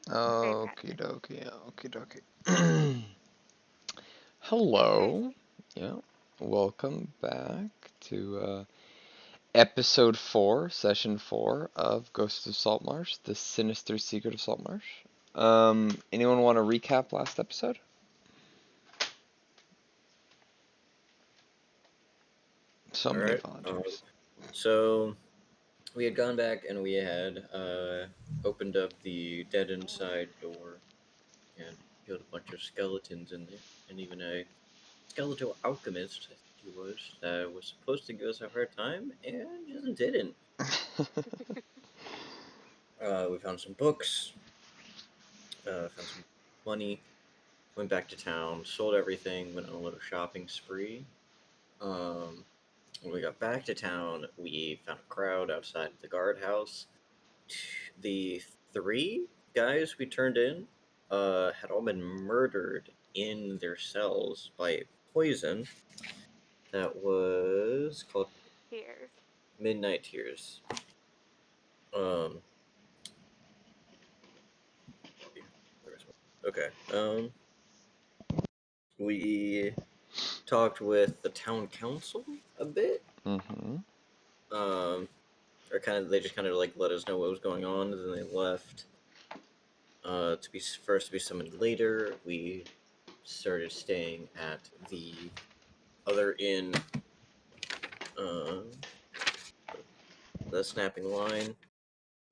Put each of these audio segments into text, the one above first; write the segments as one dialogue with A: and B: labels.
A: Very
B: Okie
A: passive.
B: dokie, okie dokie. Hello. Yeah. Welcome back to episode 4, session 4 of Ghosts of Saltmarsh, the Sinister Secret of Saltmarsh. Anyone want to recap last episode? So
C: All
B: many
C: right.
B: volunteers.
C: So we had gone back and we had opened up the dead inside door and killed a bunch of skeletons in there, and even a skeletal alchemist, I think he was, that was supposed to give us a hard time and just didn't. We found some books, found some money, went back to town, sold everything, went on a little shopping spree. Um, when we got back to town, we found a crowd outside the guardhouse. The three guys we turned in had all been murdered in their cells by poison that was called
A: Tears.
C: Midnight Tears. Um, okay. We talked with the town council a bit.
B: Mm-hmm.
C: Or they just kind of like let us know what was going on, and then they left. To be first to be summoned later, we started staying at the other inn, uh, the Snapping Line.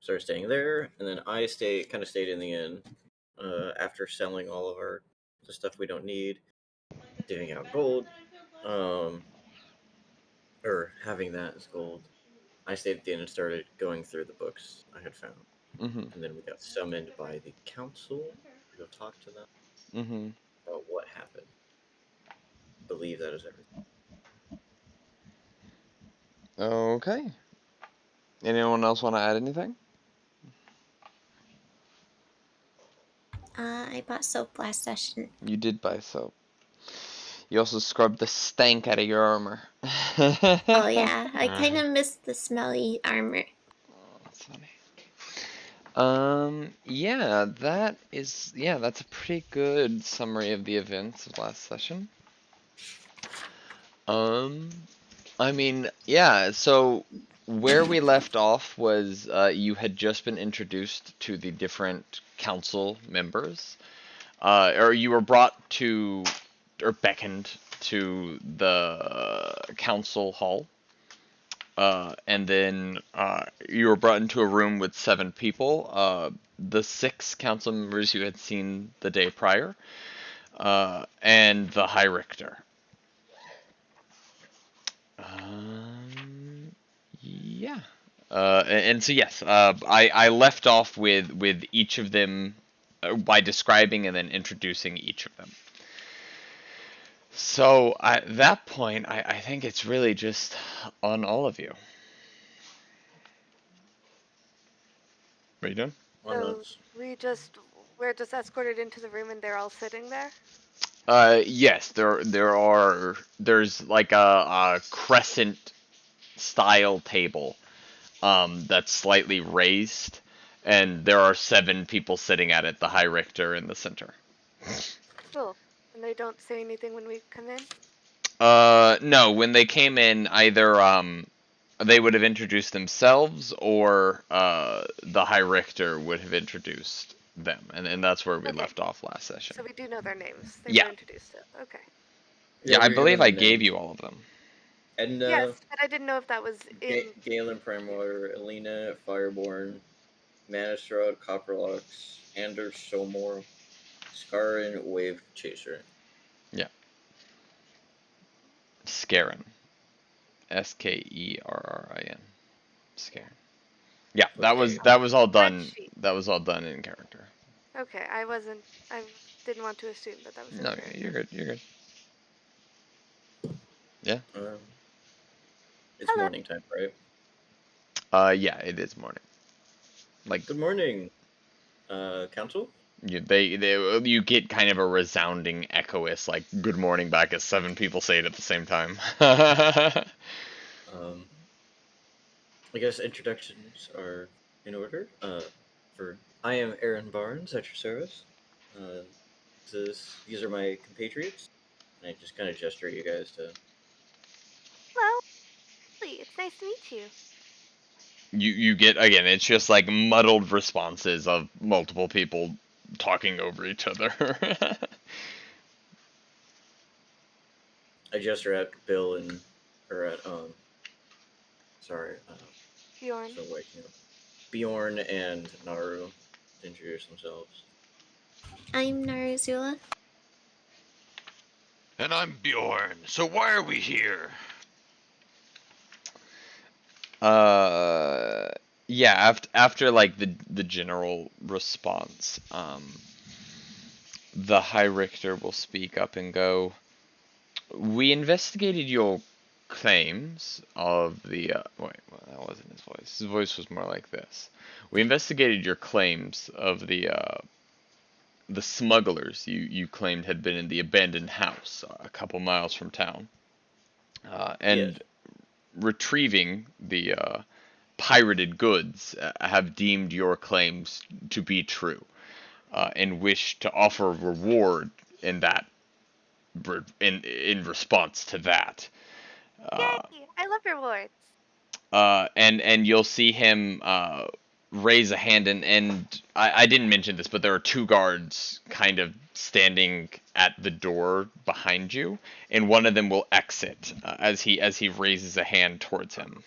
C: Started staying there, and then I stayed in the inn. After selling all of the stuff we don't need, divvying out gold, um, or having that as gold. I stayed at the inn and started going through the books I had found,
B: Mm-hmm.
C: and then we got summoned by the council to go talk to them
B: Mm-hmm.
C: about what happened. I believe that is everything.
B: Okay. Anyone else want to add anything?
D: I bought soap last session.
B: You did buy soap. You also scrubbed the stank out of your armor.
D: Oh yeah, I kind of missed the smelly armor.
B: That's funny. Yeah, that's a pretty good summary of the events of last session. I mean, yeah, so where we left off was you had just been introduced to the different council members, or you were brought to, or beckoned to the council hall. And then you were brought into a room with 7 people. The 6 council members you had seen the day prior, and the High Richter. Yeah. And so yes, I left off with each of them by describing and then introducing each of them. So at that point, I think it's really just on all of you. What are you doing?
A: So we're just escorted into the room and they're all sitting there?
B: Yes, there's like a crescent style table that's slightly raised, and there are 7 people sitting at it, the High Richter in the center.
A: Cool. And they don't say anything when we come in?
B: No, when they came in, either they would have introduced themselves, or the High Richter would have introduced them, and that's where we
A: Okay.
B: left off last session.
A: So we do know their names. They
B: Yeah.
A: were introduced. Okay.
B: Yeah, I
C: we
B: believe
C: remember
B: I
C: the
B: gave
C: names.
B: you all of them.
A: Yes, but I didn't know if that was in.
C: Galen Primewater, Elena Fireborn, Manistrad, Copperlocks, Anders Solmore, Scarin, Wave Chaser.
B: Yeah. Scarin. Skerrin. Scarin. Yeah, that was all done.
A: Spreadsheet.
B: That was all done in character.
A: Okay, I didn't want to assume that was in
B: No,
A: character.
B: you're good. You're good. Yeah.
C: It's
A: Hello.
C: morning time, right?
B: Yeah, it is morning. Like,
C: Good morning, Council.
B: you get kind of a resounding echoous like "Good morning" back as 7 people say it at the same time.
C: I guess introductions are in order. For I am Aaron Barnes at your service. These are my compatriots. And I just kind of gesture at you guys to.
A: Hello, Lee, it's nice to meet you.
B: You get, again, it's just like muddled responses of multiple people talking over each other.
C: I gesture at Bill and or at sorry,
A: Bjorn.
C: so waking up. Bjorn and Naru to introduce themselves.
D: I'm Narazula.
E: And I'm Bjorn. So why are we here?
B: Yeah, after like the general response, the High Richter will speak up and go, "We investigated your claims of the wait, well, that wasn't his voice. His voice was more like this. We investigated your claims of the smugglers you claimed had been in the abandoned house a couple miles from town, and
C: Yes.
B: retrieving the pirated goods have deemed your claims to be true, and wish to offer a reward in that in response to that."
A: Yay! I love rewards.
B: And you'll see him raise a hand, and I didn't mention this, but there are two guards kind of standing at the door behind you, and one of them will exit as he raises a hand towards him,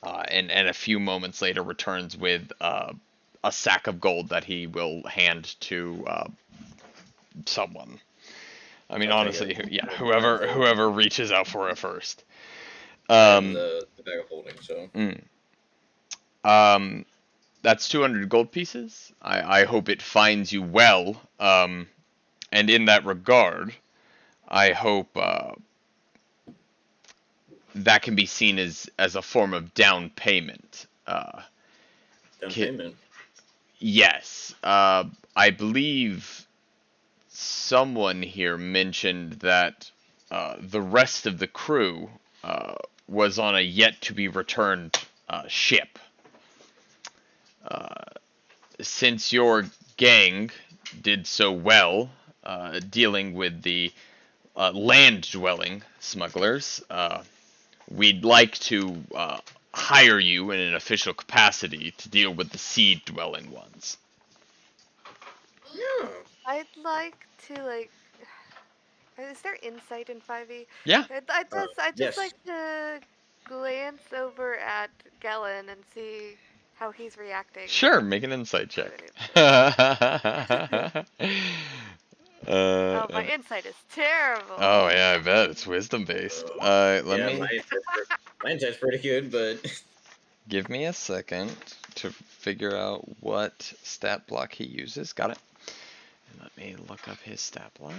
B: and a few moments later returns with a sack of gold that he will hand to someone. I mean,
C: Okay,
B: honestly,
C: good.
B: yeah, whoever reaches out for it first.
C: The bag of holding. So.
B: That's 200 gold pieces. I hope it finds you well. And in that regard, I hope that can be seen as a form of down payment.
C: Down payment.
B: Yes. I believe someone here mentioned that the rest of the crew was on a yet to be returned ship. Since your gang did so well dealing with the land-dwelling smugglers, we'd like to hire you in an official capacity to deal with the sea-dwelling ones.
C: Yeah.
A: I'd like to like. Is there insight in 5e?
B: Yeah,
A: I just
C: Yes.
A: like to glance over at Gellin and see how he's reacting.
B: sure. Make an insight check.
A: Oh, my insight is terrible.
B: Oh yeah, I bet it's wisdom based. Let
C: Yeah,
B: me
C: my insight's pretty good, but
B: give me a second to figure out what stat block he uses. Got it. And let me look up his stat block.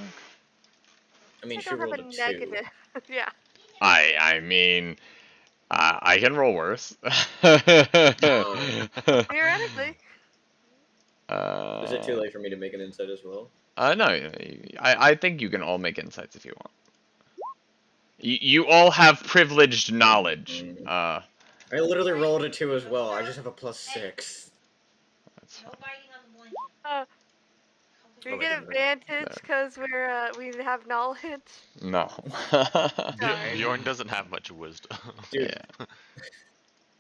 C: I mean,
A: I
C: she
A: don't have
C: rolled
A: a
C: a 2.
A: negative. Yeah.
B: I mean, I can roll worse.
A: Theoretically.
C: Is it too late for me to make an insight as well?
B: No, I think you can all make insights if you want. You all have privileged knowledge.
C: I literally rolled a 2 as well. I just have a +6.
B: That's
F: No
B: fine.
F: biting on the blanket.
A: We
C: Oh my
A: get
C: God.
A: advantage because we have knowledge.
B: No.
A: Sorry.
E: Bjorn doesn't have much wisdom.
C: Dude,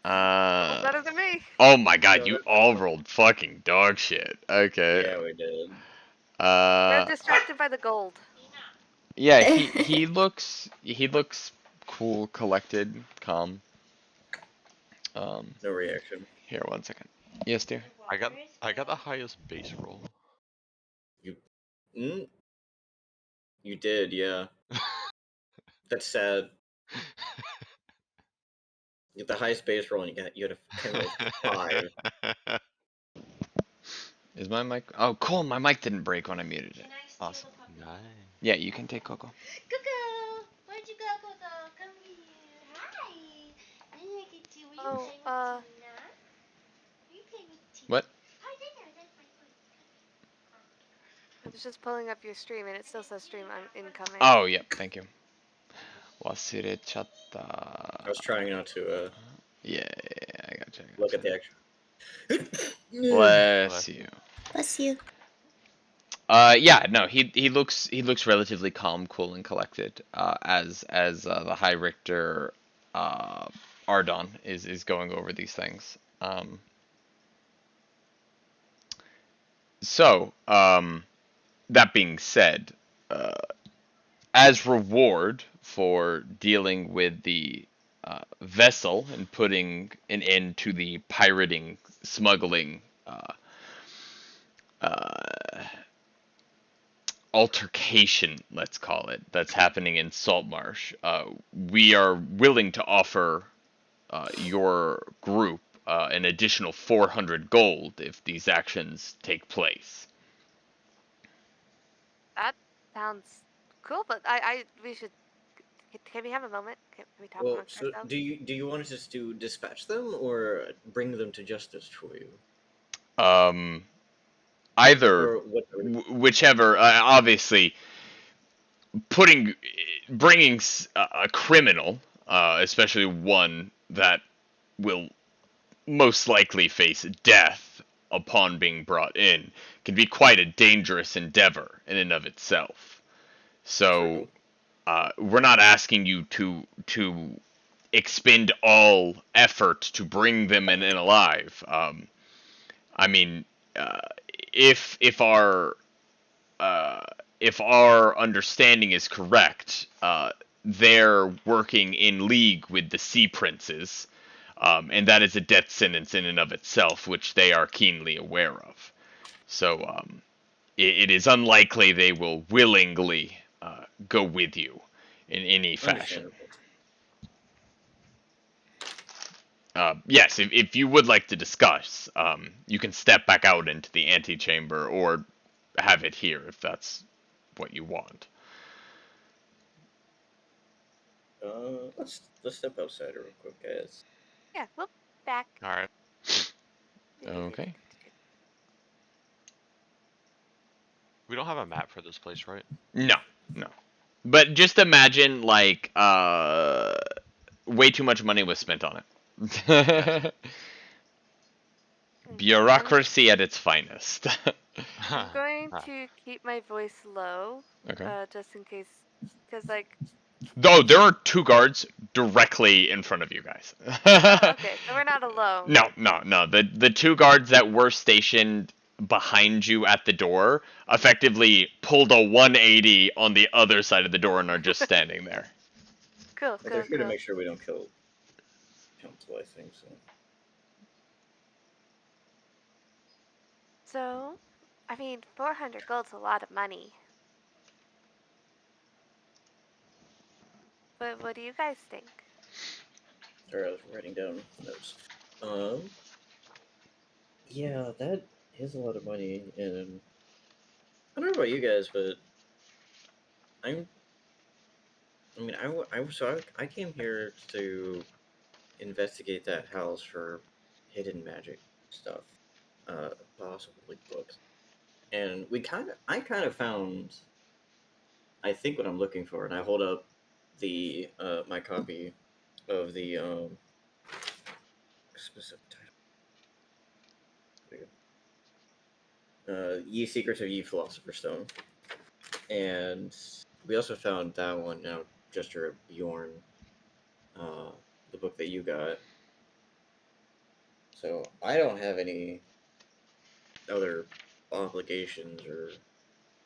B: Yeah.
A: Better than me.
B: Oh my god,
C: No,
B: you
C: that's
B: all
C: fine.
B: rolled fucking dog shit. Okay.
C: Yeah, we did.
A: We're distracted by the gold.
B: Yeah, he looks cool, collected, calm.
C: No reaction.
B: Here, 1 second. Yes, dear.
E: I got the highest base roll.
C: Mm? You did, yeah. That's sad. You get the highest base roll, and you had a pin roll of 5.
B: Is my mic? Oh, cool. My mic didn't break when I muted it.
F: Can I steal
B: Awesome.
F: a puppy?
E: Nice.
B: Yeah, you can take Coco.
F: Coco! Where'd you go, Coco? Come here. Hi. Look at you. Will you
A: Oh,
F: play with Tina? Will you play with Tina?
B: What?
F: Hi, there. That's my foot.
A: I was just pulling up your stream and it still says stream incoming.
B: Oh, yep. Thank you. Wasirechatta.
C: I was trying not to
B: Yeah, I gotcha.
C: look at the actual
B: Bless you.
D: Bless you.
B: Yeah, no, he looks relatively calm, cool, and collected. As the High Richter, Ardon is going over these things. That being said, as reward for dealing with the vessel and putting an end to the pirating, smuggling, uh, altercation, let's call it, that's happening in Saltmarsh, we are willing to offer your group an additional 400 gold if these actions take place.
A: That sounds cool, but we should. Can we have a moment? Can we talk
C: Well,
A: amongst
C: so
A: ourselves?
C: do you want us just to dispatch them or bring them to justice for you?
B: Either,
C: Or what?
B: whichever. Obviously, bringing a criminal, especially one that will most likely face death upon being brought in, can be quite a dangerous endeavor in and of itself. So,
C: True.
B: we're not asking you to expend all effort to bring them in alive. I mean, uh, if our if our understanding is correct, they're working in league with the Sea Princes, and that is a death sentence in and of itself, which they are keenly aware of. So it is unlikely they will willingly go with you in any fashion.
C: Understandable.
B: Yes, if you would like to discuss, you can step back out into the antechamber or have it here if that's what you want.
C: Let's step outside real quick, guys.
A: Yeah, we'll back.
E: All right.
B: Okay.
E: We don't have a map for this place, right?
B: No, no. But just imagine, like, way too much money was spent on it. Bureaucracy at its finest.
A: I'm going to keep my voice low,
B: Okay.
A: just in case, because like.
B: Though there are two guards directly in front of you guys.
A: Oh, okay, so we're not alone.
B: No. The two guards that were stationed behind you at the door effectively pulled a 180 on the other side of the door and are just standing there.
A: Cool.
C: They're here to make sure we don't kill Council, I think so.
A: So, I mean, 400 gold's a lot of money. But what do you guys think?
C: Sorry, I was writing down notes. Yeah, that is a lot of money, and I don't know about you guys, but I came here to investigate that house for hidden magic stuff, possibly books, and I kind of found, I think, what I'm looking for, and I hold up the my copy of the specific title, Ye Secrets of Ye Philosopher's Stone, and we also found that one now, Gesture Bjorn, the book that you got. So I don't have any other obligations or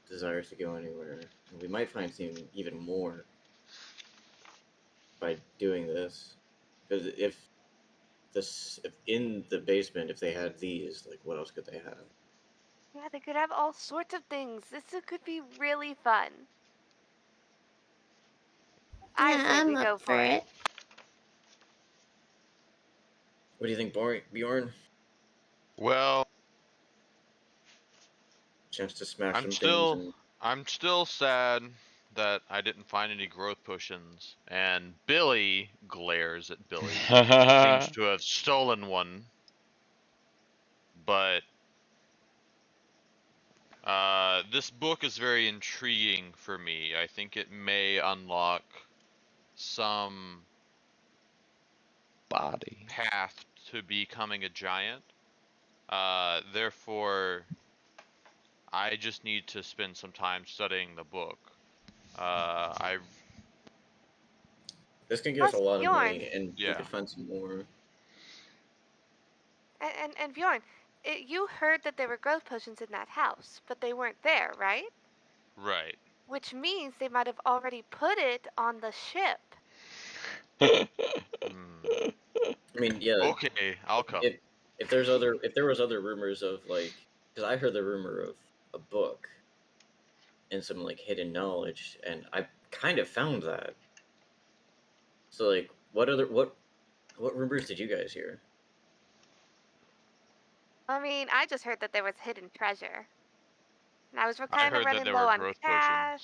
C: desires to go anywhere. And we might find even more by doing this. Because if in the basement, if they had these, like, what else could they have?
A: Yeah, they could have all sorts of things. This could be really fun. I
D: Yeah,
A: say
D: I'm
A: we go
D: up
A: for
D: for
A: it.
D: it.
C: What do you think, Bjorn?
E: Well,
C: Chance to smash
E: I'm
C: some
E: still
C: things and
E: I'm still sad that I didn't find any growth potions, and Billy glares at Billy. Seems to have stolen one, but this book is very intriguing for me. I think it may unlock some
B: Body.
E: path to becoming a giant. Therefore, I just need to spend some time studying the book. I
C: This can give us a
A: Plus,
C: lot of
A: Bjorn,
C: money, and we
E: yeah,
C: could find some more.
A: and Bjorn, you heard that there were growth potions in that house, but they weren't there, right?
E: right.
A: Which means they might have already put it on the ship.
E: Hmm.
C: I mean, yeah.
E: Okay, I'll come.
C: If there was other rumors of like, because I heard the rumor of a book and some like hidden knowledge, and I kind of found that. So like, what rumors did you guys hear?
A: I mean, I just heard that there was hidden treasure. And I was
E: I
A: kind of
E: heard that
A: running
E: there
A: low
E: were
A: on
E: growth
A: cash.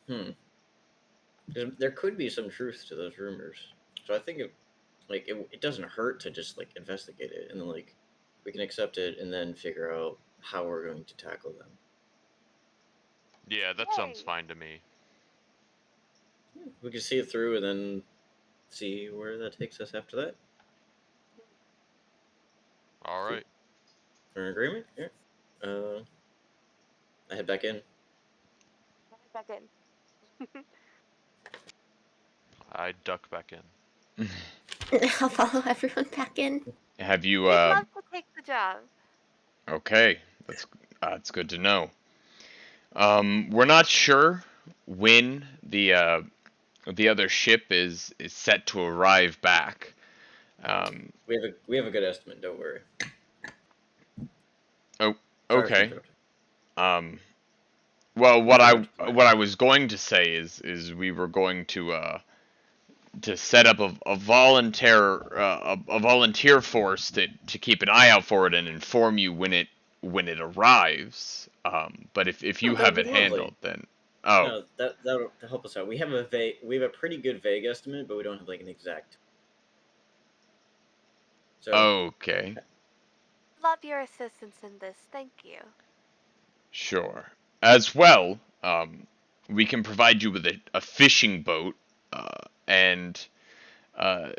E: potions.
C: 'Cause there could be some truth to those rumors. So I think it doesn't hurt to just like investigate it, and then like we can accept it and then figure out how we're going to tackle them.
E: Yeah, that sounds
A: Yay.
E: fine to me.
C: We can see it through and then see where that takes us after that.
E: All right.
C: We're in agreement? Yeah. I head back in.
A: Back in.
E: I duck back in.
D: I'll follow everyone back in.
B: Have you,
A: We'd love to take the job.
B: okay, that's good to know. We're not sure when the other ship is set to arrive back.
C: We have a good estimate. Don't worry.
B: Oh,
C: Sorry for
B: okay.
C: interrupting.
B: Well,
C: You go ahead.
B: what I was going to say is we were going to set up a volunteer force to keep an eye out for it and inform you when it arrives. But if you
C: Oh, that
B: have
C: would
B: it
C: be lovely.
B: handled, then oh,
C: No, that'll help us out. We have a pretty good vague estimate, but we don't have like an exact. So
B: okay,
A: Love your assistance in this. Thank you.
B: sure. As well, we can provide you with a fishing boat and uh,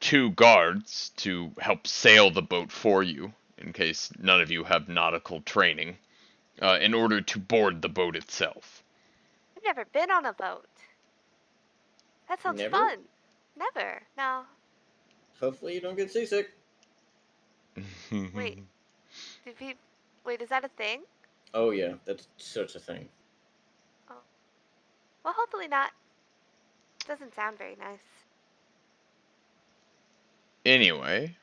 B: two guards to help sail the boat for you, in case none of you have nautical training, in order to board the boat itself.
A: I've never been on a boat. That sounds
C: never.
A: fun. Never. No.
C: Hopefully you don't get seasick.
A: Wait. Did we... Wait, is that a thing?
C: Oh yeah, that's such a thing.
A: Oh. Well, hopefully not. Doesn't sound very nice.
B: Anyway,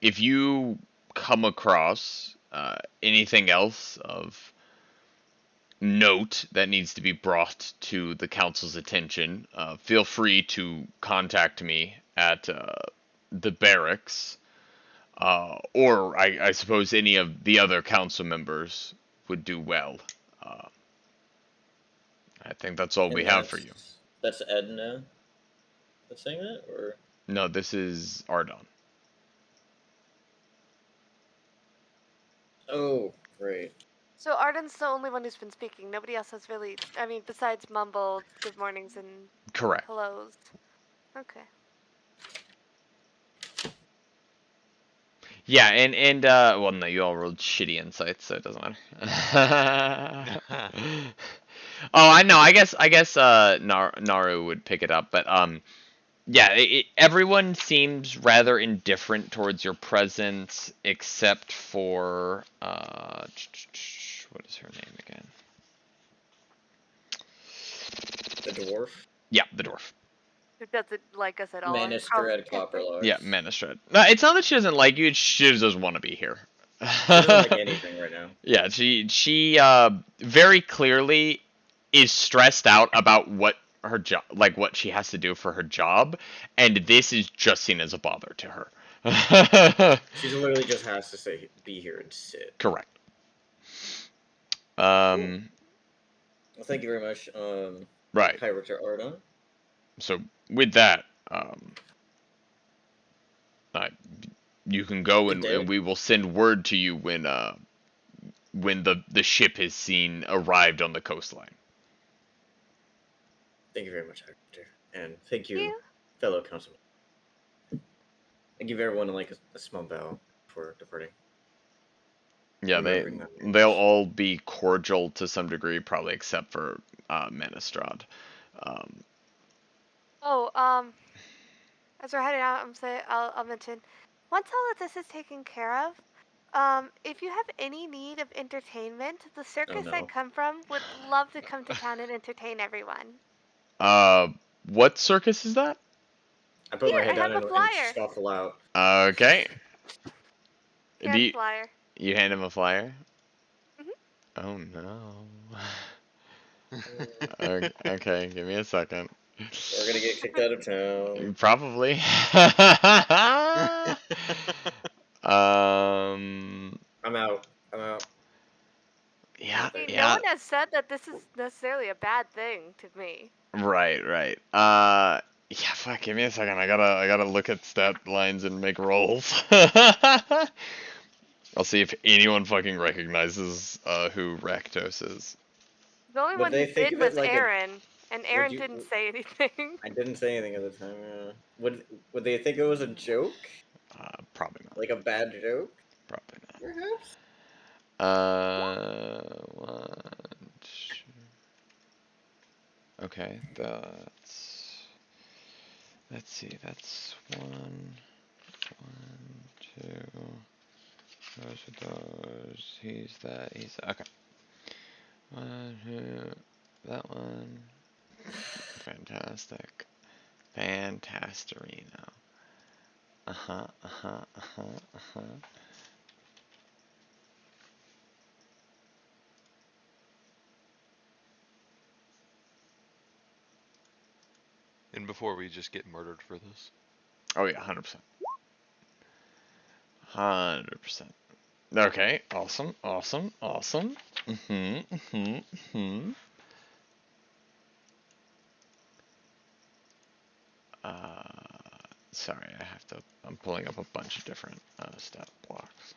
B: if you come across anything else of note that needs to be brought to the council's attention, feel free to contact me at the barracks, or I suppose any of the other council members would do well. Uh, I think that's all we
C: And
B: have for you.
C: that's Edna that's saying that, or
B: No, this is Ardon.
C: oh great.
A: So Arden's the only one who's been speaking. Nobody else has really... I mean, besides mumbled good mornings and
B: Correct.
A: hellos. Okay.
B: Yeah, and well, no, you all rolled shitty insights, so it doesn't matter. Oh, I know. I guess Naru would pick it up, but yeah, everyone seems rather indifferent towards your presence, except for what is her name again?
C: The dwarf.
B: Yeah, the dwarf.
A: Who doesn't like us at all. and
C: Manister
A: probably-
C: at Copperlarks.
B: Yeah, Manistrad. No, it's not that she doesn't like you; she just doesn't want to be here.
C: She doesn't like anything right now.
B: Yeah, she very clearly is stressed out about what her job, like what she has to do for her job, and this is just seen as a bother to her.
C: She literally just has to be here and sit.
B: Correct.
C: Well, thank you very much,
B: Right.
C: High Richard Ardon.
B: So with that, you can go
C: Good day.
B: and we will send word to you when the ship is seen arrived on the coastline.
C: Thank you very much, High Richard, and thank you,
A: You?
C: fellow councilman. I give everyone like a small bow for departing.
B: Yeah,
C: Remembering that.
B: they'll all be cordial to some degree, probably except for Manistrad.
A: As we're heading out, I'll mention, once all of this is taken care of, if you have any need of entertainment, the circus I
C: no.
A: come from would love to come to town and entertain everyone.
B: What circus is that?
C: I put my
A: Here,
C: head
A: I
C: down
A: have a
C: and
A: flyer.
C: scuffle out.
B: Okay.
A: Here,
B: Do
A: flyer.
B: you hand him a flyer?
A: Mhm.
B: Oh no. Okay, give me a second.
C: We're gonna get kicked out of town.
B: Probably.
C: I'm out. I'm out.
B: Yeah,
A: I mean, no
B: yeah.
A: one has said that this is necessarily a bad thing to me.
B: Right. Yeah, fuck, give me a second. I gotta look at stat lines and make rolls. I'll see if anyone fucking recognizes who Rakdos is.
A: The only
C: Would
A: one
C: they
A: who
C: think
A: did
C: of it
A: was
C: like
A: Aaron, and Aaron
C: you-
A: didn't say anything.
C: I didn't say anything at the time. Would they think it was a joke?
B: Probably not.
C: Like a bad joke?
B: Probably not.
C: Perhaps.
B: One, two. Okay, let's see, that's one, two, those are those, he's that, okay. One, two, that one, fantastic, fantastarino.
E: And before we just get murdered for this.
B: Oh yeah, 100%. 100%. Okay, awesome. Sorry, I'm pulling up a bunch of different stat blocks.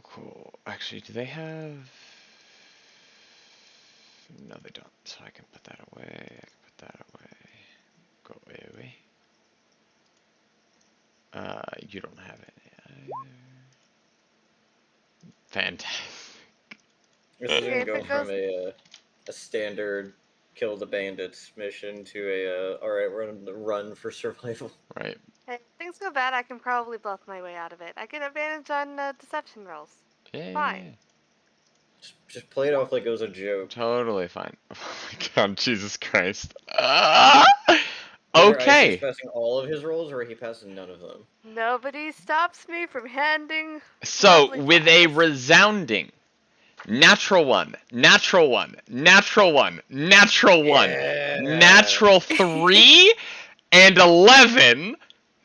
B: Cool. Actually, do they have... No, they don't. So I can put that away. Go away. You don't have any either. Fantastic.
C: This is gonna
A: If
C: go
A: it
C: from
A: goes-
C: a standard kill the bandits mission to alright, we're on the run for survival.
B: Right.
A: Hey, if things go bad, I can probably bluff my way out of it. I get advantage on deception rolls.
B: Yeah.
A: Fine.
C: Just play it off like it was a joke.
B: Totally fine. Oh my god, Jesus Christ.
C: Either Isaac's
B: Okay.
C: passing all of his rolls or he passes none of them.
A: Nobody stops me from handing.
B: So,
A: lovely
B: with a
A: flowers.
B: resounding natural 1, natural 1, natural 1, natural 1,
C: Yeah.
B: natural 3, and 11,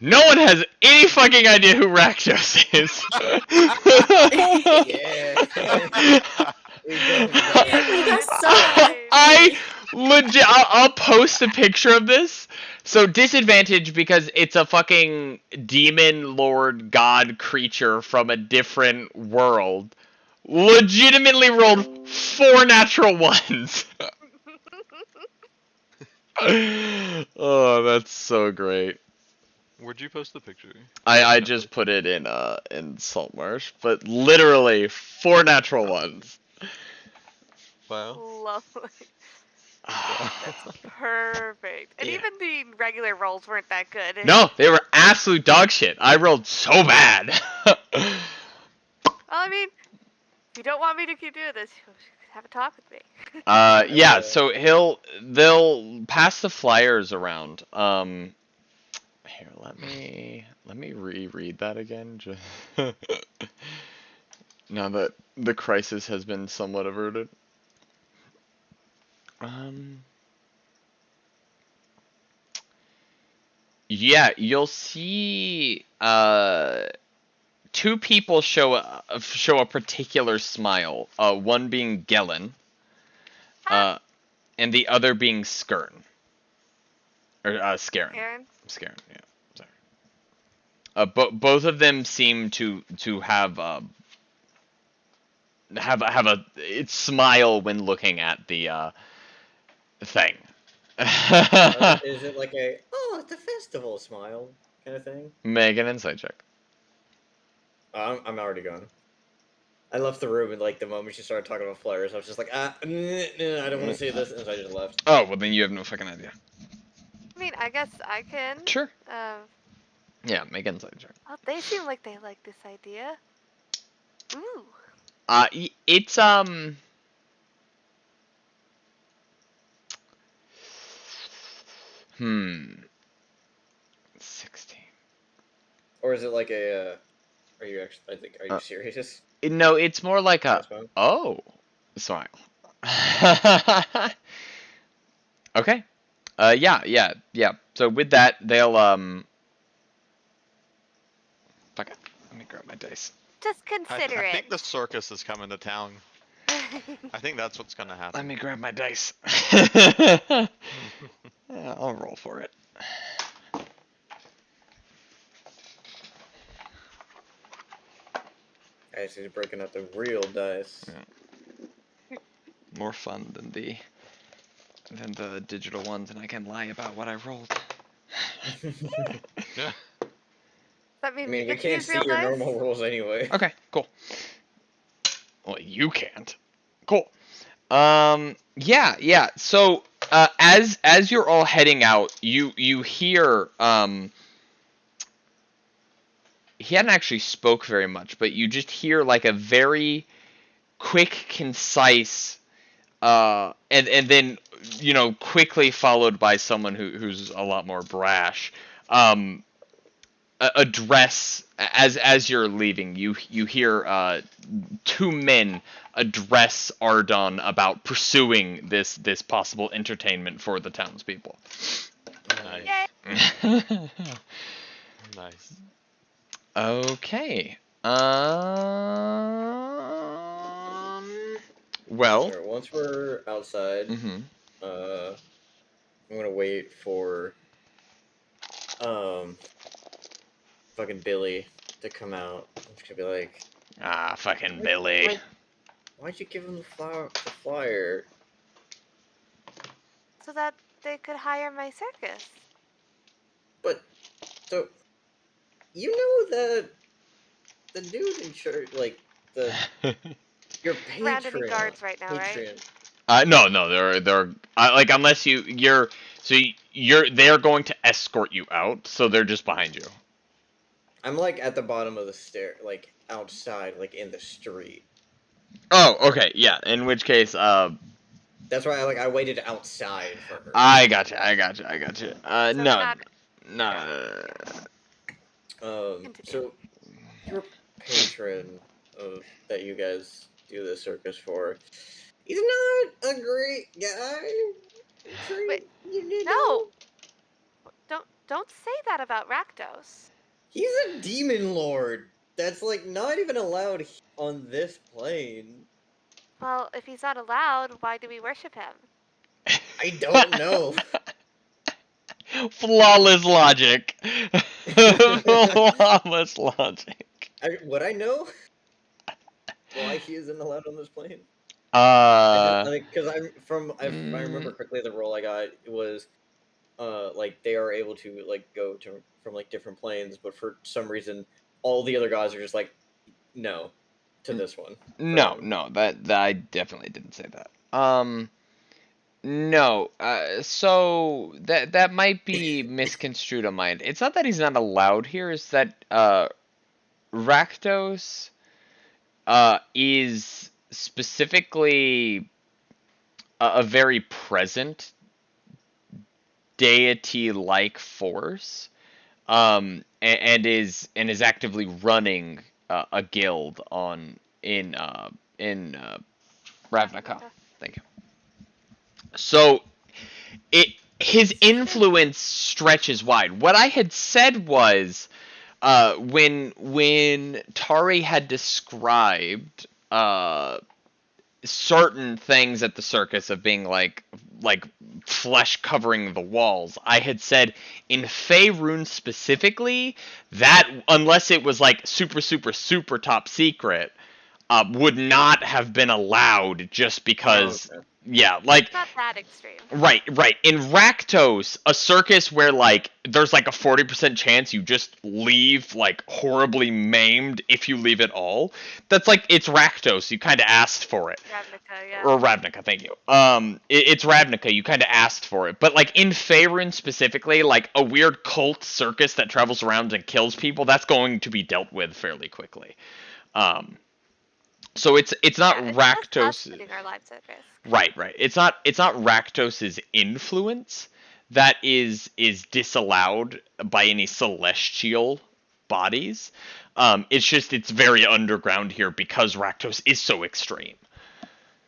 B: no one has any fucking idea who Rakdos is.
C: Yeah. We go.
D: That's so
B: I legit, I'll post a picture of this. So disadvantage because it's a fucking demon lord god creature from a different world. Legitimately rolled 4 natural 1s. Oh, that's so great.
E: Where'd you post the picture?
B: I just put it in Saltmarsh, but literally 4 natural 1s.
E: Wow.
A: Lovely. That's perfect. And
B: Yeah.
A: even the regular rolls weren't that good.
B: No, they were absolute dog shit. I rolled so bad.
A: Well, I mean, if you don't want me to keep doing this, you should have a talk with me.
B: Yeah, so they'll pass the flyers around. Here, let me reread that again. Now that the crisis has been somewhat averted. Yeah, you'll see 2 people show a particular smile. One being Gellin, and the other being Skern. Or Skaren.
A: Aaron?
B: Skaren, yeah. Sorry. Both of them seem to have a smile when looking at the thing.
C: Is it like a it's a festival smile kind of thing?
B: Make an insight check.
C: I'm already gone. I left the room and like the moment she started talking about flyers, I was just like, I don't want to see this, and so I just left.
B: Oh, well then you have no fucking idea.
A: I mean, I guess I can.
B: Sure.
A: Um,
B: Yeah, make an insight check.
A: oh, they seem like they like this idea. Ooh.
B: It's Hmm. 16.
C: Or is it like a? Are you actually? I think. Are you serious?
B: No, it's more like a smile. Okay. Yeah. So with that, they'll fuck it. Let me grab my dice.
A: Just consider
E: I
A: it.
E: think the circus is coming to town. I think that's what's gonna happen.
B: Let me grab my dice. Yeah, I'll roll for it.
C: Guys, he's breaking out the real dice.
B: More fun than the digital ones, and I can lie about what I rolled.
E: Yeah.
A: That means
C: I mean,
A: you
C: we
A: get to
C: can't
A: use
C: see
A: real
C: your
A: dice?
C: normal rolls anyway.
B: Okay, cool. Well, you can't. Cool. Yeah. So, as you're all heading out, you hear he hadn't actually spoke very much, but you just hear like a very quick, concise, and then quickly followed by someone who's a lot more brash. Address as you're leaving. You hear two men address Ardon about pursuing this possible entertainment for the townspeople.
E: Nice.
A: Yay.
E: Nice.
B: Okay. Well.
C: Sure, once we're outside,
B: Mm-hmm.
C: I'm gonna wait for fucking Billy to come out. I'm just gonna be like,
B: Fucking Billy.
C: why'd you give him the flyer?
A: So that they could hire my circus.
C: But so you know that the dude in charge, like your patron.
A: Around any guards right now, right?
B: No, they're like unless they're going to escort you out, so they're just behind you.
C: I'm like at the bottom of the stair, like outside, like in the street.
B: Oh, okay, yeah. In which case,
C: that's why I waited outside for her.
B: I gotcha.
A: So
B: No.
C: So your patron that you guys do the circus for, he's not a great guy.
A: Wait, no. Don't say that about Rakdos.
C: He's a demon lord. That's like not even allowed on this plane.
A: Well, if he's not allowed, why do we worship him?
C: I don't know.
B: Flawless logic. Flawless logic.
C: Would I know why he isn't allowed on this plane? Because if I remember correctly, the role I got it was like they are able to like go from like different planes, but for some reason all the other guys are just like no to this one.
B: No, that I definitely didn't say that. No, so that might be misconstrued on my end. It's not that he's not allowed here, it's that Rakdos is specifically a very present deity-like force, and is actively running a guild in Ravnica. Thank you. So his influence stretches wide. What I had said was when Tari had described certain things at the circus of being like flesh covering the walls, I had said in Faerun specifically that unless it was like super top secret, would not have been allowed just because Yeah, like
A: It's not that extreme.
B: right. In Raktos, a circus where like there's like a 40% chance you just leave like horribly maimed if you leave at all. That's like it's Raktos. You kind of asked for it.
A: Ravnica, yeah.
B: Or Ravnica, thank you. It's Ravnica. You kind of asked for it, but like in Faerun specifically, like a weird cult circus that travels around and kills people, that's going to be dealt with fairly quickly. Um, so it's not
A: Yeah, it's just us
B: Raktos.
A: putting our lives at risk.
B: Right. It's not Raktos's influence that is disallowed by any celestial bodies. It's just it's very underground here because Raktos is so extreme.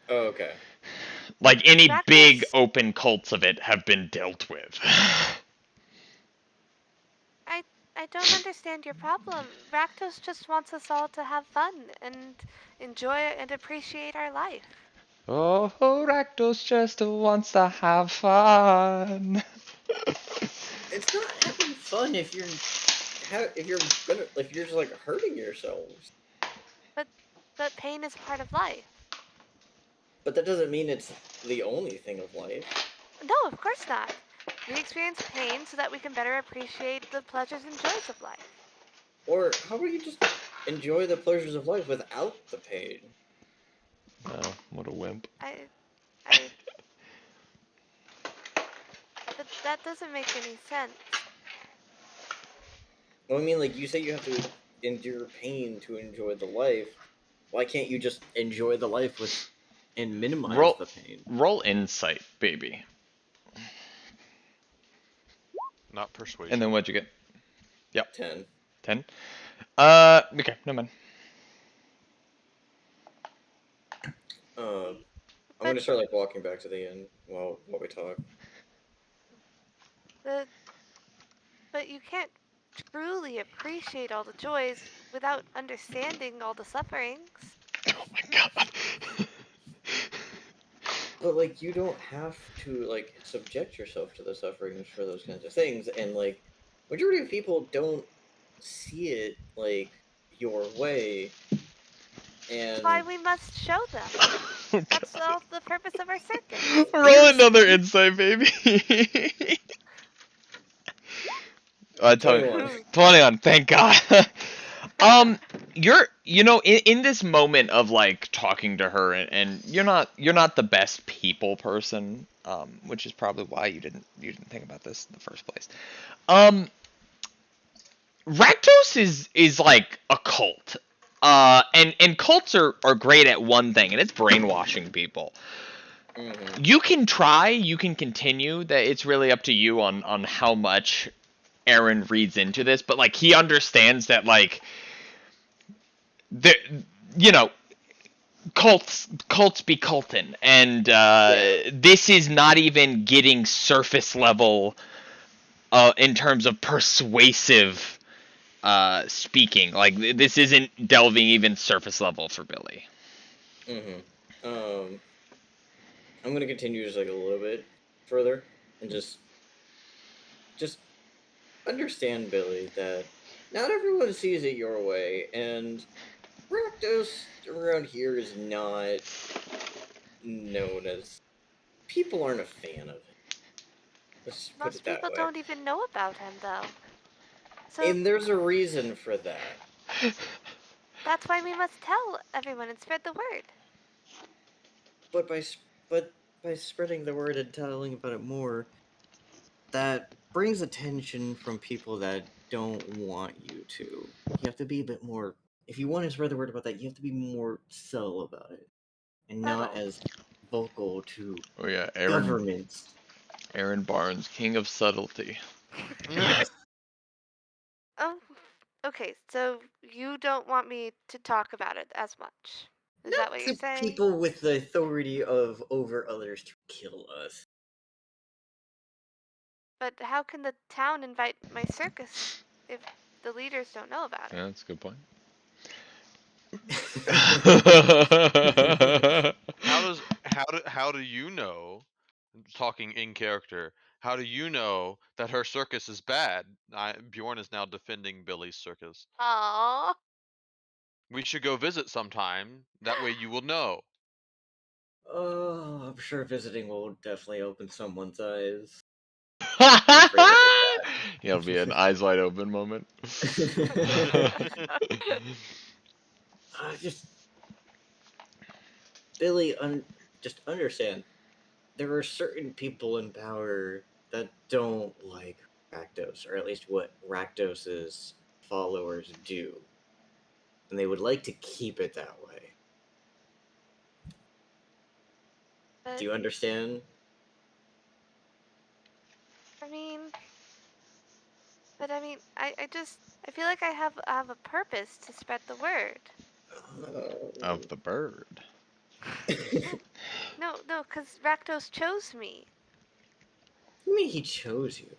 C: Oh, okay.
B: Like any big
A: Rakdos,
B: open cults of it have been dealt with.
A: I don't understand your problem. Rakdos just wants us all to have fun and enjoy and appreciate our life.
B: Oh, Raktos just wants to have fun.
C: It's not having fun if you're just like hurting yourselves.
A: But pain is part of life.
C: But that doesn't mean it's the only thing of life.
A: No, of course not. We experience pain so that we can better appreciate the pleasures and joys of life.
C: Or how about you just enjoy the pleasures of life without the pain?
B: Oh, what a wimp.
A: But that doesn't make any sense.
C: Well, I mean, like, you say you have to endure pain to enjoy the life. Why can't you just enjoy the life and minimize the pain?
B: Roll insight, baby.
E: Not persuasion.
B: And then what'd you get? Yep.
C: 10.
B: 10? Okay, no man.
C: I'm gonna start like walking back to the inn while we talk.
A: But you can't truly appreciate all the joys without understanding all the sufferings.
B: Oh my god.
C: But like, you don't have to like subject yourself to the sufferings for those kinds of things, and like, majority of people don't see it like your way. And
A: That's why we must show them.
B: Oh,
A: That's
B: God.
A: all the purpose of our circus.
B: Roll another insight, baby.
C: 21.
B: 21, thank God. In this moment of like talking to her, and you're not the best people person, which is probably why you didn't think about this in the first place. Raktos is like a cult. And cults are great at one thing, and it's brainwashing people.
C: Mm-hmm.
B: You can continue. That it's really up to you on how much Aaron reads into this, but like he understands that like the cults be cultin, and this is not even getting surface level in terms of persuasive speaking. Like this isn't delving even surface level for Billy.
C: Mm-hmm. I'm gonna continue just like a little bit further and just understand, Billy, that not everyone sees it your way, and Rakdos around here is not known as. People aren't a fan of it. Let's put
A: Most
C: it that
A: people
C: way.
A: don't even know about him, though. So
C: And there's a reason for that.
A: that's why we must tell everyone and spread the word.
C: But by spreading the word and telling about it more, that brings attention from people that don't want you to. You have to be a bit more. If you want to spread the word about that, you have to be more subtle about it, and not as vocal to
B: Oh yeah,
C: governments.
B: Aaron Barnes, king of subtlety.
C: Yes.
A: Oh, okay. So you don't want me to talk about it as much. Is that what you're
C: To
A: saying?
C: people with the authority of over others to kill us.
A: But how can the town invite my circus if the leaders don't know about
B: Yeah,
A: it?
B: that's a good point.
E: How do you know? Talking in character. How do you know that her circus is bad? Bjorn is now defending Billy's circus.
A: Aww.
E: We should go visit sometime. That way you will know.
C: Oh, I'm sure visiting will definitely open someone's eyes.
B: It'll be an eyes wide open moment.
C: Just Billy, just understand. There are certain people in power that don't like Rakdos, or at least what Rakdos's followers do, and they would like to keep it that way.
A: But
C: Do you understand?
A: I mean, I feel like I have a purpose to spread the word.
B: Of the bird.
A: No, no, because Rakdos chose me.
C: You mean he chose you?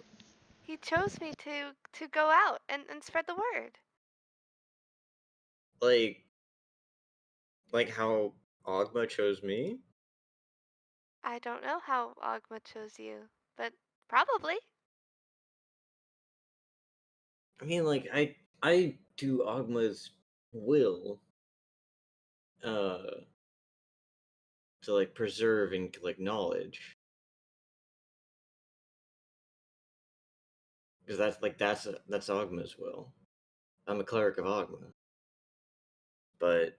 A: He chose me to go out and spread the word.
C: Like how Ogma chose me?
A: I don't know how Ogma chose you, but probably.
C: I mean, like I do Ogma's will, uh, to like preserve and like knowledge, because that's Ogma's will. I'm a cleric of Ogma, but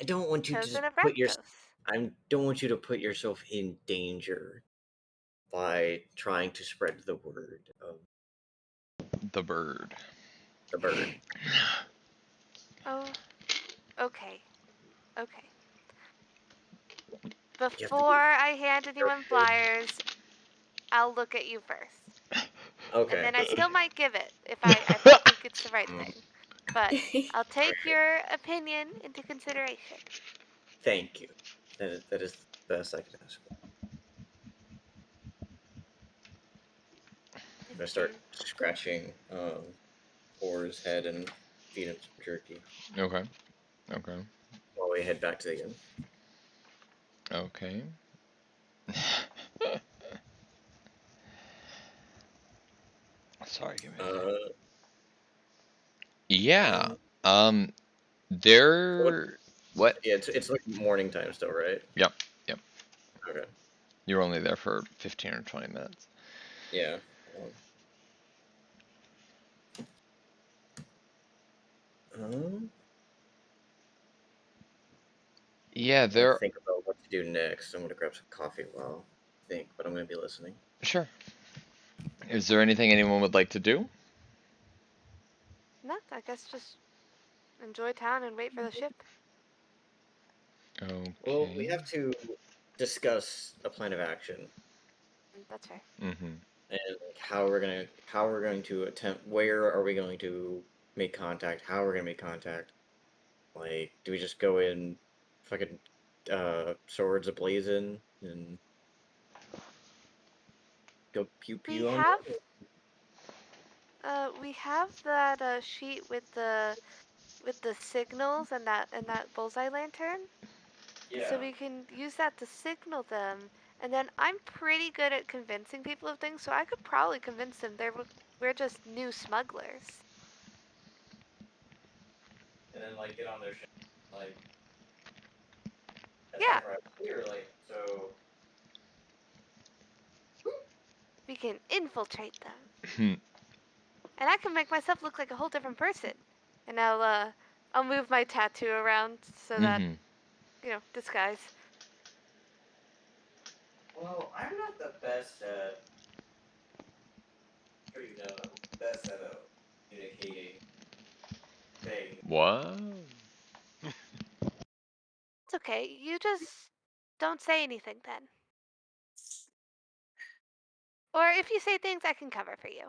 C: I don't want you to just
A: Chosen of
C: put your
A: Rakdos.
C: I don't want you to put yourself in danger by trying to spread the word of
B: The bird.
C: the bird.
A: Oh, okay, okay.
C: You have to
A: Before
C: be
A: I hand anyone
C: careful.
A: flyers, I'll look at you first. And
C: Okay.
A: then I still might give it if I think it's the right
C: Mm,
A: thing. But I'll take
C: alright.
A: your opinion into consideration.
C: Thank you. That is the best I could ask for. I'm
A: Yes,
C: gonna start
A: ma'am.
C: scratching Or's head and feed him some jerky
B: Okay. Okay.
C: while we head back to the inn.
B: Okay. Sorry, give me a second. Yeah.
C: Um,
B: Um,
C: so what?
B: there. What?
C: Yeah, it's like morning time still, right?
B: Yep. Yep.
C: Okay.
B: You were only there for 15 or 20 minutes.
C: Yeah. Um,
B: Yeah,
C: I'm gonna
B: there.
C: think about what to do next. I'm gonna grab some coffee while I think, but I'm gonna be listening.
B: Sure. Is there anything anyone would like to do?
A: No, I guess just enjoy town and wait for the ship.
C: Well, we
B: Okay.
C: have to discuss a plan of action
A: That's fair.
B: Mm-hmm.
C: and like, how we're going to attempt. Where are we going to make contact? How we're gonna make contact? Like, do we just go in, fucking, swords ablazing and go pew
A: We
C: pew on
A: have
C: it?
A: we have that sheet with the signals and that bullseye lantern. So
C: Yeah.
A: we can use that to signal them. And then I'm pretty good at convincing people of things, so I could probably convince them we're just new smugglers.
C: And then like get on their ship, like that
A: Yeah,
C: sounds right. Here, like so.
A: we can infiltrate them. And I can make myself look like a whole different person. And I'll move my tattoo around so that,
B: Mm-hmm.
A: disguise.
C: Well, I'm not the best at. Sure, you know, I'm best at communicating things.
B: What?
A: It's okay. You just don't say anything then. Or if you say things, I can cover for you.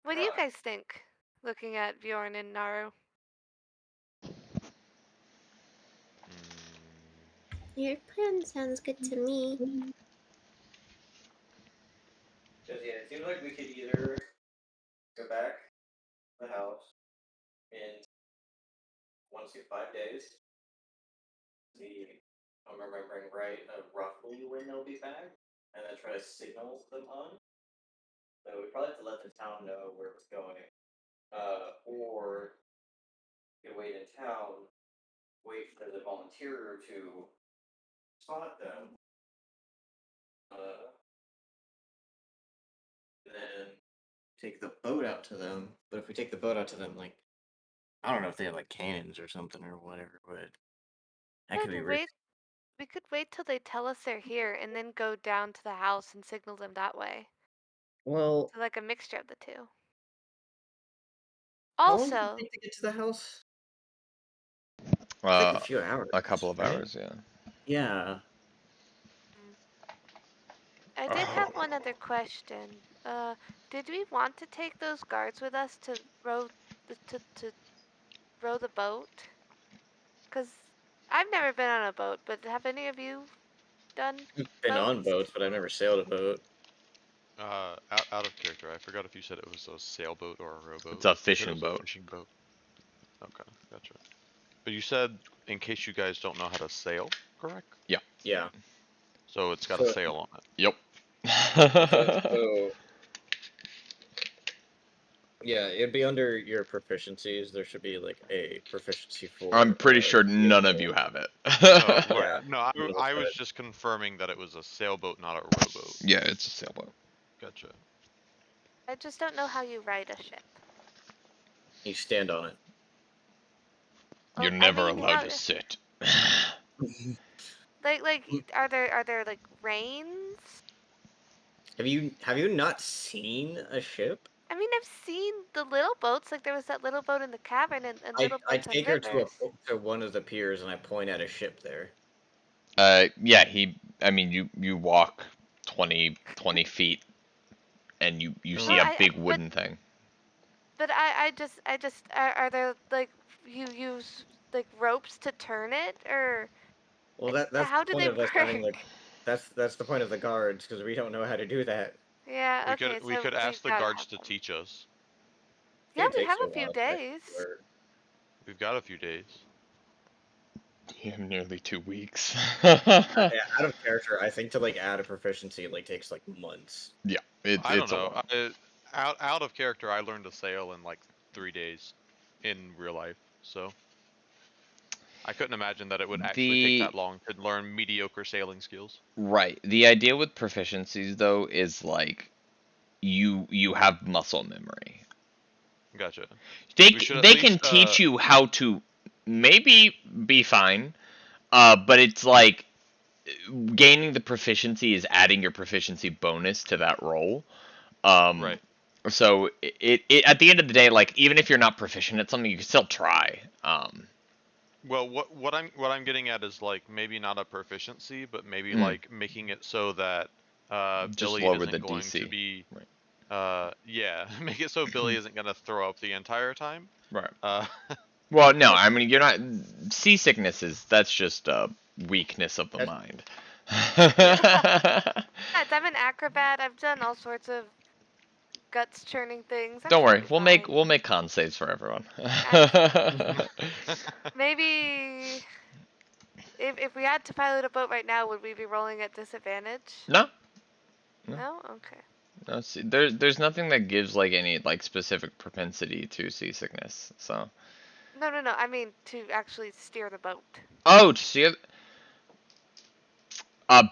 A: What do you
C: Right.
A: guys think? Looking at Bjorn and Naru.
D: Your plan sounds good to me.
C: Because yeah, it seems like we could either go back to the house in 1 to 5 days. See, if I'm remembering right, roughly when they'll be back, and then try to signal them on. So we probably have to let the town know where it's going. Or you could wait in town volunteer to spot them, then take the boat out to them. But if we take the boat out to them, like, I don't know if they have like cannons or something or whatever, but that could be risky.
A: We could wait till they tell us they're here and then go down to the house and signal them that way.
C: Well,
A: So like a mixture of the two.
C: how long does it
A: Also,
C: take to get to the house? It's like a few hours.
B: A couple of
C: right?
B: hours, yeah.
C: Yeah.
A: I did have one other question. Did we want to take those guards with us to row to row the boat? Cause I've never been on a boat, but have any of you done
C: I've been on
A: boats?
C: boats, but I've never sailed a boat.
E: Out of character, I forgot if you said it was a sailboat or a rowboat.
B: It's a
E: You said
B: fishing
E: it was a
B: boat.
E: fishing boat. Okay, gotcha. But you said, in case you guys don't know how to sail, correct?
C: Yeah.
E: So it's got
C: So-
E: a sail on it.
B: Yep.
C: So, yeah, it'd be under your proficiencies. There should be like a proficiency for.
B: I'm pretty sure none of you have it.
E: Oh, right.
C: Yeah.
E: No, I was just confirming that it was a sailboat, not a rowboat.
B: Yeah, it's a sailboat.
E: Gotcha.
A: I just don't know how you ride a ship.
C: You stand on it.
B: You're
A: I
B: never
A: mean,
B: allowed
A: how-
B: to sit.
A: Like, are there like reins?
C: Have you not seen a ship?
A: I mean, I've seen the little boats. Like there was that little boat in the cavern and little
C: I
A: boats on
C: take her to
A: rivers.
C: to one of the piers and I point at a ship there.
B: Yeah, I mean, you walk 20 feet, and you see
A: Well,
B: a big wooden thing.
A: But I just are there like you use like ropes to turn it or
C: Well, that's
A: how
C: the
A: do
C: point
A: they
C: of us having
A: work?
C: like that's the point of the guards because we don't know how to do that.
A: Yeah, okay,
E: We
A: so
E: could ask the
A: gotta
E: guards
A: have
E: to
A: them.
E: teach us.
A: Yeah,
C: It
A: we
C: takes
A: have a few
C: while to actually
A: days.
C: learn.
E: We've got a few days.
B: You have nearly 2 weeks.
C: Yeah, out of character, I think to like add a proficiency it like takes like months.
B: Yeah,
E: I don't
B: it's a
E: know.
B: lot.
E: Out of character, I learned to sail in like 3 days in real life. So I couldn't imagine that it would actually take that long to learn mediocre sailing skills.
B: Right. The idea with proficiencies though is like you have muscle memory.
E: Gotcha.
B: They
E: We should at
B: they can
E: least,
B: teach you how to maybe be fine, but it's like gaining the proficiency is adding your proficiency bonus to that roll.
E: Right.
B: So it at the end of the day, like even if you're not proficient at something, you can still try.
E: Well, what I'm getting at is like maybe not a proficiency, but maybe
B: Mm.
E: like making it so that
B: Just
E: Billy
B: lower
E: isn't
B: the
E: going
B: DC.
E: to be
B: Right.
E: yeah, make it so Billy isn't gonna throw up the entire time.
B: Right.
E: Uh,
B: Well, no, I mean you're not. Seasickness that's just a weakness of the mind.
A: Yes, I'm an acrobat. I've done all sorts of guts churning things. I'm
B: Don't
A: sure
B: worry,
A: I'll be fine.
B: we'll make con saves for everyone.
A: Maybe if we had to pilot a boat right now, would we be rolling at disadvantage?
B: No,
A: No? Okay.
B: no. See, there's nothing that gives like any like specific propensity to seasickness. So.
A: No. I mean to actually steer the boat.
B: Oh, to see it.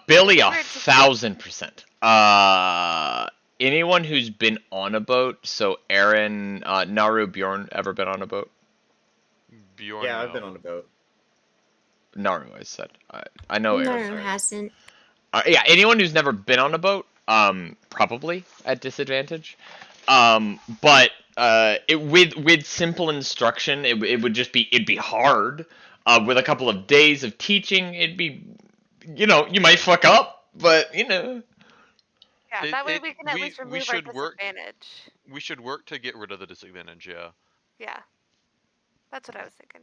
B: Billy,
A: If we were to-
B: 1,000%. Anyone who's been on a boat, so Aaron, Naru, Bjorn, ever been on a boat?
E: Bjorn,
C: Yeah, I've
E: no.
C: been on a boat.
B: Naru, I said. I know Aaron.
D: No, hasn't.
B: Yeah, anyone who's never been on a boat, probably at disadvantage. But with simple instruction, it would just be it'd be hard. With a couple of days of teaching, it'd be, you might fuck up, but
A: Yeah, that way we can at least remove our disadvantage.
E: We should work to get rid of the disadvantage. Yeah.
A: Yeah, that's what I was thinking.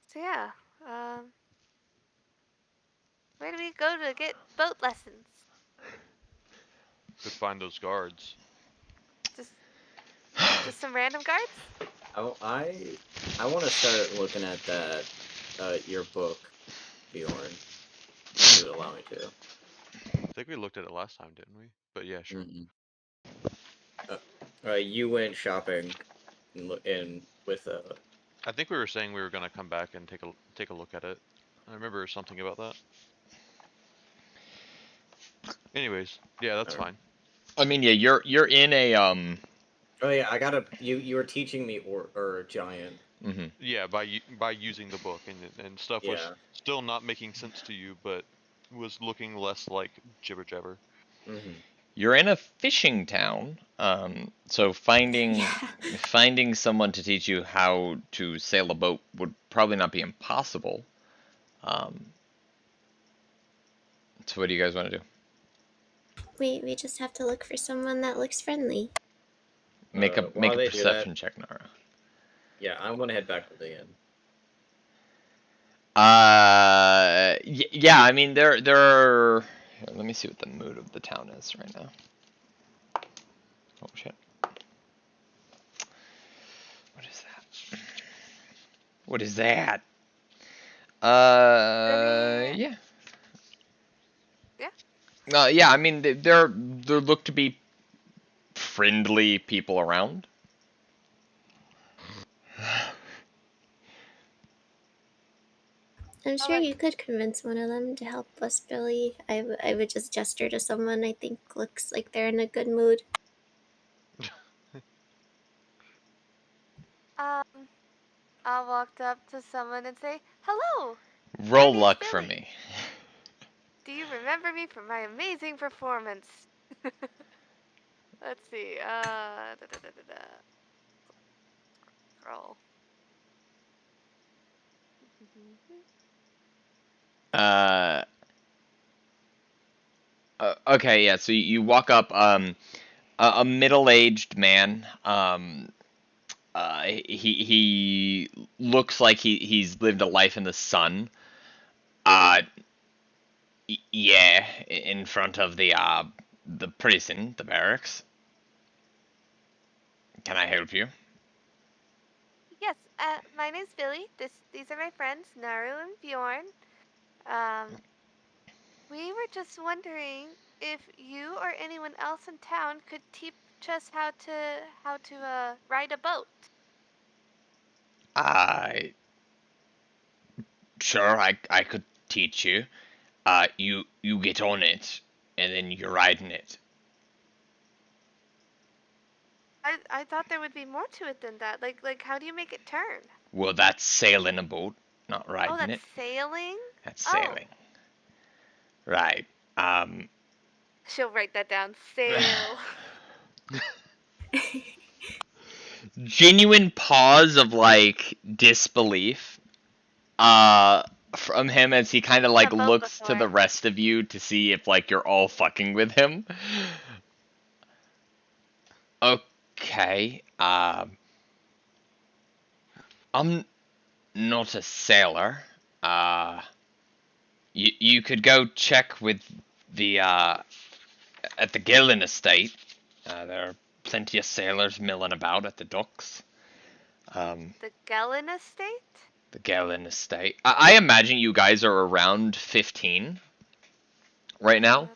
A: So yeah, where do we go to get boat lessons?
E: Could find those guards.
A: Just some random guards?
C: Oh, I want to start looking at that your book, Bjorn. If you would allow me to.
E: I think we looked at it last time, didn't we? But yeah, sure.
C: You went shopping in with
E: I think we were saying we were gonna come back and take a look at it. I remember something about that. Anyways, yeah, that's
C: Alright.
E: fine.
B: I mean, yeah, you're in a
C: Oh yeah, I gotta. You were teaching me or giant.
B: mhm.
E: Yeah, by using the book and stuff was
C: Yeah.
E: still not making sense to you, but was looking less like jibber jabber.
C: Mm-hmm.
B: You're in a fishing town. So
D: Yeah.
B: finding someone to teach you how to sail a boat would probably not be impossible. Um, so what do you guys want to do?
D: We just have to look for someone that looks friendly.
B: Make
C: While
B: a
C: they do that,
B: perception check, Nara.
C: yeah, I want to head back to the inn.
B: Yeah, I mean there are. Here, let me see what the mood of the town is right now. Oh shit. What is that? What is that?
A: Any?
B: Yeah.
A: Yeah.
B: Yeah, I mean there look to be friendly people around.
D: I'm sure
A: Alright.
D: you could convince one of them to help us, Billy. I would just gesture to someone I think looks like they're in a good mood.
A: Um, I'll walk up to someone and say, "Hello, my
B: Roll
A: name's
B: luck for
A: Billy.
B: me.
A: Do you remember me from my amazing performance?" Let's see. Scroll.
B: Uh, okay, yeah. So you walk up. A middle-aged man. He looks like he's lived a life in the sun. Uh, yeah, in front of the prison, the barracks. Can I help you?
A: Yes. My name's Billy. These are my friends, Naru and Bjorn. Um, we were just wondering if you or anyone else in town could teach us how to ride a boat.
B: I Sure, I could teach you. You get on it, and then you're riding it.
A: I thought there would be more to it than that. Like how do you make it turn?
B: Well, that's sailing a boat, not
A: Oh,
B: riding
A: that's
B: it.
A: sailing?
B: That's
A: Oh,
B: sailing. Right.
A: she'll write that down. Sail.
B: Genuine pause of like disbelief from him as he kind of like
A: A boat
B: looks to the
A: before.
B: rest of you to see if like you're all fucking with him. Okay. I'm not a sailor. Uh you could go check with the at the Gillen estate. There are plenty of sailors milling about at the docks.
A: The Gellin estate?
B: The Gillen estate. I imagine you guys are around 15 right now.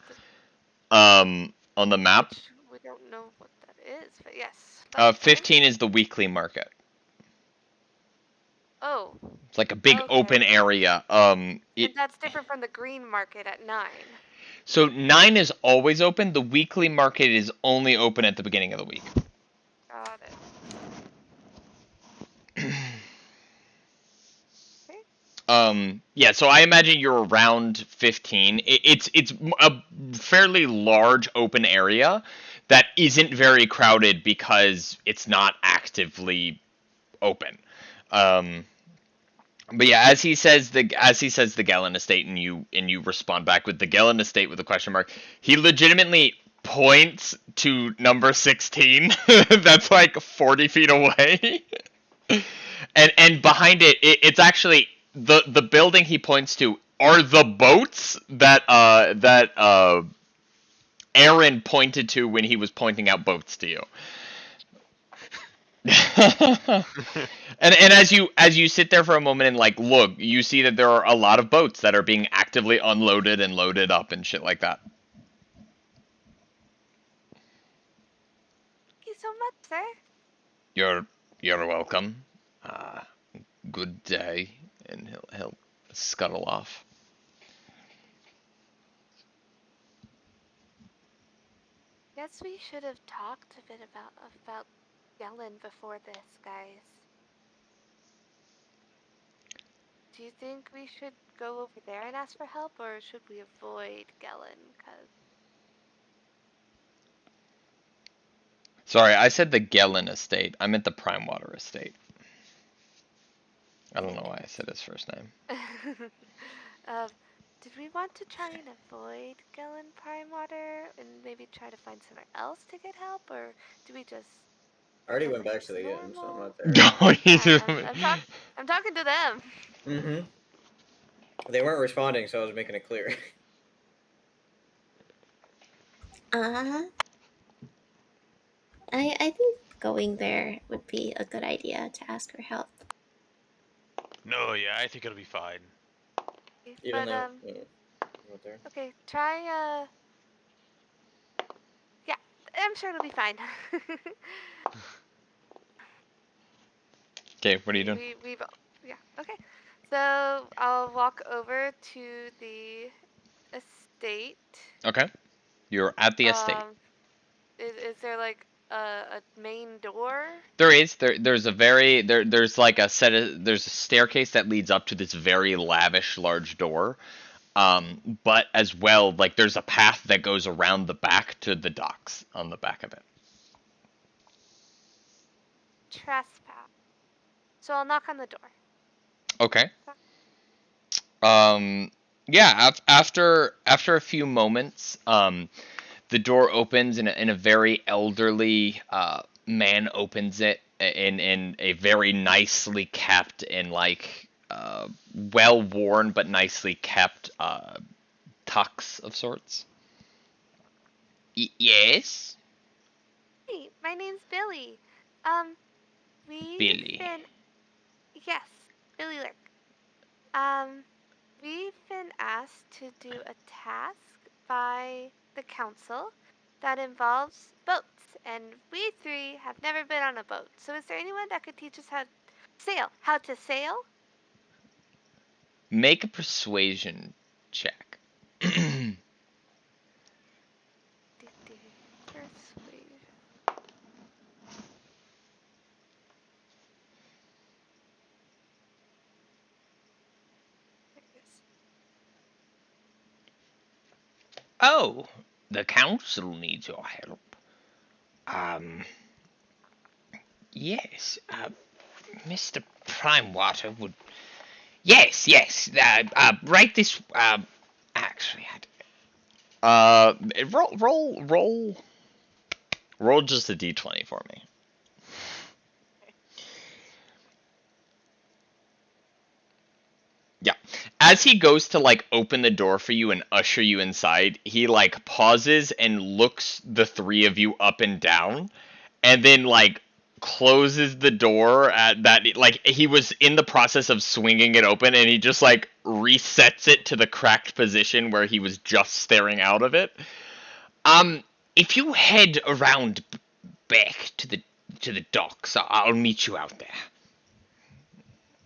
B: On the map.
A: Which we don't know what that is, but yes, that's fine.
B: 15 is the weekly market.
A: Oh,
B: It's like a big open
A: okay.
B: area.
A: And
B: It
A: that's different from the green market at 9.
B: So 9 is always open. The weekly market is only open at the beginning of the week.
A: Got it. Okay.
B: Yeah, so I imagine you're around 15. It's a fairly large open area that isn't very crowded because it's not actively open. Um, but yeah, as he says the Gallon Estate, and you respond back with the Gallon Estate with a question mark. He legitimately points to number 16. That's like 40 feet away. And behind it's actually the building he points to are the boats that Aaron pointed to when he was pointing out boats to you. And as you sit there for a moment and like look, you see that there are a lot of boats that are being actively unloaded and loaded up and shit like that.
A: Thank you so much, sir.
B: You're you're welcome. Uh, good day, and he'll scuttle off.
A: Guess we should have talked a bit about Gellin before this, guys. Do you think we should go over there and ask for help, or should we avoid Gellin?
B: Sorry, I said the Gellin estate. I meant the Prime Water estate. I don't know why I said his first name.
A: Did we want to try and avoid Gellin Prime Water and maybe try to find somewhere else to get help, or do we just?
C: I already went
A: pretend like
C: back
A: it's
C: to the inn, so I'm
A: normal?
C: not there.
A: Yeah, I'm talking to them.
C: Mm-hmm. They weren't responding, so I was making it clear.
D: I think going there would be a good idea to ask for help.
E: No, yeah, I think it'll be fine.
C: Even
A: But
C: though, not there.
A: okay, try yeah, I'm sure it'll be fine.
B: Okay, what are you doing?
A: We've yeah, okay. So I'll walk over to the estate.
B: Okay, you're at the estate.
A: Is there like a main door?
B: There is. There's a there's like a there's a staircase that leads up to this very lavish large door. But as well, like there's a path that goes around the back to the docks on the back of it.
A: Trespass. So I'll knock on the door.
B: Okay. Yeah, after a few moments, the door opens and a very elderly man opens it in a very nicely kept and like well worn but nicely kept tux of sorts. Yes,
A: Hey, my name's Billy. We've
B: Billy.
A: been yes, Billy Lurk. We've been asked to do a task by the council that involves boats, and we three have never been on a boat. So is there anyone that could teach us how to sail?
B: Make a persuasion check.
A: Persuasion. There it is.
B: Oh, the council needs your help. Yes, Mr. Primewater would. Yes, yes. Write this. Actually, roll just a d20 for me. Yeah. As he goes to like open the door for you and usher you inside, he like pauses and looks the three of you up and down, and then like closes the door at that. Like he was in the process of swinging it open, and he just like resets it to the cracked position where he was just staring out of it. If you head around back to the docks, I'll meet you out there.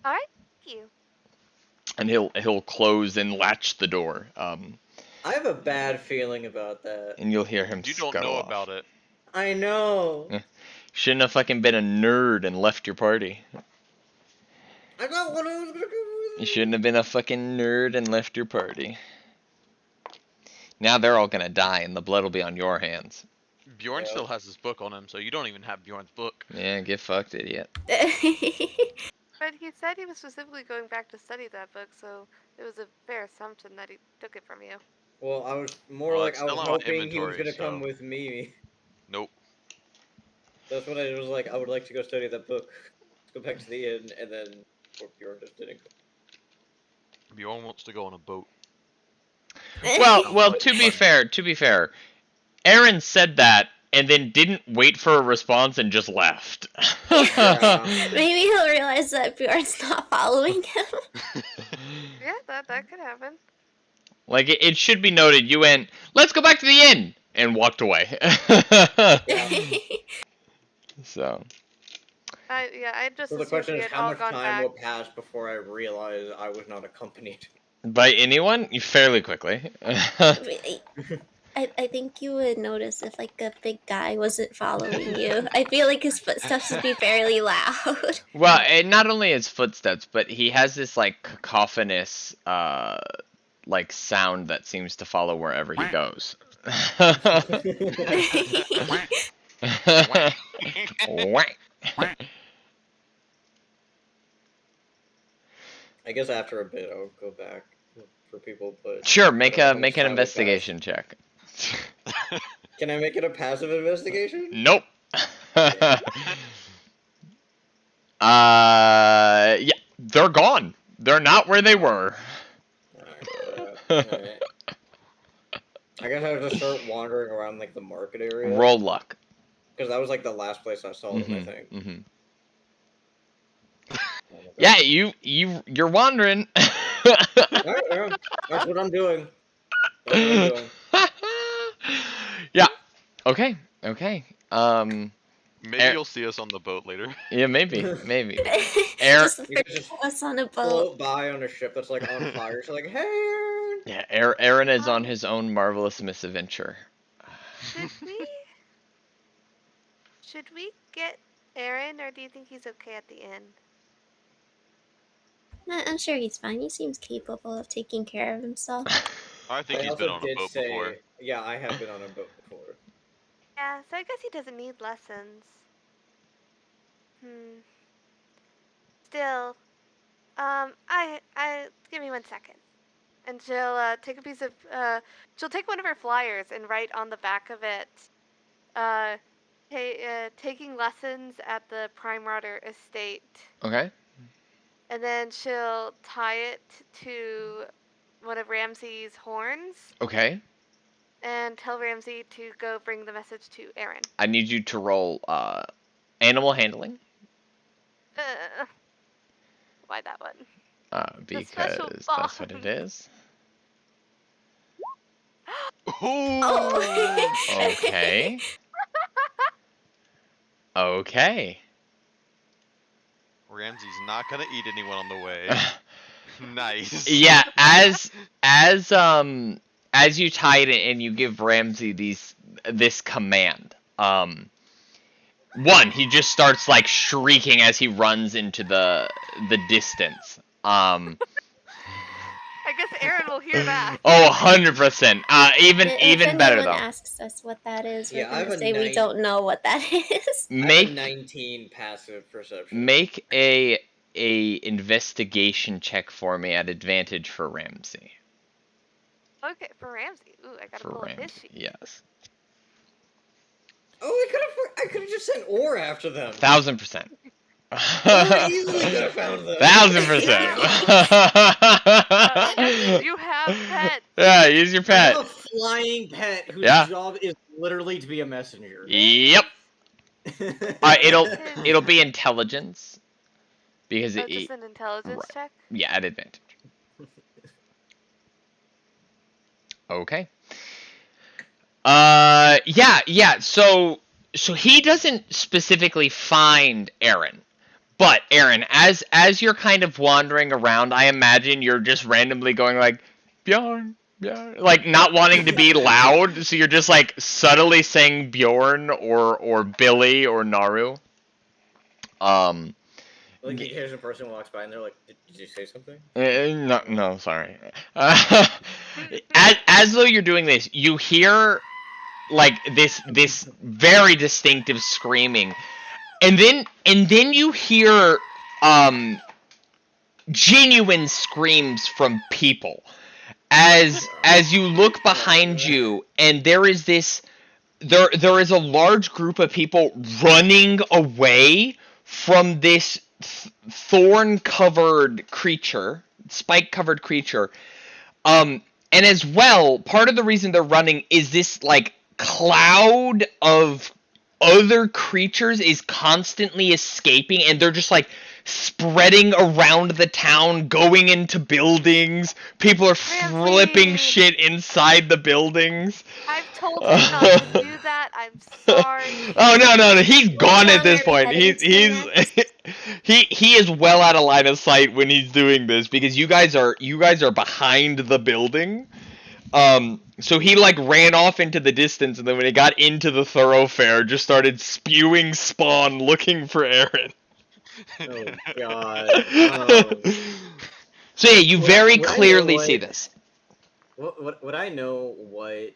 A: All right, thank you.
B: And he'll close and latch the door.
C: I have a bad feeling about that.
B: And you'll hear him.
E: You don't know about it.
C: I know.
B: Shouldn't have fucking been a nerd and left your party.
C: I got one. I was gonna go.
B: You shouldn't have been a fucking nerd and left your party. Now they're all gonna die, and the blood will be on your hands.
E: Bjorn still has his book on him, so you don't even have Bjorn's book.
B: Yeah, get fucked, idiot.
A: But he said he was specifically going back to study that book, so it was a fair assumption that he took it from you.
C: Well, I was more
E: Well,
C: like
E: it's
C: I was
E: still on
C: hoping he was
E: inventory,
C: gonna come
E: so-
C: with me.
E: Nope.
C: That's what I was like. I would like to go study that book. Let's go back to the inn, and then Bjorn just didn't go.
E: Bjorn wants to go on a boat.
B: Well, to be fair, Aaron said that and then didn't wait for a response and just left.
D: Maybe he'll realize that Bjorn's not following him.
A: Yeah, that could happen.
B: Like, it should be noted, you went, let's go back to the inn, and walked away. So.
A: I just
C: So the
A: assumed
C: question
A: he
C: is,
A: had
C: how
A: all
C: much
A: gone
C: time
A: back.
C: will pass before I realize I was not accompanied?
B: By anyone? Fairly quickly.
D: I think you would notice if like a big guy wasn't following you. I feel like his footsteps would be fairly loud.
B: Well, and not only his footsteps, but he has this like cacophonous like sound that seems to follow wherever he goes.
C: I guess after a bit I'll go back for people, but
B: Sure,
C: I
B: make
C: don't know
B: a
C: how
B: make
C: much
B: an
C: time will pass.
B: investigation check.
C: Can I make it a passive investigation?
B: Nope. Yeah, they're gone. They're not where they were.
C: Alright. I guess I have to start wandering around like the market area.
B: Roll luck.
C: Because that was like the last place I saw them, I think.
B: Mm-hmm.
C: Oh my God.
B: Yeah, you're wandering.
C: Alright, yeah. That's what I'm doing. That's what I'm doing.
B: Yeah. Okay.
E: Maybe
B: Er-
E: you'll see us on the boat later.
B: Yeah, maybe.
D: Just
C: You guys just
D: us on a boat.
C: float by on a ship that's like on fire. So like, hey, Aaron.
B: Yeah, Aaron is on his own marvelous misadventure.
A: Should we get Aaron, or do you think he's okay at the inn?
D: I'm sure he's fine. He seems capable of taking care of himself.
E: I think
C: I
E: he's been
C: also
E: on a
C: did
E: boat
C: say,
E: before.
C: yeah, I have been on a boat before.
A: Yeah, so I guess he doesn't need lessons. Still, give me 1 second. And she'll take a piece of, she'll take one of her flyers and write on the back of it, taking lessons at the Prime Marauder Estate.
B: Okay.
A: And then she'll tie it to one of Ramsey's horns.
B: Okay.
A: And tell Ramsey to go bring the message to Aaron.
B: I need you to roll animal handling.
A: Why that one?
B: Because
A: special
B: that's what it
A: bond.
B: is.
D: Oh.
B: Okay. Okay.
E: Ramsey's not gonna eat anyone on the way. Nice.
B: Yeah, as you tie it and you give Ramsey this command. One, he just starts like shrieking as he runs into the distance.
A: I guess Aaron will hear that.
B: Oh, 100%. Even
D: if
B: better
D: anyone
B: though.
D: asks us what that is,
C: Yeah, I
D: we're
C: have
D: gonna
C: a
D: say we
C: nine.
D: don't know what that is.
C: I have
B: Make
C: a 19 passive perception.
B: make a investigation check for me at advantage for Ramsey.
A: Okay, for Ramsey. Ooh, I gotta
B: For
A: pull up his
B: Ramsey,
A: sheet.
B: yes.
C: Oh, I could have just sent ore after them.
B: 1000%.
C: I easily could have found them.
B: 1000%.
A: You have pets.
B: Yeah, use your
C: I
B: pet.
C: have a flying pet whose
B: Yeah.
C: job is literally to be a messenger.
B: Yep. It'll be intelligence because
A: Oh, just an intelligence
B: right.
A: check?
B: Yeah, at advantage. Okay. Yeah. So he doesn't specifically find Aaron. But Aaron, as you're kind of wandering around, I imagine you're just randomly going like Bjorn, like not wanting to be loud, so you're just like subtly saying Bjorn or Billy or Naru.
C: Like occasional person walks by and they're like, "Did you say something?"
B: No, sorry. As though you're doing this, you hear like this very distinctive screaming, and then you hear genuine screams from people as you look behind you, and there is there is a large group of people running away from this thorn-covered creature, spike-covered creature. And as well, part of the reason they're running is this like cloud of other creatures is constantly escaping, and they're just like spreading around the town, going into buildings. People are flipping
A: Ramsey!
B: shit inside the buildings.
A: I've told him not to do that. I'm sorry.
B: Oh no, he's
D: What
B: gone at
D: town
B: this
D: are we
B: point.
D: heading to next?
B: He is well out of line of sight when he's doing this because you guys are behind the building. So he like ran off into the distance, and then when he got into the thoroughfare, just started spewing spawn looking for Aaron.
C: Oh god.
B: So yeah, you
C: Would
B: very
C: I know
B: clearly
C: what-
B: see this.
C: Would I know what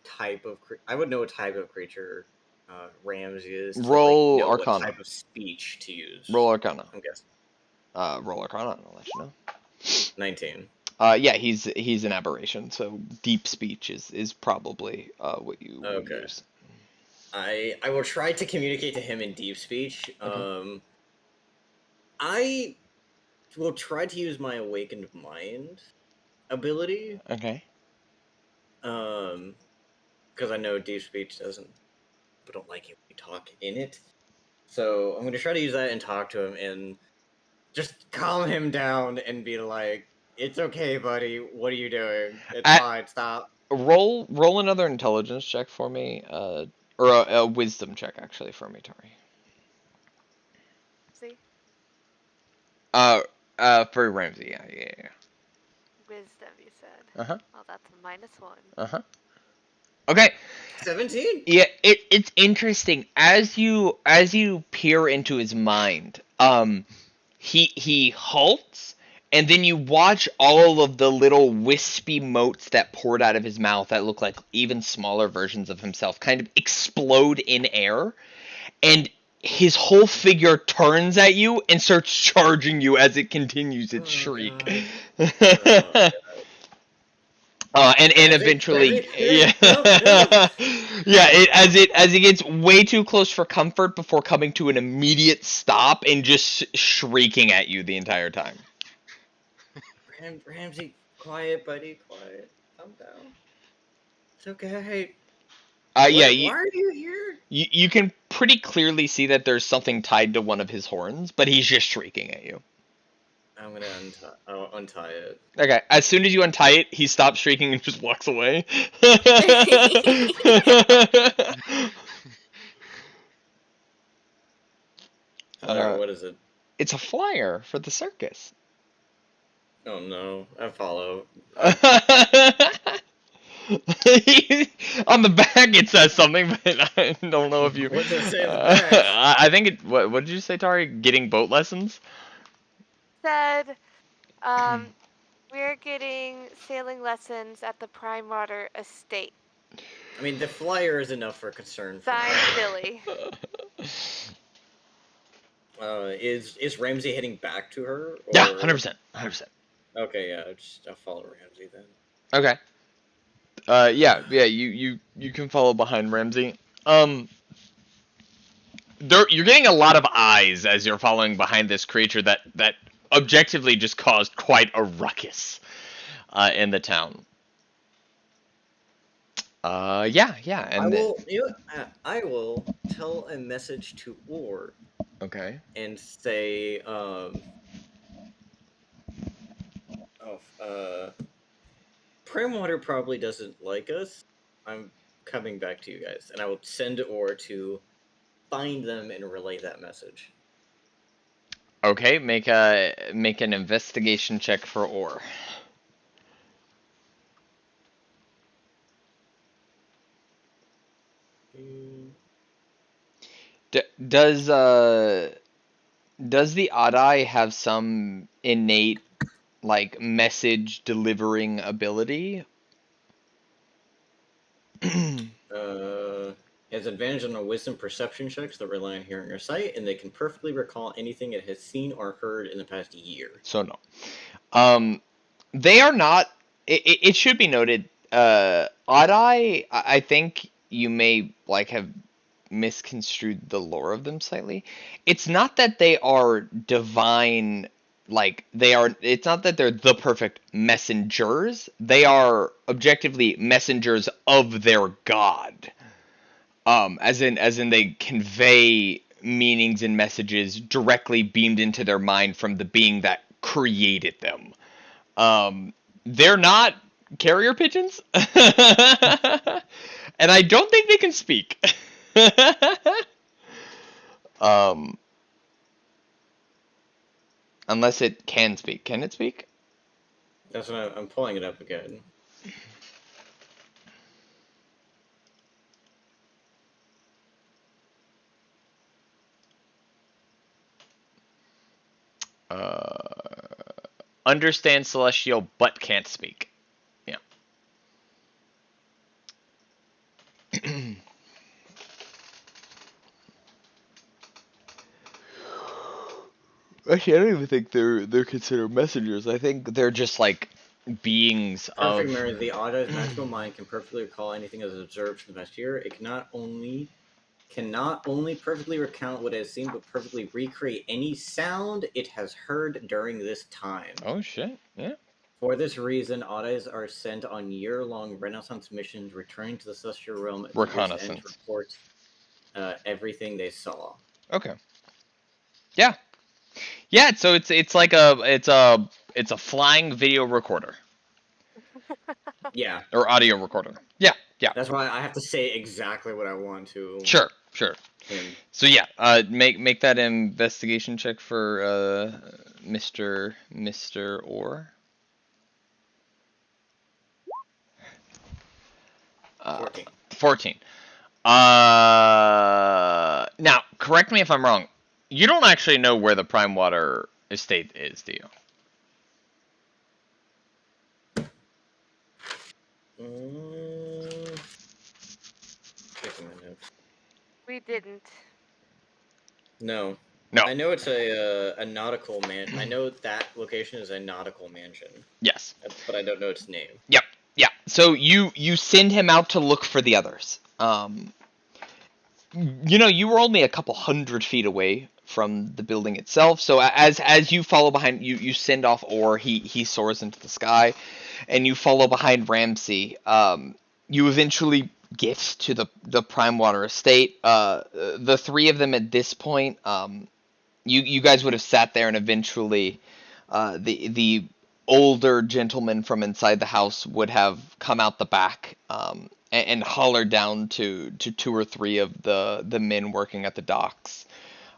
C: type of I would know what type of creature Ramsey is. To,
B: Roll
C: know
B: Arcana.
C: What type of speech to use?
B: Roll Arcana.
C: I'm guessing.
B: Roll Arcana, and I'll let you know.
C: 19.
B: Yeah, he's an aberration, so deep speech is probably what you would
C: Okay.
B: use.
C: I will try to communicate to him in deep speech.
B: Okay.
C: I will try to use my awakened mind ability.
B: Okay.
C: Because I know deep speech doesn't. People don't like it when you talk in it. So I'm going to try to use that and talk to him and just calm him down and be like, "It's okay, buddy. What are you doing? It's fine. Stop."
B: Roll another intelligence check for me, or a wisdom check actually for me, Tari.
A: See?
B: For Ramsey, yeah.
A: Wisdom, you said.
B: Uh-huh.
A: Well, that's a -1.
B: Uh-huh. Okay.
C: 17.
B: Yeah, it's interesting as you peer into his mind. He halts, and then you watch all of the little wispy motes that poured out of his mouth that look like even smaller versions of himself kind of explode in air, and his whole figure turns at you and starts charging you as it continues its shriek. And eventually, yeah, yeah. As it gets way too close for comfort before coming to an immediate stop and just shrieking at you the entire time.
C: Ramsey, quiet, buddy, quiet. Calm down. It's okay.
B: Yeah.
C: Why are you here?
B: You can pretty clearly see that there's something tied to one of his horns, but he's just shrieking at you.
C: I'm gonna untie it.
B: Okay, as soon as you untie it, he stops shrieking and just walks away.
C: What is it?
B: It's a flyer for the circus.
C: Oh no, I follow.
B: On the back it says something, but I don't know if you.
C: What does it say on the back?
B: I think it. What did you say, Tari? Getting boat lessons?
A: Said, we're getting sailing lessons at the Prime Water Estate.
C: I mean, the flyer is enough for concern.
A: Signed, Billy.
C: Is Ramsey heading back to her? Or...
B: Yeah, 100%.
C: Okay, yeah, I'll follow Ramsey then.
B: Okay. Yeah. You can follow behind Ramsey. You're getting a lot of eyes as you're following behind this creature that objectively just caused quite a ruckus in the town. Yeah, and
C: I will tell a message to Orr.
B: Okay.
C: And say, Primwater probably doesn't like us. I'm coming back to you guys, and I will send Orr to find them and relay that message.
B: Okay, make an investigation check for Orr. Does the Odd-Eye have some innate like message delivering ability?
C: Has advantage on a wisdom perception checks that rely on hearing or sight, and they can perfectly recall anything it has seen or heard in the past year.
B: So no. They are not. It should be noted. Odd-Eye, I think you may like have misconstrued the lore of them slightly. It's not that they are divine. Like they are. It's not that they're the perfect messengers. They are objectively messengers of their god. As in they convey meanings and messages directly beamed into their mind from the being that created them. They're not carrier pigeons, and I don't think they can speak. Unless it can speak. Can it speak?
C: That's what I'm pulling it up again.
B: Understand celestial but can't speak. Yeah. Actually, I don't even think they're considered messengers. I think they're just like beings
C: Perfect
B: of.
C: mirror. The Odd's magical mind can perfectly recall anything as observed from the past year. It cannot only perfectly recount what it has seen, but perfectly recreate any sound it has heard during this time.
B: Oh shit! Yeah.
C: For this reason, Oddeyes are sent on year-long Renaissance missions, returning to the Celestial Realm at the year's end
B: Reconnaissance.
C: to report everything they saw.
B: Okay. Yeah. Yeah. So it's like a flying video recorder
C: Yeah,
B: or audio recorder. Yeah. Yeah.
C: that's why I have to say exactly what I want to.
B: Sure.
C: Him.
B: So yeah, make that investigation check for Mr. Orr.
C: 14.
B: 14. Now, correct me if I'm wrong. You don't actually know where the Prime Water estate is, do you?
C: Checking my notes.
A: We didn't.
C: No.
B: No.
C: I know it's a nautical man. I know that location is a nautical mansion.
B: Yes.
C: But I don't know its name.
B: Yep. Yeah. So you send him out to look for the others. You were only a couple 100 feet away from the building itself. So as you follow behind, you send off Orr. He soars into the sky, and you follow behind Ramsey. You eventually get to the Prime Water estate. The three of them at this point, you guys would have sat there, and eventually, the older gentleman from inside the house would have come out the back, and hollered down to two or three of the men working at the docks,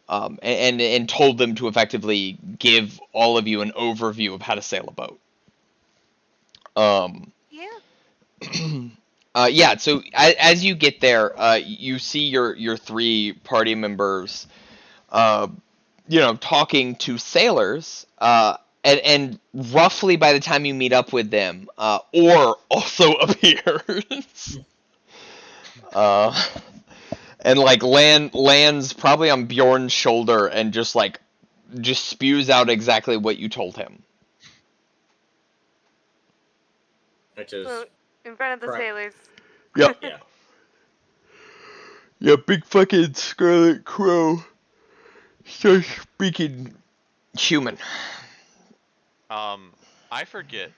B: and told them to effectively give all of you an overview of how to sail a boat.
A: Yeah.
B: Yeah. So as you get there, you see your three party members, talking to sailors, and roughly by the time you meet up with them, Orr also appears. And like lands probably on Bjorn's shoulder and just spews out exactly what you told him.
C: Which is
A: So, in front of the sailors.
B: Yep.
C: yeah.
B: Yeah, big fucking Scarlet Crow starts speaking human.
E: I forget.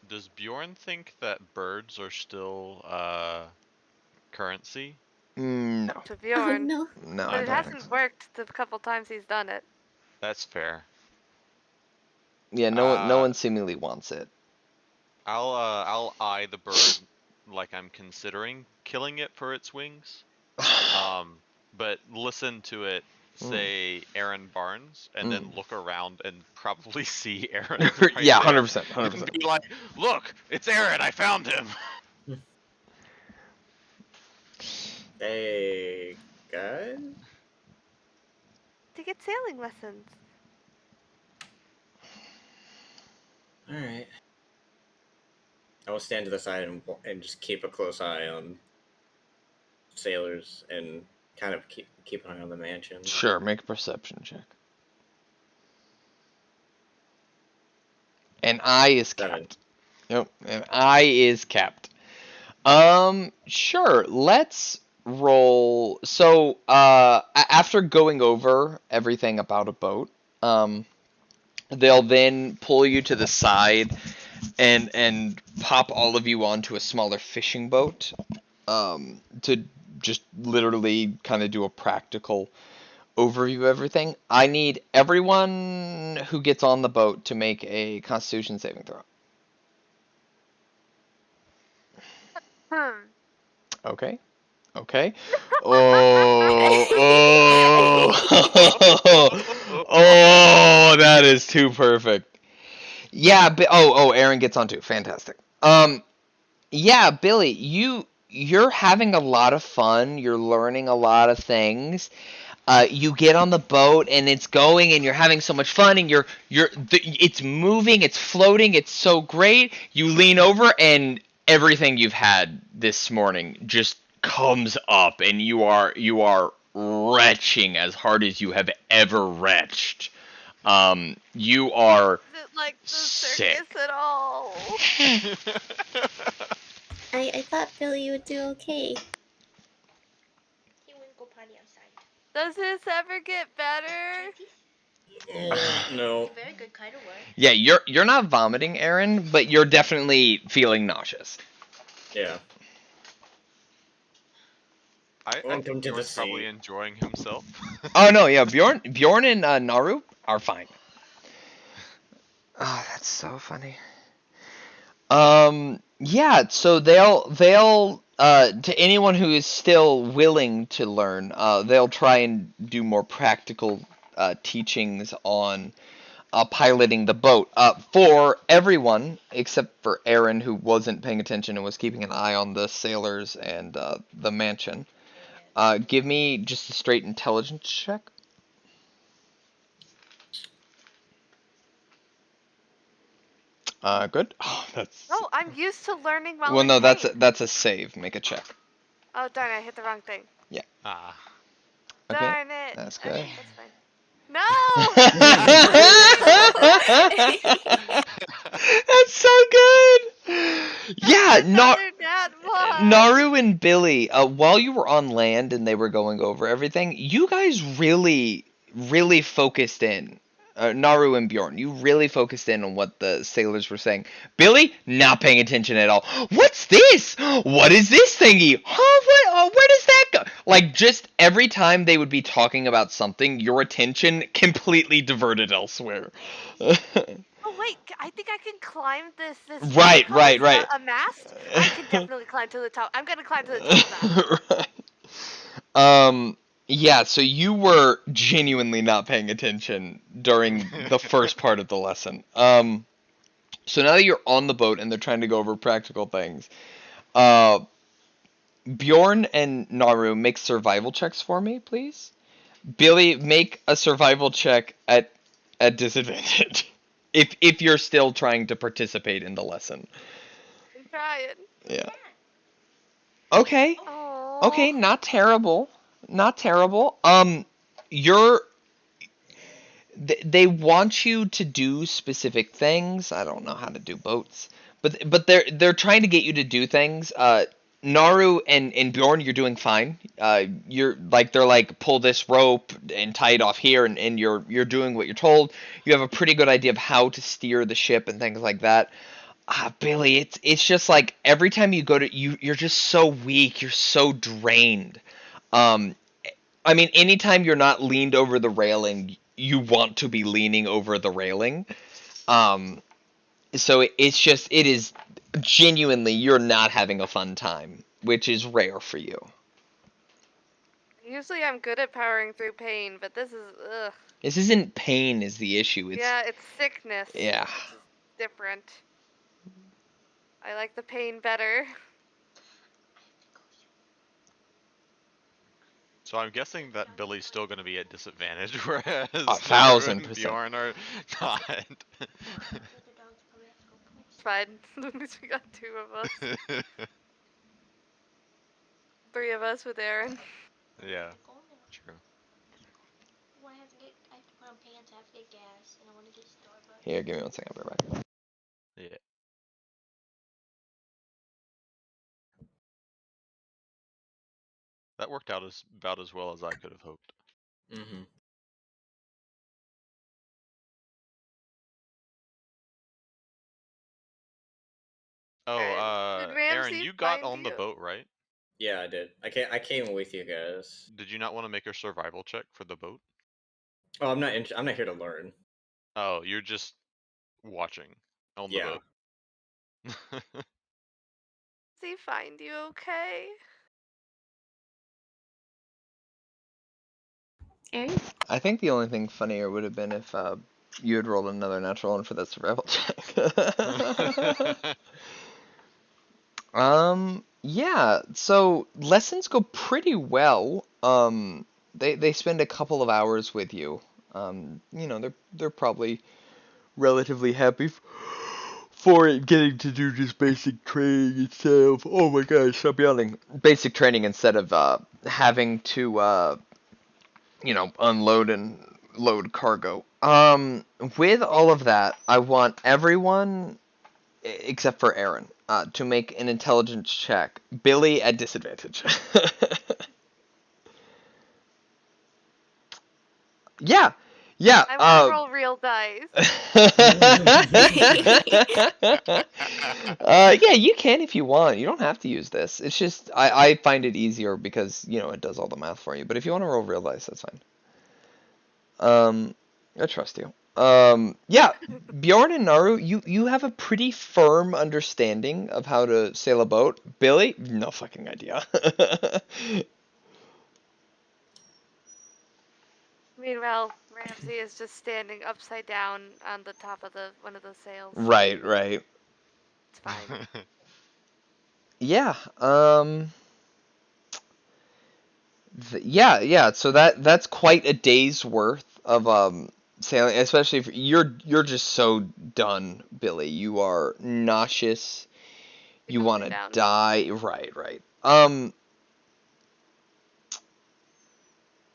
E: Does Bjorn think that birds are still currency?
B: No.
A: To
D: Oh
A: Bjorn.
D: no.
B: No,
A: But
B: I
A: it
B: don't think
A: hasn't
B: so.
A: worked the couple times he's done it.
E: That's fair.
B: Yeah, no one seemingly wants it.
E: I'll eye the bird like I'm considering killing it for its wings. But listen to it say Aaron Barnes, and then look around and probably see Aaron. Right
B: Yeah,
E: there.
B: 100%.
E: Be like, look, it's Aaron. I found him.
C: Hey, guys?
A: To get sailing lessons.
C: Alright. I will stand to the side and just keep a close eye on sailors and kind of keep an eye on the mansion.
B: Sure, make a perception check. An eye is capped. Yep, an eye is capped. Sure, let's roll. So, after going over everything about a boat, they'll then pull you to the side and pop all of you onto a smaller fishing boat, to just literally kind of do a practical overview of everything. I need everyone who gets on the boat to make a Constitution saving throw. Okay. Okay. Oh, oh, that is too perfect. Yeah. Aaron gets on too. Fantastic. Yeah, Billy, you're having a lot of fun. You're learning a lot of things. You get on the boat and it's going and you're having so much fun and it's moving, it's floating, it's so great. You lean over and everything you've had this morning just comes up and you are retching as hard as you have ever retched. You are
A: Isn't like the
B: sick.
A: circus at all.
D: I thought Billy would do okay.
F: He wouldn't go party outside.
A: Does this ever get better?
C: No.
F: Very good kind of work.
B: Yeah, you're not vomiting, Aaron, but you're definitely feeling nauseous.
C: Yeah.
E: I
C: Welcome
E: think
C: to the
E: Bjorn's probably
C: sea.
E: enjoying himself.
B: Oh no, yeah, Bjorn and Naru are fine. Oh, that's so funny. Yeah, so they'll to anyone who is still willing to learn, they'll try and do more practical teachings on piloting the boat. For everyone except for Aaron, who wasn't paying attention and was keeping an eye on the sailors and the mansion. Give me just a straight intelligence check. Good. Oh, that's.
A: Oh, I'm used to learning while
B: Well,
A: in
B: no,
A: pain.
B: that's a save. Make a check.
A: Oh darn! I hit the wrong thing.
E: Ah.
B: Okay,
A: Darn it!
B: that's
A: Okay,
B: good.
A: that's fine. No!
B: That's so good. Yeah,
A: Another nat one.
B: Naru and Billy, while you were on land and they were going over everything, you guys really, really focused in. Naru and Bjorn, you really focused in on what the sailors were saying. Billy, not paying attention at all. What's this? What is this thingy? Huh? What? Where does that go? Like, just every time they would be talking about something, your attention completely diverted elsewhere.
A: Oh wait, I think I can climb this.
B: Right,
A: what do you call
B: right,
A: this, a mast? I can definitely climb to the top. I'm gonna climb to the top of that.
B: Right. Yeah, so you were genuinely not paying attention during the first part of the lesson. So now that you're on the boat and they're trying to go over practical things, uh, Bjorn and Naru, make survival checks for me, please. Billy, make a survival check at disadvantage. If you're still trying to participate in the lesson.
A: I'm trying.
B: Yeah. Okay.
A: Oh.
B: Okay, not terrible. Not terrible. You're they want you to do specific things. I don't know how to do boats, but they're trying to get you to do things. Naru and Bjorn, you're doing fine. You're like they're like pull this rope and tie it off here, and you're doing what you're told. You have a pretty good idea of how to steer the ship and things like that. Billy, it's just like every time you go to you're just so weak. You're so drained. Um, I mean, anytime you're not leaned over the railing, you want to be leaning over the railing. Um, so it is genuinely you're not having a fun time, which is rare for you.
A: Usually I'm good at powering through pain, but this is ugh.
B: This isn't pain is the issue.
A: Yeah, it's sickness.
B: Yeah.
A: Which is different. I like the pain better.
E: So I'm guessing that Billy's still going to be at disadvantage, whereas
B: 1,000%.
E: Naru and Bjorn are not.
A: It's fine. At least we got two of us. Three of us with Aaron.
E: Yeah, true.
F: I have to put on pants, I have to get gas, and I want to get Starbucks.
B: Here, give me 1 second. I'll be right back.
E: Yeah. That worked out about as well as I could have hoped.
C: Mm-hmm.
E: Oh,
A: Did Ramsey
E: Aaron, you got
A: find
E: on the
A: you?
E: boat, right?
C: Yeah, I did. I came with you guys.
E: Did you not want to make a survival check for the boat?
C: Oh, I'm not here to learn.
E: Oh, you're just watching on the
C: Yeah.
E: boat.
A: Does he find you okay?
D: Aaron?
B: I think the only thing funnier would have been if you had rolled another natural one for that survival check. Yeah, so lessons go pretty well. They spend a couple of hours with you. They're probably relatively happy for it getting to do just basic training instead of, oh my gosh, stop yelling. Basic training instead of having to unload and load cargo. With all of that, I want everyone except for Aaron to make an intelligence check. Billy at disadvantage. Yeah, yeah.
A: I want to roll real dice.
B: Yeah, you can if you want. You don't have to use this. It's just I find it easier because it does all the math for you. But if you want to roll real dice, that's fine. I trust you. Yeah, Bjorn and Naru, you have a pretty firm understanding of how to sail a boat. Billy, no fucking idea.
A: Meanwhile, Ramsey is just standing upside down on the top of one of the sails.
B: Right, right.
A: It's fine.
B: Yeah. Yeah. So that's quite a day's worth of sailing, especially if you're just so done, Billy. You are nauseous. You
A: Calm
B: want
A: me
B: to
A: down.
B: die. Right.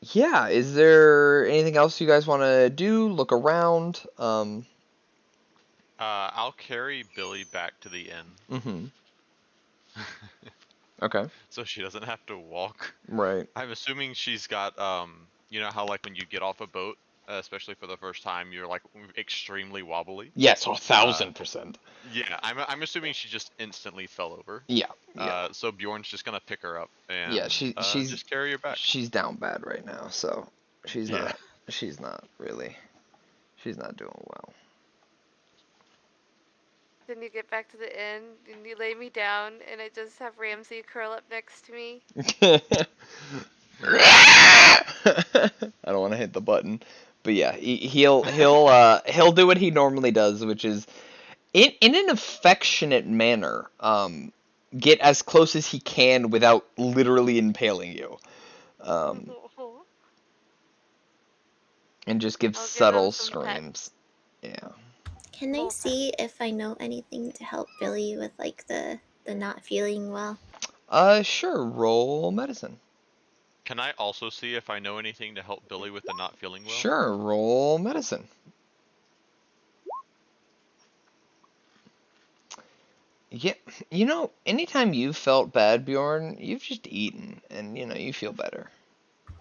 B: Yeah. Is there anything else you guys want to do? Look around.
E: I'll carry Billy back to the inn.
B: Mm-hmm. Okay.
E: So she doesn't have to walk.
B: Right.
E: I'm assuming she's got you know how like when you get off a boat, especially for the first time, you're like extremely wobbly.
B: Yes, 1,000%.
E: Yeah, I'm assuming she just instantly fell over.
B: Yeah.
E: So Bjorn's just gonna pick her up and
B: Yeah. She's
E: just carry her back.
B: she's down bad right now, so she's
E: Yeah.
B: not she's not doing well.
A: Then you get back to the inn and you lay me down and I just have Ramsey curl up next to me.
B: I don't want to hit the button, but yeah, he'll do what he normally does, which is in an affectionate manner, get as close as he can without literally impaling you, and just give
A: I'll give him
B: subtle
A: some pets.
B: screams. Yeah.
D: Can I
A: Little
D: see if I know anything to help Billy with like the not feeling well?
B: Sure. Roll medicine.
E: Can I also see if I know anything to help Billy with the not feeling well?
B: Sure. Roll medicine. Yeah, anytime you've felt bad, Bjorn, you've just eaten, and you feel better.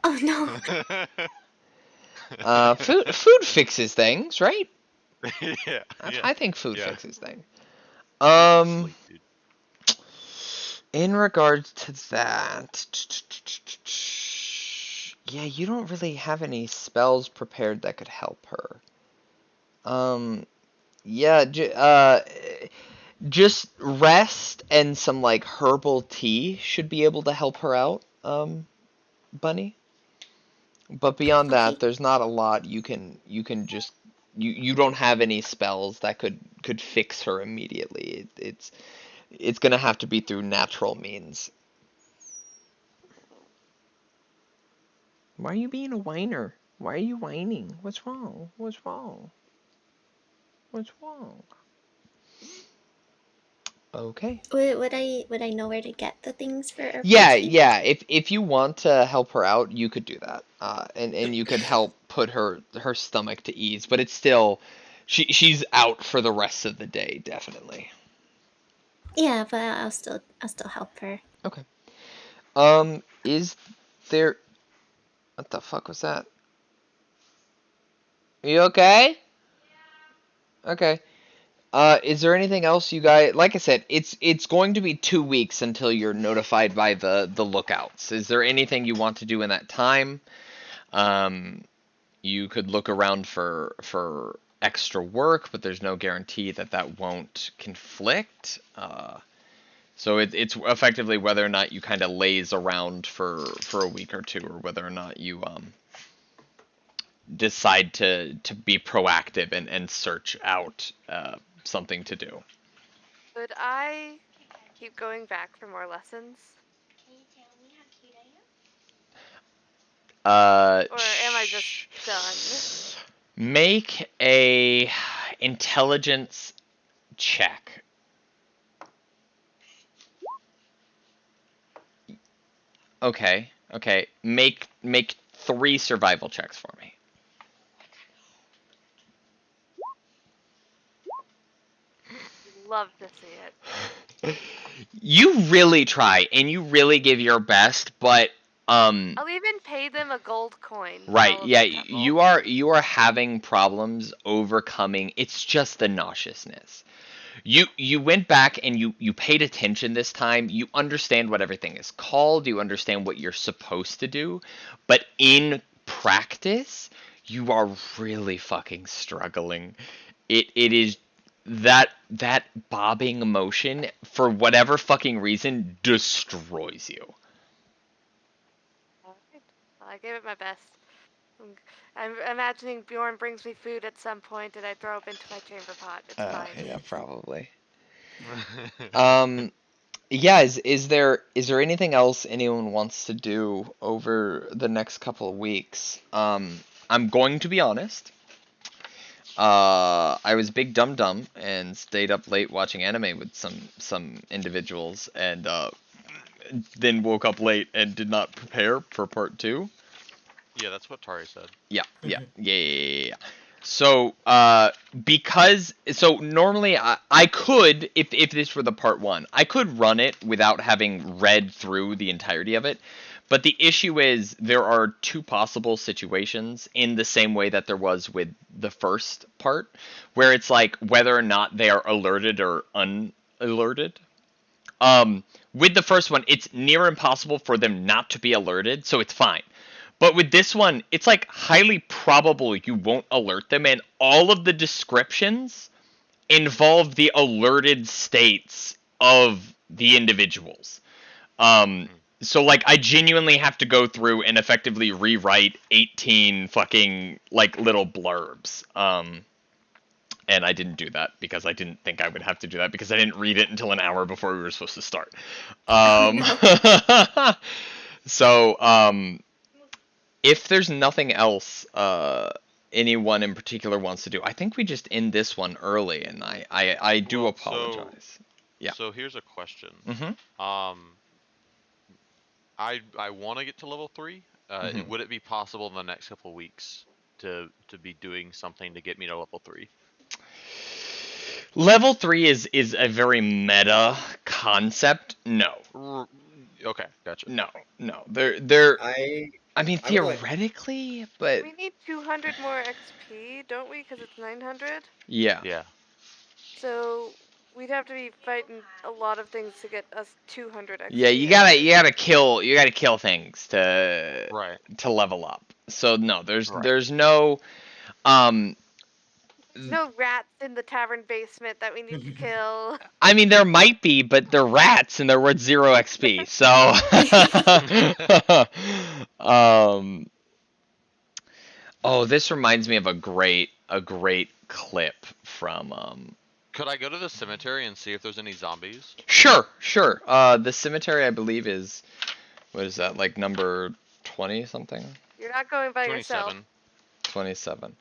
D: Oh no.
B: Food fixes things, right?
E: Yeah.
B: I think food
E: Yeah.
B: fixes things.
E: Sleep, dude.
B: In regards to that, yeah, you don't really have any spells prepared that could help her. Yeah, just rest and some like herbal tea should be able to help her out, Bunny. But beyond
D: Okay.
B: that, there's not a lot you can just you don't have any spells that could fix her immediately. It's gonna have to be through natural means. Why are you being a whiner? Why are you whining? What's wrong? What's wrong? What's wrong? Okay.
D: Would I know where to get the things for herbal
B: Yeah,
D: tea?
B: yeah. If you want to help her out, you could do that. And you could help put her stomach to ease, but it's still she's out for the rest of the day, definitely.
D: Yeah, but I'll still help her.
B: Okay. Is there what the fuck was that? Are you okay? Okay. Is there anything else you guys? Like I said, it's going to be 2 weeks until you're notified by the lookouts. Is there anything you want to do in that time? You could look around for extra work, but there's no guarantee that that won't conflict. So it's effectively whether or not you kind of laze around for a week or two, or whether or not you decide to be proactive and search out something to do.
A: Could I keep going back for more lessons?
F: Can you tell me how cute I am?
A: Or am I just done?
B: Make a intelligence check. Okay. Make 3 survival checks for me.
A: Love to see it.
B: You really try and you really give your best, but
A: I'll even pay them a gold coin. for
B: right,
A: all of
B: yeah,
A: the temple.
B: you are having problems overcoming. It's just the nauseousness. You went back and you paid attention this time. You understand what everything is called. You understand what you're supposed to do, but in practice, you are really fucking struggling. It is that bobbing motion for whatever fucking reason destroys you.
A: Alright. Well, I gave it my best. I'm imagining Bjorn brings me food at some point and I throw up into my chamber pot. It's fine.
B: Yeah, probably. Yeah, is there anything else anyone wants to do over the next couple of weeks? I'm going to be honest. I was big dumb and stayed up late watching anime with some individuals, and then woke up late and did not prepare for part 2.
E: Yeah, that's what Tari said.
B: Yeah. So, normally I could, if this were the part 1, I could run it without having read through the entirety of it. But the issue is there are 2 possible situations in the same way that there was with the first part, where it's like whether or not they are alerted or unalerted. With the first one, it's near impossible for them not to be alerted, so it's fine. But with this one, it's like highly probable you won't alert them, and all of the descriptions involve the alerted states of the individuals. So like I genuinely have to go through and effectively rewrite 18 fucking like little blurbs. And I didn't do that because I didn't think I would have to do that because I didn't read it until an hour before we were supposed to start. So, if there's nothing else anyone in particular wants to do, I think we just end this one early, and I do
E: Well,
B: apologize. Yeah.
E: So here's a question.
B: Mhm.
E: I want to get to level 3.
B: Mhm.
E: Would it be possible in the next couple of weeks to be doing something to get me to level 3?
B: Level 3 is a very meta concept. No.
E: Okay, gotcha.
B: No. They're
C: I
B: I mean
C: I would like-
B: theoretically, but
A: We need 200 more XP, don't we? Because it's 900.
B: yeah.
E: Yeah.
A: So we'd have to be fighting a lot of things to get us 200 XP.
B: Yeah, you gotta kill things to
E: Right.
B: to level up. So no, there's
E: Right.
B: no
A: There's no rats in the tavern basement that we need to kill.
B: I mean there might be, but they're rats and they're worth 0 XP. So oh, this reminds me of a great clip from
E: Could I go to the cemetery and see if there's any zombies?
B: Sure. The cemetery I believe is, what is that, like number 20 something?
A: You're not going by yourself.
E: 27.
B: 27.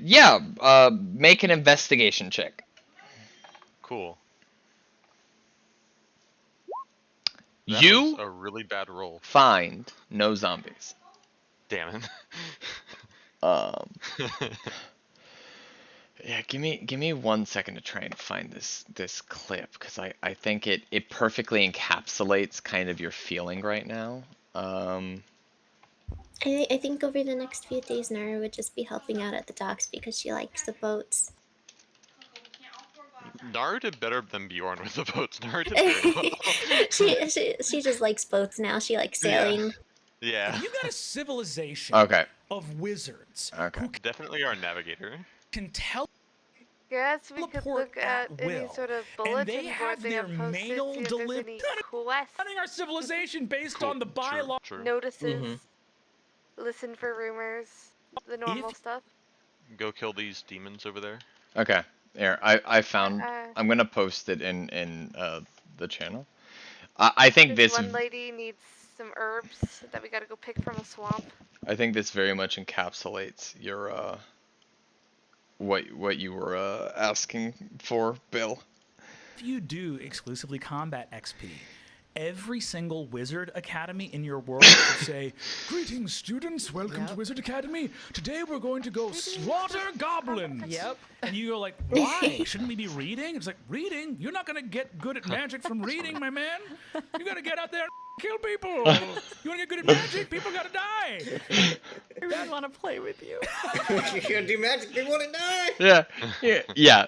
B: Yeah, make an investigation check.
E: Cool. That
B: You
E: was a really bad roll.
B: find no zombies.
E: Damn it.
B: Yeah, give me 1 second to try and find this clip, because I think it perfectly encapsulates kind of your feeling right now.
D: I think over the next few days, Nara would just be helping out at the docks because she likes the boats.
E: Naru did better than Bjorn with the boats. Naru did very well.
D: she just likes boats now. She likes sailing.
E: Yeah.
G: You got a civilization
B: Okay.
G: of wizards
B: Okay.
G: who
E: Definitely our navigator.
G: can tell
A: Yes, we could
G: teleport
A: look at any
G: will,
A: sort of
G: and they
A: bulletin board
G: have
A: they
G: their
A: have posted,
G: mail
A: see if there's
G: delivered.
A: any quests,
G: Running our civilization based
E: Cool.
G: on the bylaw.
E: True.
A: notices, listen for rumors, the normal stuff.
E: Go kill these demons over there.
B: Okay. Here, I found.
A: Uh,
B: I'm gonna post it in the channel. I think
A: this
B: this.
A: one lady needs some herbs that we gotta go pick from a swamp.
B: I think this very much encapsulates your what you were asking for, Bill.
G: If you do exclusively combat XP, every single Wizard Academy in your world will say, "Greetings, students. Welcome to Wizard Academy. Today we're going to go slaughter goblins."
H: Yep.
G: And you go like, "Why? Shouldn't we be reading?" It's like, "Reading? You're not gonna get good at magic from reading, my man. You gotta get out there and kill people. You wanna get good at magic? People gotta die."
H: I want to play with you.
C: You're gonna do magic, they wanna die!
B: Yeah.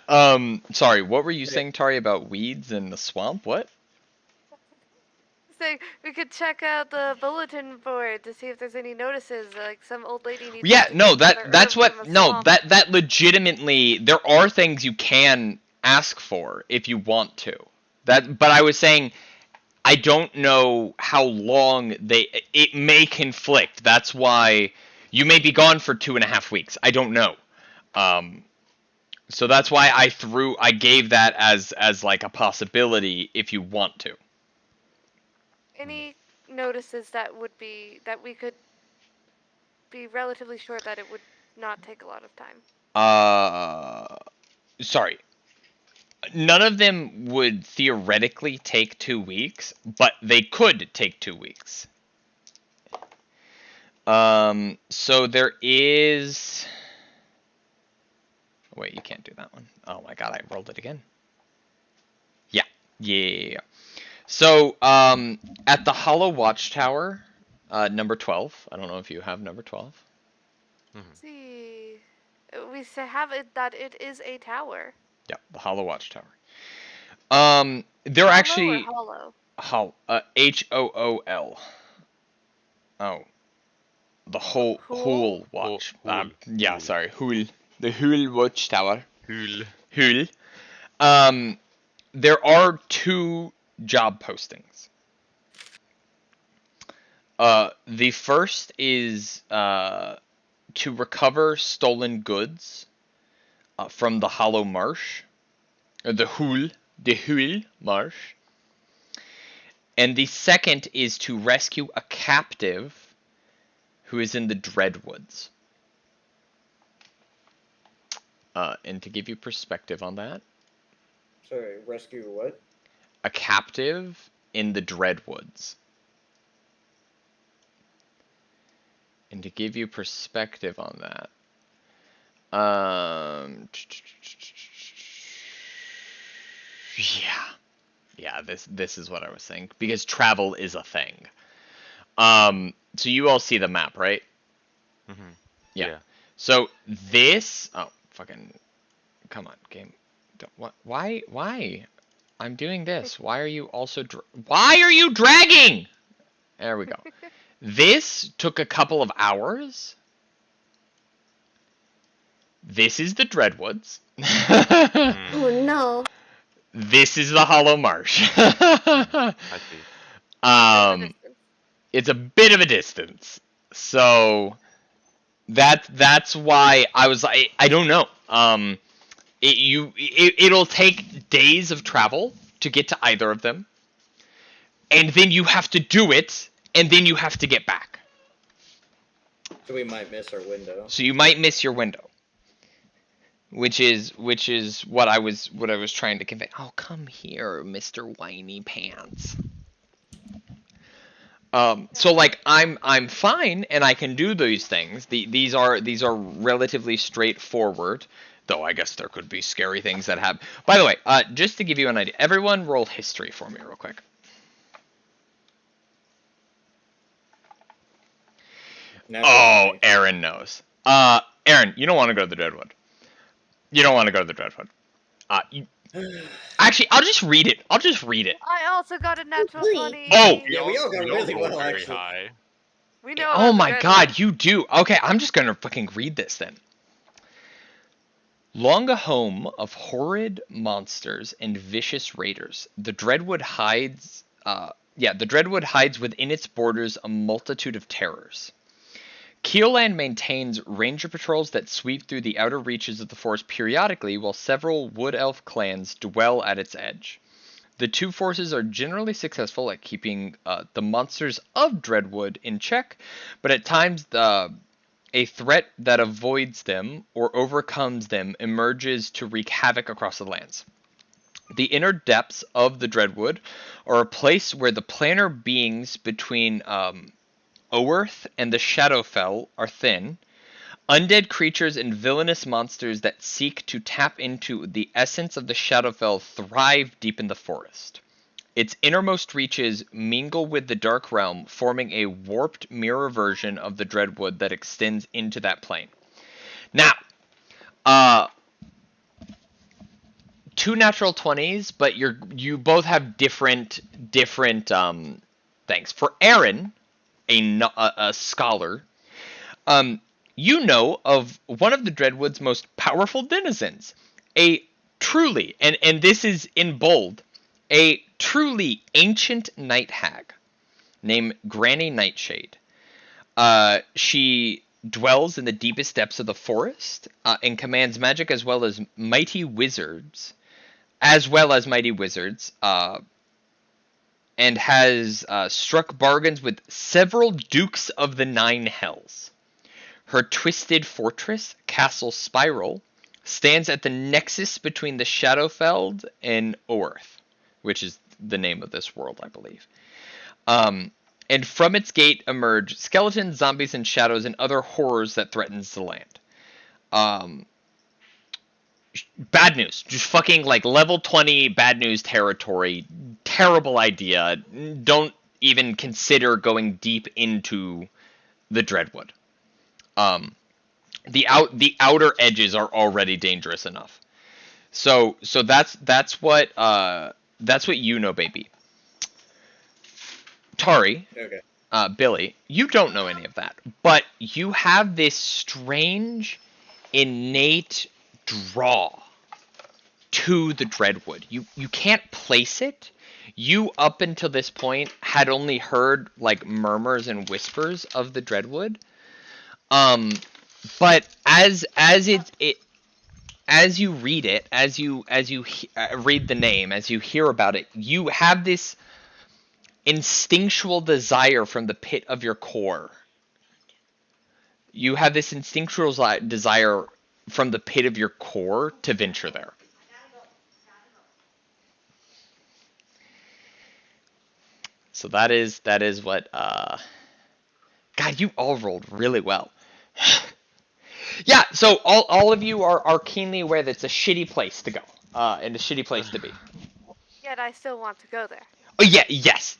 B: Sorry. What were you saying, Tari, about weeds in the swamp? What?
A: So we could check out the bulletin board to see if there's any notices, like some old lady needs.
B: Yeah,
A: to
B: no,
A: pick another
B: that's
A: herb
B: what.
A: from a
B: No,
A: swamp.
B: that legitimately, there are things you can ask for if you want to. But I was saying, I don't know how long it may conflict. That's why you may be gone for 2.5 weeks. I don't know. So that's why I gave that as like a possibility if you want to.
A: Any notices that we could be relatively sure that it would not take a lot of time.
B: Sorry. None of them would theoretically take 2 weeks, but they could take 2 weeks. So there is. Wait, you can't do that one. Oh my god, I rolled it again. Yeah. So, at the Hollow Watchtower, number 12. I don't know if you have number 12.
A: Let's see, we have it that it is a tower.
B: Yeah, the Hollow Watchtower. They're actually
A: Hollow.
B: Hool. Oh, the whole Hool Watch.
E: Hool.
B: Yeah, sorry, Hool. The Hool Watchtower.
E: Cool.
B: There are 2 job postings. The first is to recover stolen goods from the Hollow Marsh, or the Hool Marsh. And the second is to rescue a captive who is in the Dreadwoods. And to give you perspective on that,
C: Sorry, rescue what?
B: a captive in the Dreadwoods. And to give you perspective on that, yeah, this is what I was saying, because travel is a thing. So you all see the map, right? Yeah. So this, fucking, come on, game. Why? I'm doing this. Why are you also why are you dragging? There we go. This took a couple of hours. This is the Dreadwoods.
D: Oh no.
B: This is the Hollow Marsh.
E: I see.
B: It's a bit of a distance. So that's why I was like, I don't know. It'll take days of travel to get to either of them, and then you have to do it, and then you have to get back.
C: So we might miss our window.
B: So you might miss your window, which is what I was trying to convey. Oh, come here, Mr. Whiny Pants. So like I'm fine, and I can do these things. These are relatively straightforward. Though I guess there could be scary things that happen. By the way, just to give you an idea, everyone roll history for me real quick. Oh,
C: 20.
B: Aaron knows. Aaron, you don't want to go to the Dreadwood. You don't want to go to the Dreadwood. Actually, I'll just read it.
A: I also got a natural
D: Really?
A: 20.
B: Oh!
C: Yeah, we all got really
E: rolled
C: well,
E: very
C: actually.
E: high.
A: We know
B: Oh
A: about the
B: my
A: Dreadwood.
B: god, you do. Okay, I'm just gonna fucking read this then. Long a home of horrid monsters and vicious raiders, the Dreadwood hides. The Dreadwood hides within its borders a multitude of terrors. Keelland maintains ranger patrols that sweep through the outer reaches of the forest periodically, while several wood elf clans dwell at its edge. The two forces are generally successful at keeping the monsters of Dreadwood in check, but at times a threat that avoids them or overcomes them emerges to wreak havoc across the lands. The inner depths of the Dreadwood are a place where the planar beings between Oerth and the Shadowfell are thin. Undead creatures and villainous monsters that seek to tap into the essence of the Shadowfell thrive deep in the forest. Its innermost reaches mingle with the Dark Realm, forming a warped mirror version of the Dreadwood that extends into that plane. Now, two natural 20s, but you both have different things. For Aaron, a scholar, you know of one of the Dreadwood's most powerful denizens, a truly, and this is in bold, a truly ancient night hag named Granny Nightshade. She dwells in the deepest depths of the forest and commands magic as well as mighty wizards, and has struck bargains with several dukes of the Nine Hells. Her twisted fortress, Castle Spiral, stands at the nexus between the Shadowfell and Oerth, which is the name of this world, I believe. And from its gate emerge skeletons, zombies, and shadows, and other horrors that threatens the land. Bad news. Just fucking like level 20 bad news territory. Terrible idea. Don't even consider going deep into the Dreadwood. The outer edges are already dangerous enough. So that's what you know, baby. Tari,
C: Okay.
B: Billy, you don't know any of that, but you have this strange, innate draw to the Dreadwood. You can't place it. You, up until this point, had only heard like murmurs and whispers of the Dreadwood. But as you read it, as you read the name, as you hear about it, you have this instinctual desire from the pit of your core. You have this instinctual desire from the pit of your core to venture there. So that is what God, you all rolled really well. Yeah, so all of you are keenly aware that it's a shitty place to go, and a shitty place to be.
A: Yet I still want to go there.
B: Oh yeah, yes.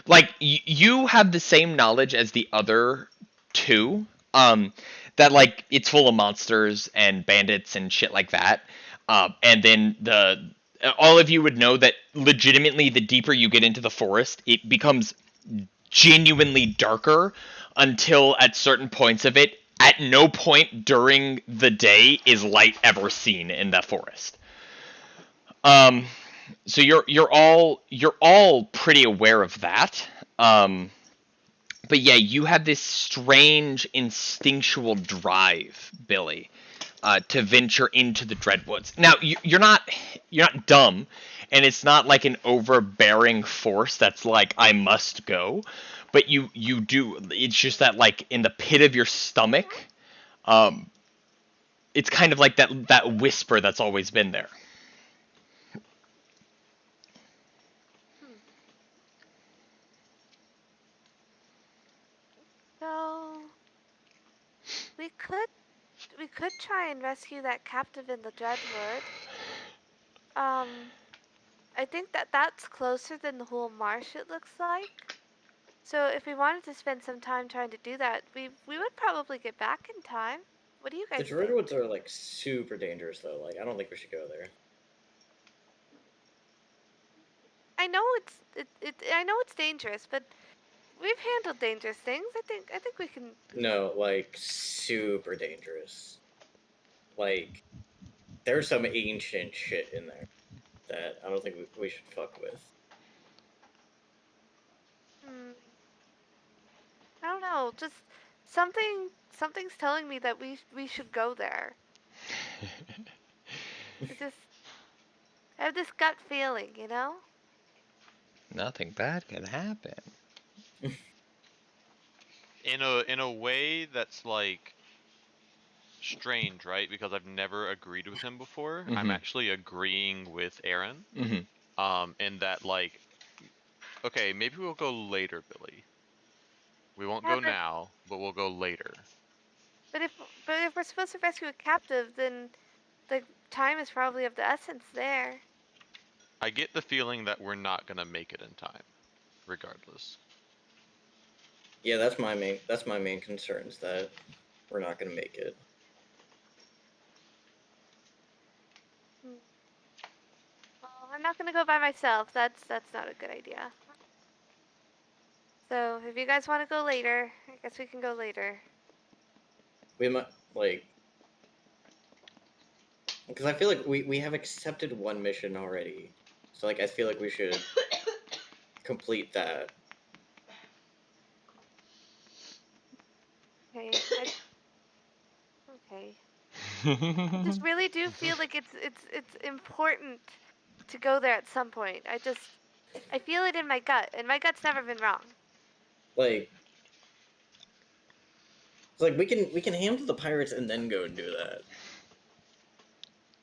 B: Like you have the same knowledge as the other two, that like it's full of monsters and bandits and shit like that, and then all of you would know that legitimately the deeper you get into the forest, it becomes genuinely darker until at certain points of it, at no point during the day is light ever seen in the forest. So you're all pretty aware of that. But yeah, you have this strange instinctual drive, Billy, to venture into the Dreadwoods. Now you're not dumb, and it's not like an overbearing force that's like I must go, but you do. It's just that like in the pit of your stomach, it's kind of like that whisper that's always been there.
A: So we could try and rescue that captive in the Dreadwood. I think that's closer than the Hollow Marsh, it looks like. So if we wanted to spend some time trying to do that, we would probably get back in time. What do you
C: The
A: guys think?
C: Druidwoods are like super dangerous though. Like I don't think we should go there.
A: I know I know it's dangerous, but we've handled dangerous things. I think we can.
C: No, like super dangerous. Like there's some ancient shit in there that I don't think we should fuck with.
A: I don't know. Just something's telling me that we should go there. I have this gut feeling, you know?
B: Nothing bad can happen.
E: In a way that's like strange, right? Because I've never agreed with him before. I'm actually agreeing with Aaron. In that like, okay, maybe we'll go later, Billy. We won't go now, but we'll go later.
A: But if we're supposed to rescue a captive, then the time is probably of the essence there.
E: I get the feeling that we're not gonna make it in time, regardless.
C: Yeah, that's my main concern is that we're not gonna make it.
A: Well, I'm not gonna go by myself. That's not a good idea. So if you guys want to go later, I guess we can go later.
C: We might like because I feel like we have accepted one mission already, so like I feel like we should complete that.
A: Okay. Okay. I just really do feel like it's important to go there at some point. I feel it in my gut, and my gut's never been wrong.
C: Like, it's like we can handle the pirates and then go and do that.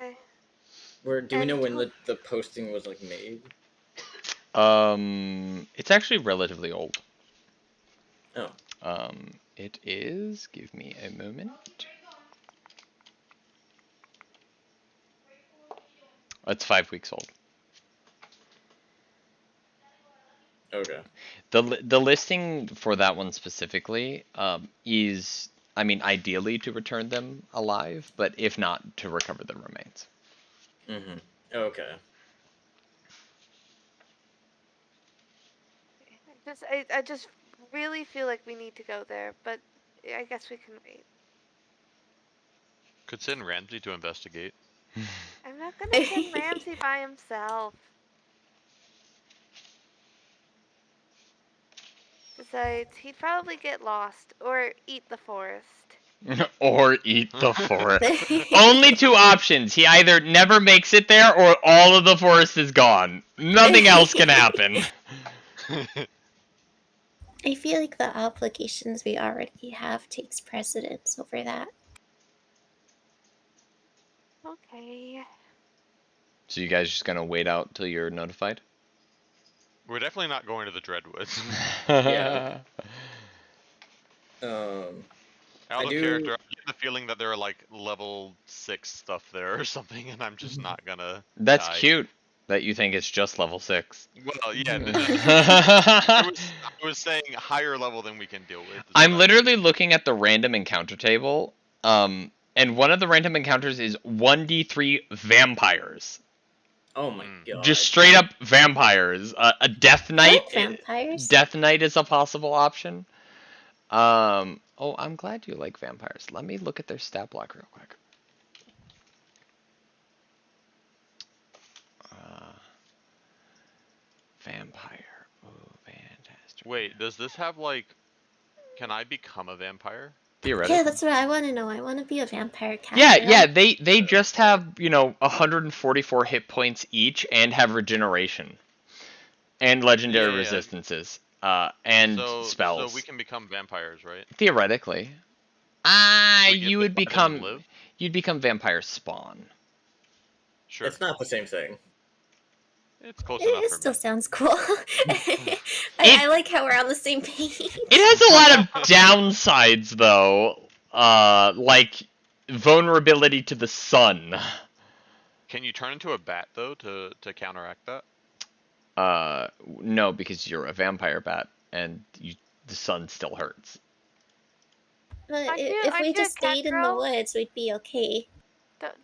A: Okay.
C: Do we know when the posting was like made?
B: It's actually relatively old.
C: Oh.
B: It is. Give me a moment. It's 5 weeks old.
C: Okay.
B: The listing for that one specifically is, I mean, ideally to return them alive, but if not, to recover their remains.
C: Okay.
A: I just really feel like we need to go there, but I guess we can wait.
E: Could send Ramsey to investigate.
A: I'm not gonna send Ramsey by himself. Besides, he'd probably get lost or eat the forest.
B: Or eat the forest. Only two options. He either never makes it there or all of the forest is gone. Nothing else can happen.
D: I feel like the obligations we already have takes precedence over that.
A: Okay.
B: So you guys just gonna wait out till you're notified?
E: We're definitely not going to the Dreadwoods.
C: Yeah.
E: Out of character, I get the feeling that there are like level 6 stuff there or something, and I'm just not gonna.
B: That's
E: die.
B: cute that you think it's just level 6.
E: Well, yeah. I was saying higher level than we can deal with.
B: I'm literally looking at the random encounter table, and one of the random encounters is 1d3 vampires.
C: Oh my god.
B: Just straight up vampires. A Death Knight.
D: Like vampires?
B: Death Knight is a possible option. Oh, I'm glad you like vampires. Let me look at their stat block real quick. Vampire. Oh, fantastic.
E: Wait, does this have like? Can I become a vampire?
B: Theoretically.
D: Yeah, that's what I want to know. I want to be a vampire cat.
B: Yeah. They just have 144 hit points each and have regeneration and legendary resistances. And spells.
E: So we can become vampires, right?
B: Theoretically. You'd become vampire spawn.
E: Sure.
C: It's not the same thing.
E: It's close enough.
D: It still sounds cool. I like how we're on the same page.
B: It has a lot of downsides though. Like vulnerability to the sun.
E: Can you turn into a bat though to counteract that?
B: No, because you're a vampire bat. and the sun still hurts.
D: But
A: Aren't
D: if we
A: you a
D: just
A: cat
D: stayed in the
A: girl?
D: woods, we'd be okay.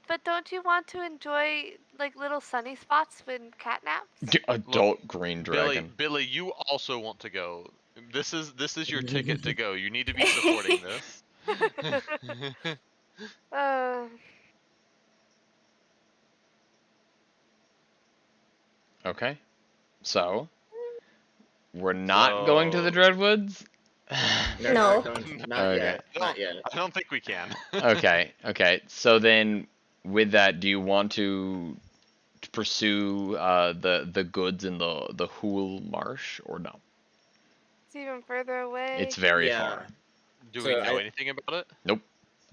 A: But don't you want to enjoy like little sunny spots when cat naps?
B: Adult green dragon.
E: Billy, you also want to go. This is your ticket to go. You need to be supporting this.
A: Uh,
B: Okay, so we're not going to the Dreadwoods.
C: No,
D: No.
C: not
B: Okay.
C: yet. Not yet.
E: I don't think we can.
B: Okay. So then, with that, do you want to pursue the goods in the Hollow Marsh or no?
A: it's even further away.
B: It's very
C: Yeah.
B: far.
E: Do
C: So
E: we know
C: I-
E: anything about it?
B: Nope.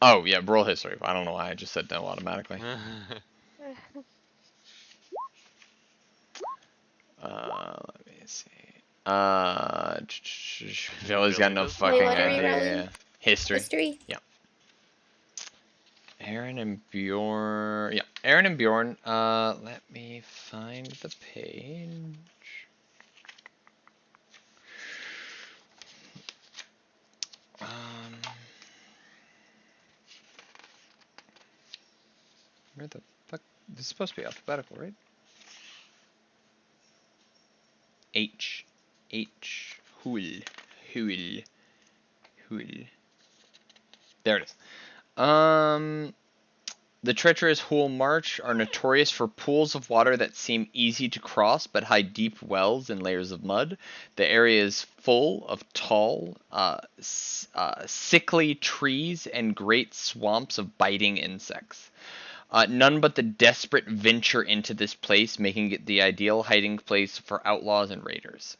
B: Oh yeah, roll history. I don't know why I just said no automatically. Let me see. Billy's got no
E: does
B: fucking
D: Wait, what are we
B: idea.
D: rolling?
B: Yeah. History.
D: History?
B: Aaron and Bjorn. Yeah, Aaron and Bjorn. Let me find the page. Where the fuck? This is supposed to be alphabetical, right? H. Hul. There it is. The treacherous Hollow Marsh are notorious for pools of water that seem easy to cross but hide deep wells and layers of mud. The area is full of tall, sickly trees and great swamps of biting insects. None but the desperate venture into this place, making it the ideal hiding place for outlaws and raiders.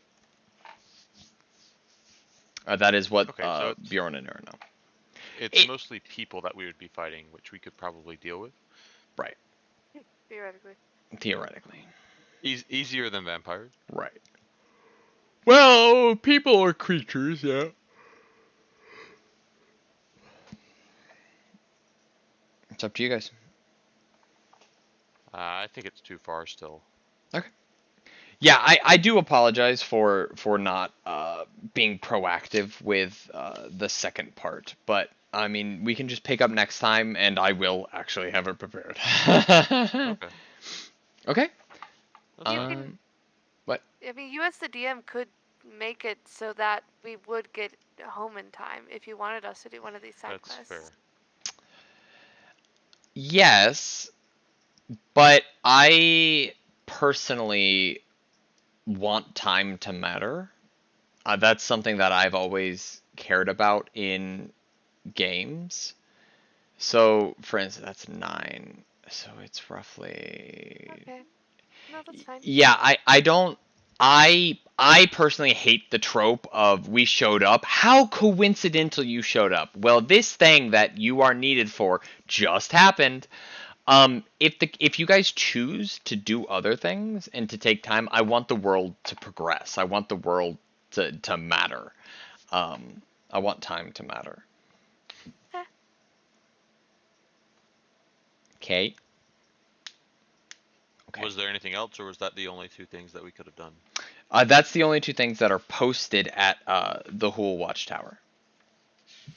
B: That is what
E: Okay, so
B: Bjorn and Aaron know.
E: It's mostly people that we would be fighting, which we could probably deal with.
B: Right.
A: Theoretically.
E: Easier than vampires.
B: Right. Well, people are creatures, yeah. It's up to you guys.
E: I think it's too far still.
B: Okay. Yeah, I do apologize for not being proactive with the second part, but I mean we can just pick up next time, and I will actually have it prepared.
E: Okay.
B: Okay.
A: I mean, you as the DM could make it so that we would get home in time if you wanted us to do one of these side
E: That's
A: quests.
E: fair.
B: Yes, but I personally want time to matter. That's something that I've always cared about in games. So, for instance, that's 9. So it's roughly.
A: Okay. No, that's fine.
B: Yeah, I don't. I personally hate the trope of we showed up. How coincidental you showed up. Well, this thing that you are needed for just happened. If you guys choose to do other things and to take time, I want the world to progress. I want the world to matter. I want time to matter. Okay.
E: Was there anything else, or was that the only two things that we could have done?
B: That's the only 2 things that are posted at the Hollow Watchtower.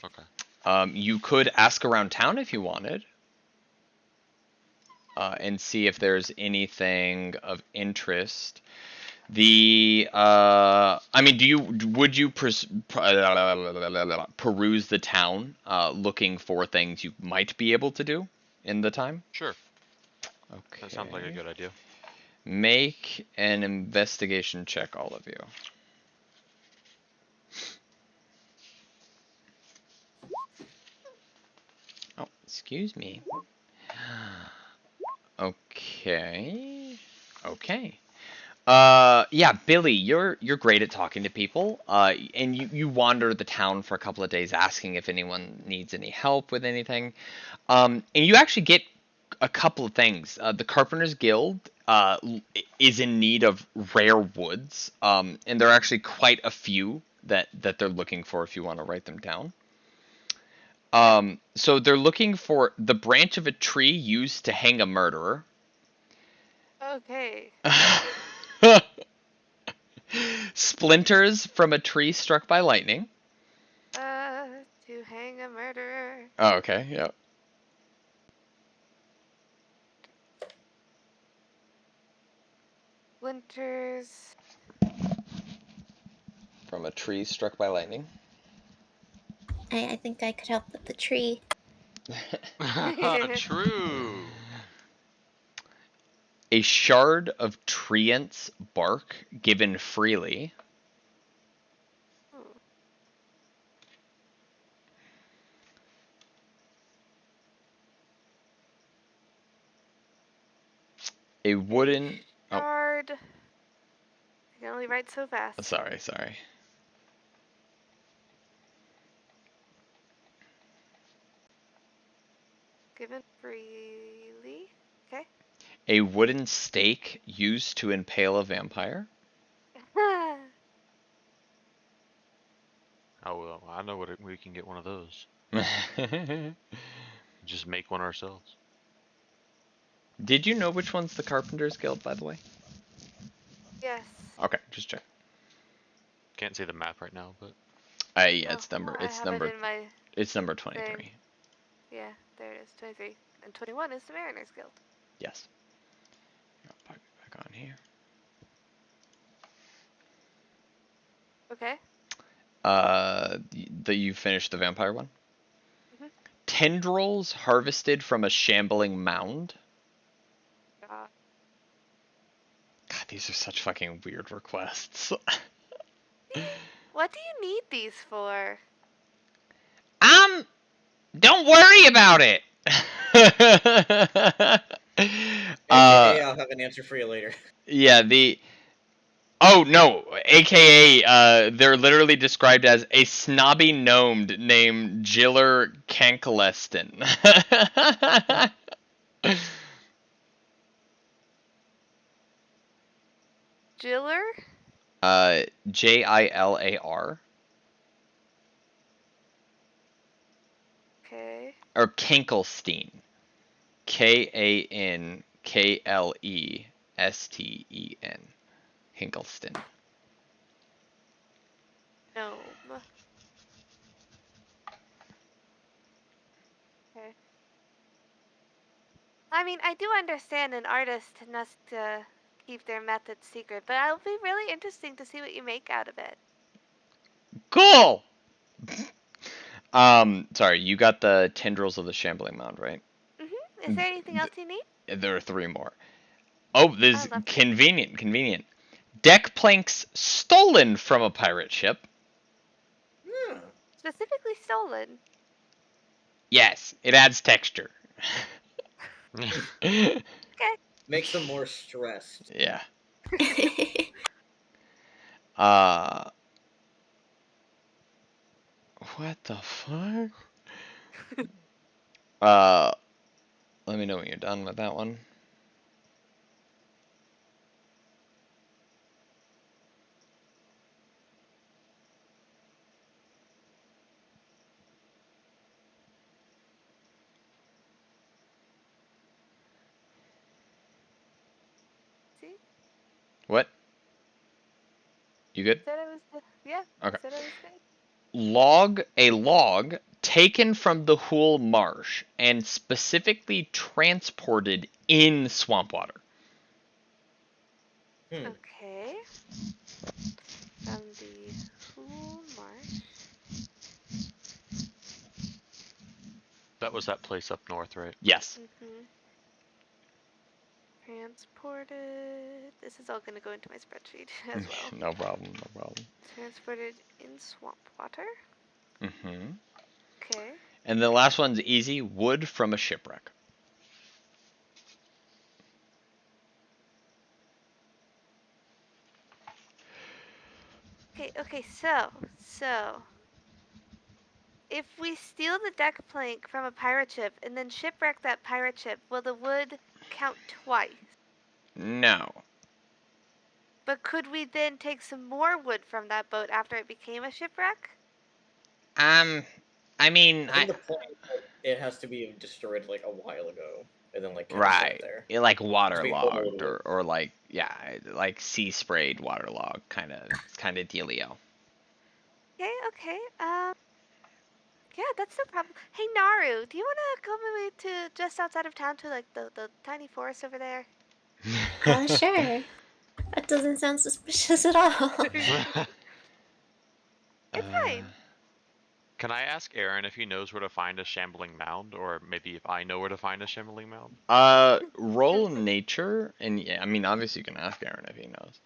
E: Okay.
B: You could ask around town if you wanted. And see if there's anything of interest. I mean, would you peruse the town, looking for things you might be able to do in the time?
E: Sure.
B: Okay.
E: That sounds like a good idea.
B: Make an investigation check, all of you. Oh, excuse me. Okay. Yeah, Billy, you're great at talking to people. And you wander the town for a couple of days asking if anyone needs any help with anything. And you actually get a couple of things. The Carpenter's Guild is in need of rare woods. And there are actually quite a few that they're looking for if you want to write them down. So they're looking for the branch of a tree used to hang a murderer.
A: Okay.
B: Splinters from a tree struck by lightning.
A: To hang a murderer.
B: Oh, okay, yep.
A: Winters.
B: From a tree struck by lightning.
D: I think I could help with the tree.
E: True.
B: A shard of treant's bark given freely.
A: Hmm.
B: A wooden... Oh,
A: Shard. I can only write so fast.
B: sorry.
A: Given freely. Okay.
B: A wooden stake used to impale a vampire.
E: Oh well, I know we can get one of those. Just make one ourselves.
B: Did you know which one's the Carpenter's Guild, by the way?
A: Yes.
B: Okay, just check.
E: Can't see the map right now, but
B: Yeah, it's
A: I have it in my
B: it's number 23.
A: Yeah, there it is, 23. And 21 is the Mariners Guild.
B: Yes. I'll pop it back on here.
A: Okay.
B: You finished the vampire one?
A: Mhm.
B: Tendrils harvested from a shambling mound.
A: God.
B: God, these are such fucking weird requests.
A: What do you need these for?
B: Don't worry about it.
C: AKA, I'll have an answer for you later.
B: Yeah, oh no, AKA they're literally described as a snobby gnome named Jiller Cankaleston.
A: Jiller?
B: Jilar.
A: Okay.
B: Or Kankelstein. Kanklestein. Hinkelston.
A: Gnome. Okay. I mean, I do understand an artist must keep their methods secret, but it'll be really interesting to see what you make out of it.
B: Cool! Sorry, you got the tendrils of the shambling mound, right?
A: Mm-hmm. Is there anything else you need?
B: There are 3 more. Oh, there's
A: I love that.
B: convenient. Deck planks stolen from a pirate ship.
C: Yeah.
A: Specifically stolen.
B: Yes, it adds texture.
A: Okay.
C: Makes them more stressed.
B: Yeah. What the fuck? Let me know when you're done with that one.
A: See?
B: What? You good?
A: Said I was good. Yeah.
B: Okay.
A: Said I was good.
B: A log taken from the Hollow Marsh and specifically transported in swamp water.
A: Okay. From the Hollow Marsh.
E: that was that place up north, right?
B: Yes.
A: Mm-hmm. Transported. This is all going to go into my spreadsheet as well.
B: No problem.
A: Transported in swamp water.
B: Mm-hmm.
A: Okay.
B: And the last one's easy. Wood from a shipwreck.
A: Okay, so if we steal the deck plank from a pirate ship and then shipwreck that pirate ship, will the wood count twice?
B: No.
A: But could we then take some more wood from that boat after it became a shipwreck?
B: I mean,
C: I think the point is that it has to be destroyed like a while ago. and then like kind of sit
B: Right.
C: there.
B: Like
C: Just be
B: waterlogged
C: cold.
B: or like like sea sprayed waterlogged kind of dealio.
A: Okay. Yeah, that's no problem. Hey, Naru, do you want to go maybe to just outside of town to like the tiny forest over there?
D: Sure. That doesn't sound suspicious at all.
A: It's fine.
E: Can I ask Aaron if he knows where to find a shambling mound, or maybe if I know where to find a shambling mound?
B: Roll nature, and yeah, I mean obviously you can ask Aaron if he knows.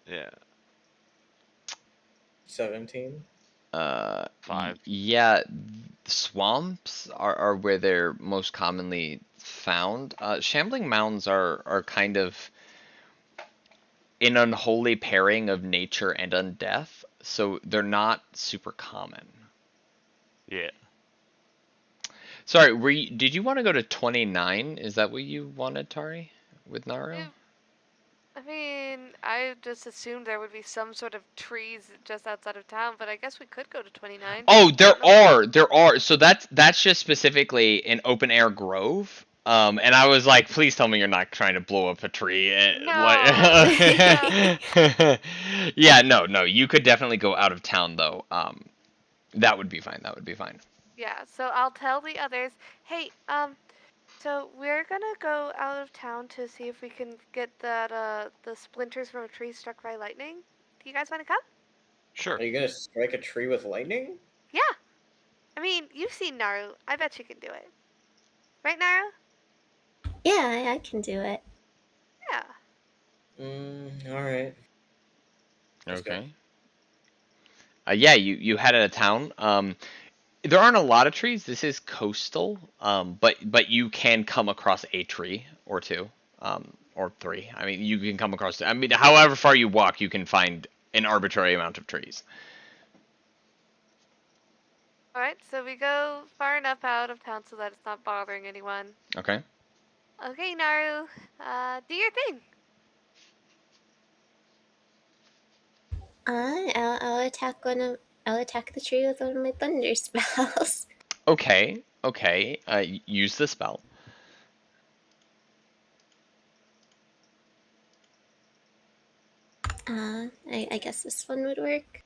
E: Yeah.
C: 17.
E: 5.
B: Yeah, swamps are where they're most commonly found. Shambling mounds are kind of an unholy pairing of nature and undeath, so they're not super common.
E: Yeah.
B: Sorry, did you want to go to 29? Is that what you wanted, Tari, with Naru?
A: I mean, I just assumed there would be some sort of trees just outside of town, but I guess we could go to 29.
B: Oh, there are. So that's just specifically an open air grove. And I was like, please tell me you're not trying to blow up a tree. What? Yeah, no. You could definitely go out of town though. That would be fine. That would be fine.
A: Yeah, so I'll tell the others, hey, so we're gonna go out of town to see if we can get the splinters from a tree struck by lightning. Do you guys want to come?
E: Sure.
C: Are you gonna strike a tree with lightning?
A: Yeah. I mean, you've seen Naru. I bet you can do it. Right, Naru?
D: Yeah, I can do it.
A: Yeah.
C: All right. Let's go.
B: Okay. Yeah, you head out of town. There aren't a lot of trees. This is coastal. But you can come across a tree or two, or three. I mean, you can come across. I mean, however far you walk, you can find an arbitrary amount of trees.
A: Alright, so we go far enough out of town so that it's not bothering anyone.
B: Okay.
A: Okay, Naru, do your thing.
D: I'll attack I'll attack the tree with one of my thunder spells.
B: Okay. Use the spell.
D: I guess this one would work.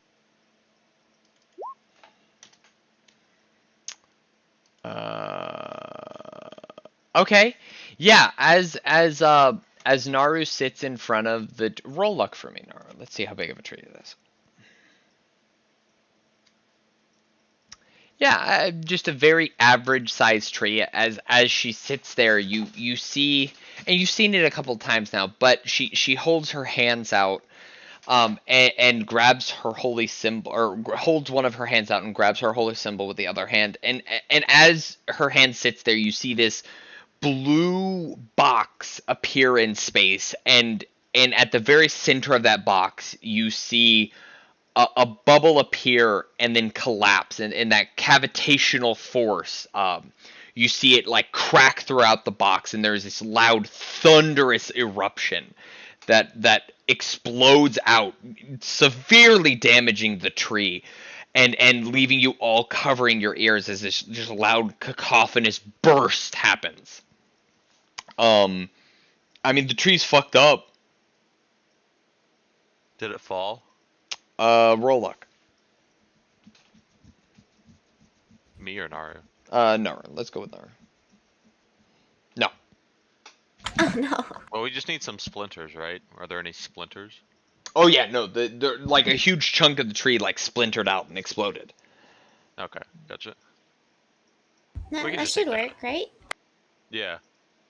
B: Okay. Yeah. As Naru sits in front of the roll luck for me, Naru. Let's see how big of a tree it is. Yeah, just a very average sized tree. As she sits there, you see, and you've seen it a couple times now, but she holds her hands out, and grabs her holy symbol, or holds one of her hands out and grabs her holy symbol with the other hand, and as her hand sits there, you see this blue box appear in space, and at the very center of that box, you see a bubble appear and then collapse, and that cavitational force, you see it like crack throughout the box, and there's this loud thunderous eruption that explodes out, severely damaging the tree, and leaving you all covering your ears as this just loud cacophonous burst happens. I mean, the tree's fucked up.
E: Did it fall?
B: Roll luck.
E: Me or Naru?
B: Nara. Let's go with Nara. No.
D: Oh no.
E: Well, we just need some splinters, right? Are there any splinters?
B: Oh yeah, no. The like a huge chunk of the tree like splintered out and exploded.
E: Okay, gotcha.
D: No,
E: We can
D: that
E: just
D: should
E: take that.
D: work, right?
E: Yeah,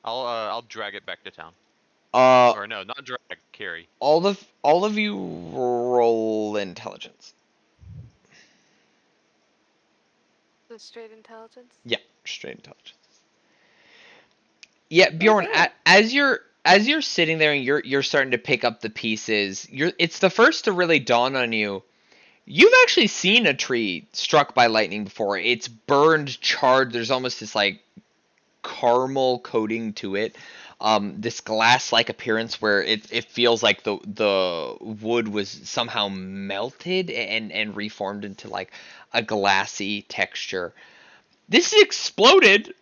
E: I'll drag it back to town.
B: Uh,
E: Or no, not drag, carry.
B: all of you roll intelligence.
A: The straight intelligence.
B: Yeah, straight intelligence. Yeah, Bjorn,
D: Okay.
B: as you're sitting there and you're starting to pick up the pieces, it's the first to really dawn on you. You've actually seen a tree struck by lightning before. It's burned, charred. There's almost this like caramel coating to it. This glass-like appearance where it feels like the wood was somehow melted and reformed into like a glassy texture. This exploded,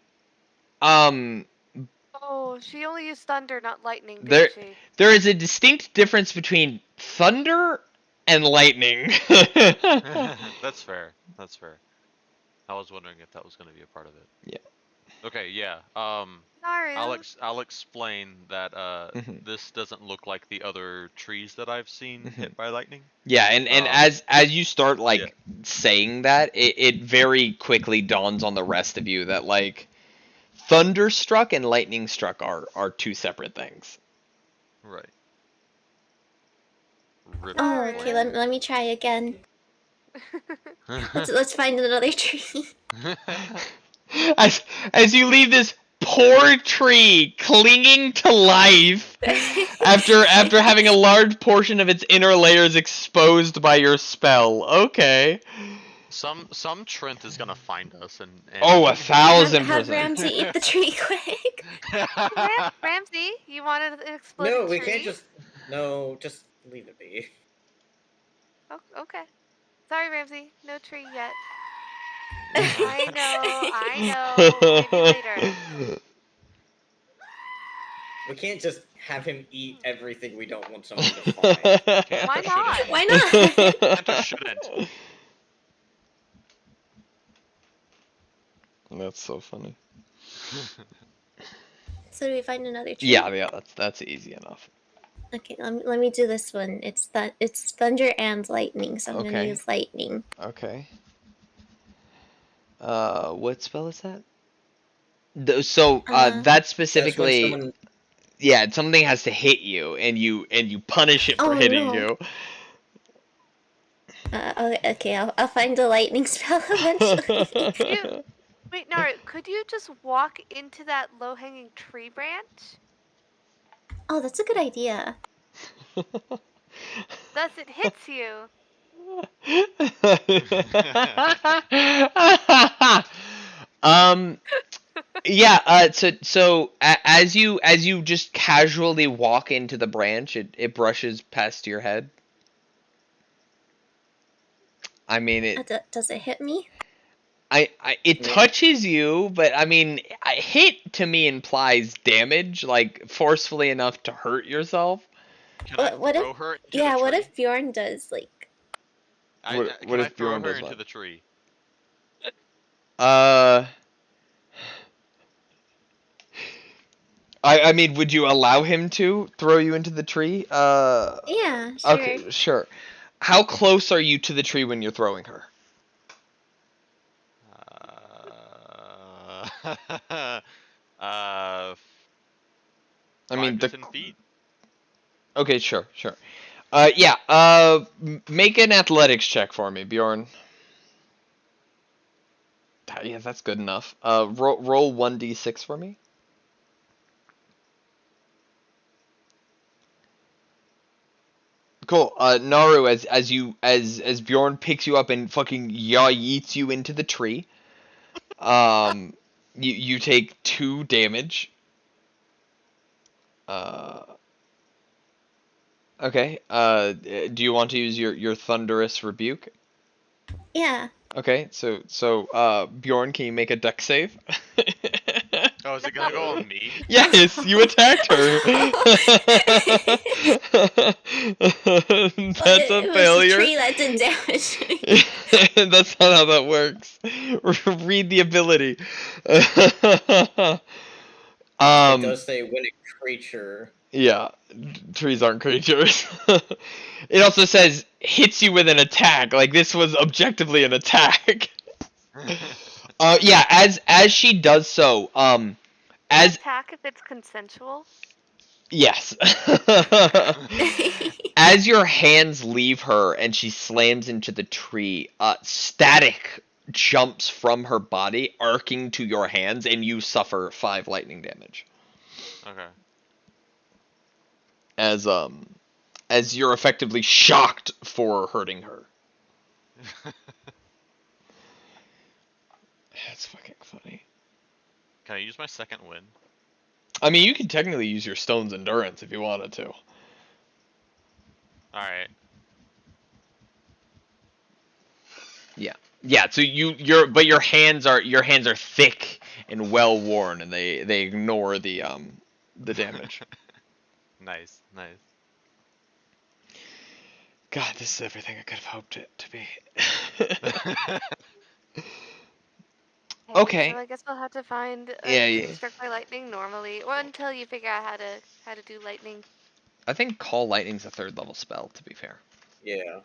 A: Oh, she only used thunder, not lightning,
B: There,
A: didn't she?
B: there is a distinct difference between thunder and lightning.
E: That's fair. That's fair. I was wondering if that was going to be a part of it.
B: Yeah.
E: Okay, yeah.
A: Naru.
E: I'll explain that
B: Mhm.
E: this doesn't look like the other trees that I've seen
B: Mhm.
E: hit by lightning.
B: Yeah, and
E: Um,
B: as you start like
E: yeah.
B: saying that, it very quickly dawns on the rest of you that like thunderstruck and lightning struck are two separate things.
E: Right. Rip
D: Oh, okay.
A: Naru.
D: Let me try again. Let's find another tree.
B: As you leave this poor tree clinging to life after having a large portion of its inner layers exposed by your spell. Okay.
E: Some Trent is gonna find us and
B: Oh,
D: have
B: 1,000%.
D: Ramsey eat the tree quick.
A: Ramsey, you wanted an exploding
C: No, we
A: tree?
C: can't just. No, just leave it be.
A: Oh, okay. Sorry, Ramsey. No tree yet. I know. Maybe later.
C: We can't just have him eat everything we don't want someone to find.
A: Why not?
D: Why not?
E: Carpenter shouldn't.
B: That's so funny.
D: So do we find another tree?
B: Yeah, that's easy enough.
D: Okay, let me do this one. It's thunder and lightning, so I'm gonna
B: Okay.
D: use lightning.
B: Okay. What spell is that? So that
C: That's when
B: specifically,
C: someone.
B: yeah, something has to hit you, and you punish it for
D: Oh,
B: hitting
D: no.
B: you.
D: Okay, I'll find the lightning spell eventually.
A: Wait, Naru, could you just walk into that low-hanging tree branch?
D: Oh, that's a good idea.
A: Thus it hits you.
B: um. Yeah. As you just casually walk into the branch, it brushes past your head. I mean it.
D: Does it hit me?
B: It
C: Yeah.
B: touches you, but I mean, hit to me implies damage, like forcefully enough to hurt yourself.
E: Can I
D: What
E: throw
D: if?
E: her into
D: Yeah,
E: the
D: what
E: tree?
D: if Bjorn does like?
B: What
E: Can I
B: if
E: throw
B: Bjorn
E: her
B: does
E: into
B: what?
E: the tree?
B: I mean, would you allow him to throw you into the tree?
D: Yeah, sure.
B: Okay, sure. How close are you to the tree when you're throwing her?
E: Uh,
B: I mean,
E: 5 to 10 feet.
B: Okay, sure. Yeah. Make an athletics check for me, Bjorn. Yeah, that's good enough. Roll 1d6 for me. Cool. Naru, as Bjorn picks you up and fucking yeets you into the tree, you take 2 damage. Okay. Do you want to use your thunderous rebuke?
D: Yeah.
B: Okay. So Bjorn, can you make a dex save?
E: Oh, is it gonna go on me?
B: Yes, you attacked her. That's a
D: It was the
B: failure.
D: tree that did damage.
B: That's not how that works. Read the ability.
C: It
B: Um,
C: does say when a creature.
B: yeah, trees aren't creatures. It also says hits you with an attack. Like this was objectively an attack. Yeah, as she does so, as
A: Attack if it's consensual.
B: yes. As your hands leave her and she slams into the tree, static jumps from her body, arcing to your hands, and you suffer 5 lightning damage.
E: Okay.
B: As you're effectively shocked for hurting her. That's fucking funny.
E: Can I use my second win?
B: I mean, you could technically use your stone's endurance if you wanted to.
E: Alright.
B: Yeah. So but your hands are thick and well worn, and they ignore the damage.
E: Nice, nice.
B: God, this is everything I could have hoped it to be. Okay.
A: So I guess we'll have to find
B: Yeah,
A: a
B: yeah.
A: struck by lightning normally, or until you figure out how to do lightning.
B: I think Call Lightning's a 3rd level spell, to be fair.
C: Yeah.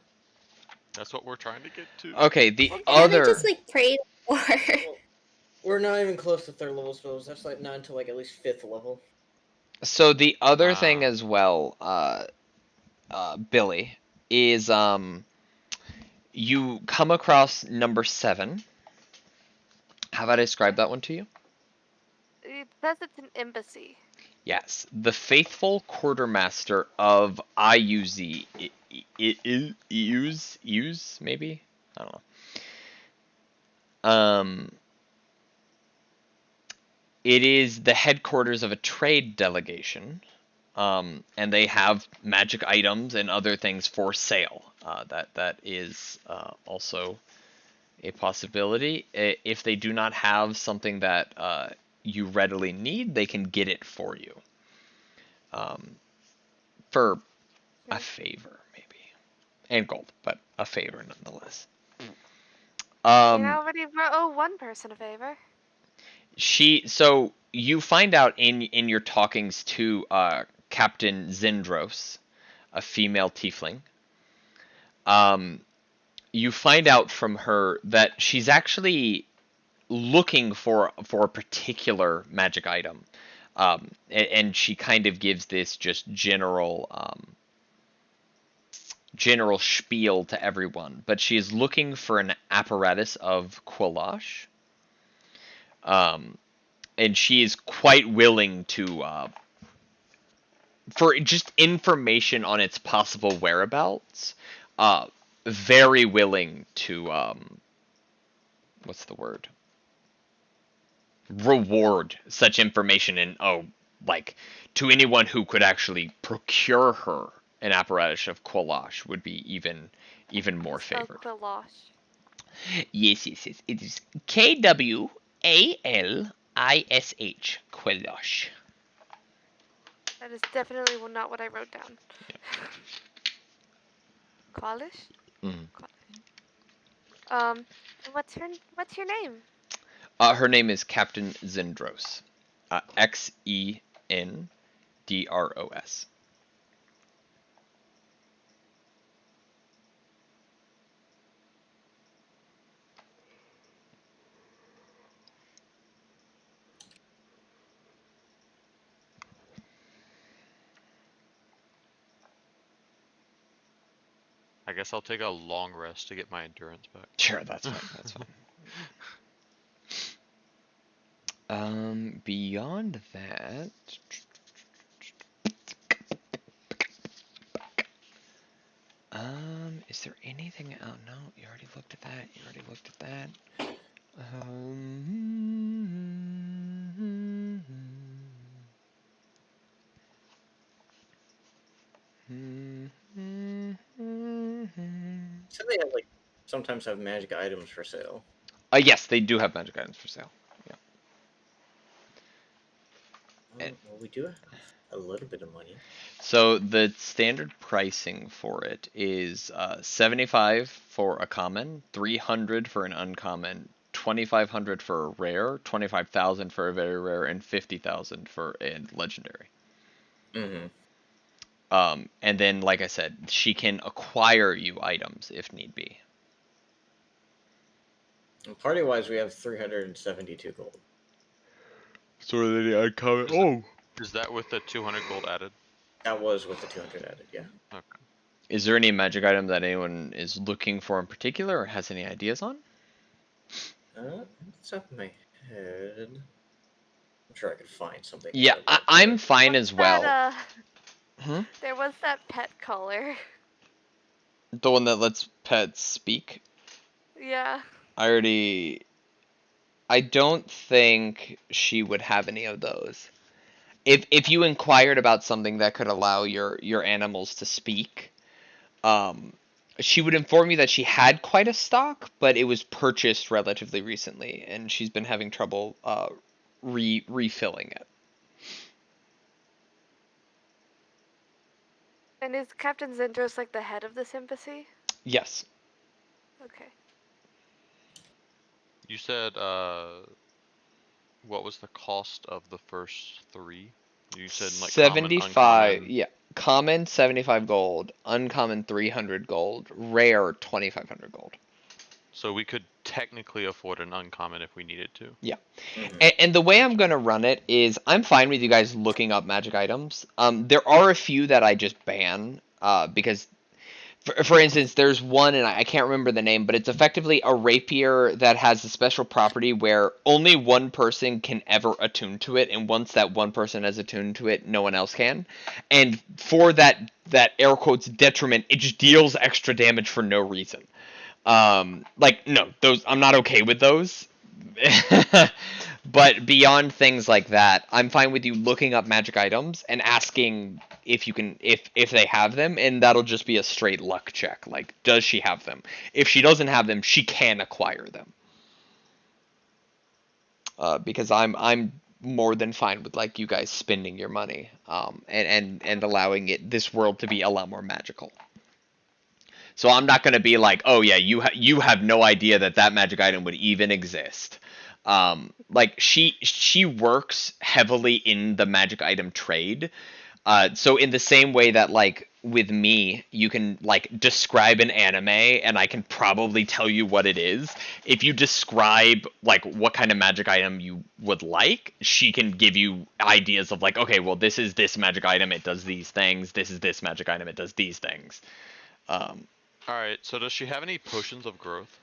E: That's what we're trying to get to.
B: Okay, the
D: Can't
B: other...
D: I just like pray more?
C: Well, we're not even close to 3rd level spells. That's like not until like at least 5th level.
B: So the other thing
E: Ah.
B: as well, Billy, is you come across number 7. Have I described that one to you?
A: It says it's an embassy.
B: Yes, the faithful quartermaster of IUZ. Use maybe? I don't know. It is the headquarters of a trade delegation, and they have magic items and other things for sale. That is also a possibility. If they do not have something that you readily need, they can get it for you. For a favor, maybe. And gold, but a favor nonetheless.
A: You already owe one person a favor.
B: So you find out in your talkings to Captain Zindros, a female tiefling. You find out from her that she's actually looking for a particular magic item, and she kind of gives this just general spiel to everyone. But she is looking for an apparatus of Qualash. And she is quite willing to, for just information on its possible whereabouts, very willing to, what's the word? Reward such information and, to anyone who could actually procure her an apparatus of Qualash would be even more favored.
A: Qualash.
B: Yes. It is Kwalish. Qualash.
A: That is definitely not what I wrote down. Qualish?
B: Mm.
A: And what's your name?
B: Her name is Captain Zindros. Xendros.
E: I guess I'll take a long rest to get my endurance back.
B: Sure, that's fine. Beyond that, is there anything? Oh no, you already looked at that.
C: So they have sometimes have magic items for sale.
B: Yes, they do have magic items for sale. Yeah.
C: Well, we do have a little bit of money.
B: So the standard pricing for it is 75 for a common, 300 for an uncommon, 2,500 for a rare, 25,000 for a very rare, and 50,000 for a legendary.
C: Mm-hmm.
B: And then, like I said, she can acquire you items if need be.
C: Party-wise, we have 372 gold.
B: So then the uncommon. Oh.
E: Is that with the 200 gold added?
C: That was with the 200 added, yeah.
E: Okay.
B: Is there any magic item that anyone is looking for in particular, or has any ideas on?
C: Off the top of my head, I'm sure I could find something.
B: Yeah, I'm fine as well.
A: There was that pet collar.
B: The one that lets pets speak?
A: Yeah.
B: I don't think she would have any of those. If you inquired about something that could allow your animals to speak, she would inform you that she had quite a stock, but it was purchased relatively recently, and she's been having trouble refilling it.
A: And is Captain Zindros like the head of this embassy?
B: Yes.
A: Okay.
E: You said, what was the cost of the first 3? You said like common,
B: 75,
E: uncommon.
B: yeah. Common 75 gold, uncommon 300 gold, rare 2500 gold.
E: So we could technically afford an uncommon if we needed to.
B: Yeah.
C: Mhm.
B: And the way I'm going to run it is I'm fine with you guys looking up magic items. There are a few that I just ban because, for instance, there's one, and I can't remember the name, but it's effectively a rapier that has a special property where only one person can ever attune to it, and once that one person has attuned to it, no one else can. And for that air quotes detriment, it just deals extra damage for no reason. No, those I'm not okay with those. But beyond things like that, I'm fine with you looking up magic items and asking if you can if they have them, and that'll just be a straight luck check. Like, does she have them? If she doesn't have them, she can acquire them. Because I'm more than fine with like you guys spending your money, and allowing this world to be a lot more magical. So I'm not going to be like, oh yeah, you have no idea that magic item would even exist. Like she works heavily in the magic item trade. So in the same way that like with me, you can like describe an anime and I can probably tell you what it is. If you describe like what kind of magic item you would like, she can give you ideas of like, okay, well this is this magic item, it does these things. This is this magic item, it does these things.
E: Alright, so does she have any potions of growth?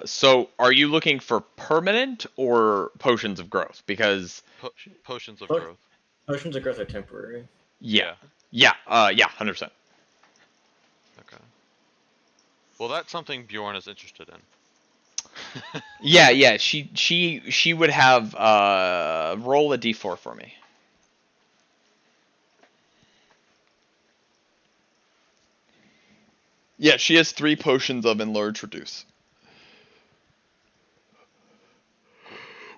B: So are you looking for permanent or potions of growth? Because
E: Potions of
C: Po-
E: growth.
C: Potions of growth are temporary.
B: yeah, 100%.
E: Okay. Well, that's something Bjorn is interested in.
B: Yeah, she would have roll a d4 for me. Yeah, she has 3 potions of enlarge reduce.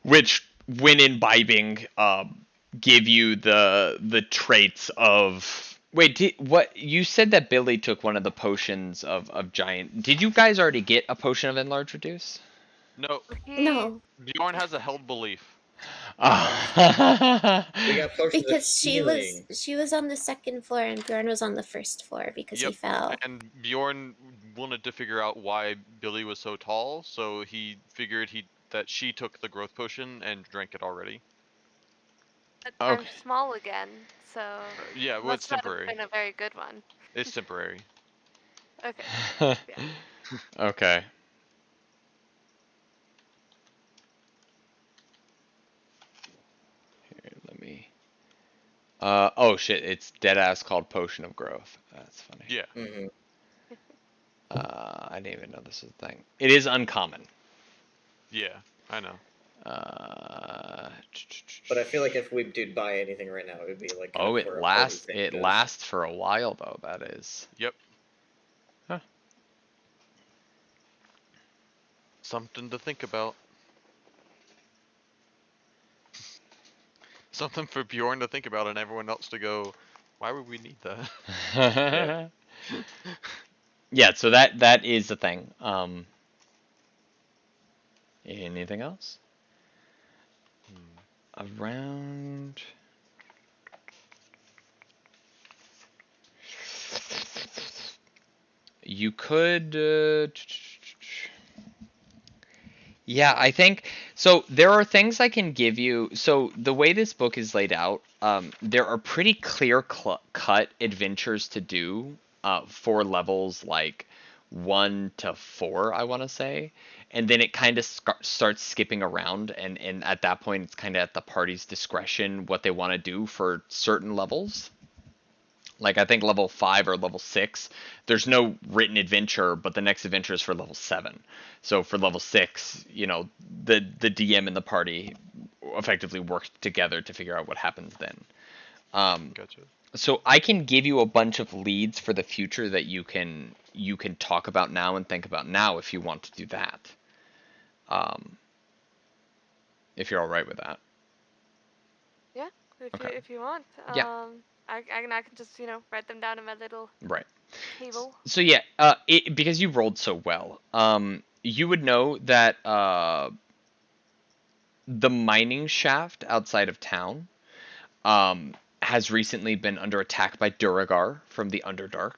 B: Which, when imbibing, give you the traits of. Wait, what you said that Billy took one of the potions of giant. Did you guys already get a potion of enlarge reduce?
E: No,
D: No,
E: Bjorn has a held belief.
C: We got potions of
D: because
C: healing.
D: she was on the second floor and Bjorn was on the first floor because he
E: Yep.
D: fell.
E: And Bjorn wanted to figure out why Billy was so tall, so he figured that she took the growth potion and drank it already.
A: But
B: Okay.
A: I'm small again, so
E: Yeah, well, it's
A: must not have
E: temporary.
A: been a very good one.
E: It's temporary.
A: Okay. Yeah.
B: Okay. Here, let me. Oh shit! It's dead ass called potion of growth. That's funny.
E: Yeah.
C: Hmm.
B: I didn't even know this was a thing. It is uncommon.
E: Yeah, I know.
C: But I feel like if we did buy anything right now, it would be like. Kind
B: Oh,
C: of for a party thing,
B: it
C: 'cause-
B: lasts for a while though. That is.
E: Yep.
B: Huh.
E: Something to think about. Something for Bjorn to think about and everyone else to go, why would we need that?
B: Yeah. Yeah, so that is the thing. Anything else? Around. You could. Yeah, I think so. There are things I can give you. So the way this book is laid out, there are pretty clear cut adventures to do for levels like 1 to 4, I want to say, and then it kind of starts skipping around, and at that point, it's kind of at the party's discretion what they want to do for certain levels. Like I think level 5 or level 6, there's no written adventure, but the next adventure is for level 7. So for level 6, the DM and the party effectively work together to figure out what happens then.
E: Gotcha.
B: So I can give you a bunch of leads for the future that you can talk about now and think about now if you want to do that. if you're all right with that.
A: Yeah,
B: Okay.
A: if you want.
B: Yeah.
A: I can just write them down in my little
B: Right.
A: table.
B: So yeah, because you rolled so well, you would know that the mining shaft outside of town has recently been under attack by Duragar from the Underdark.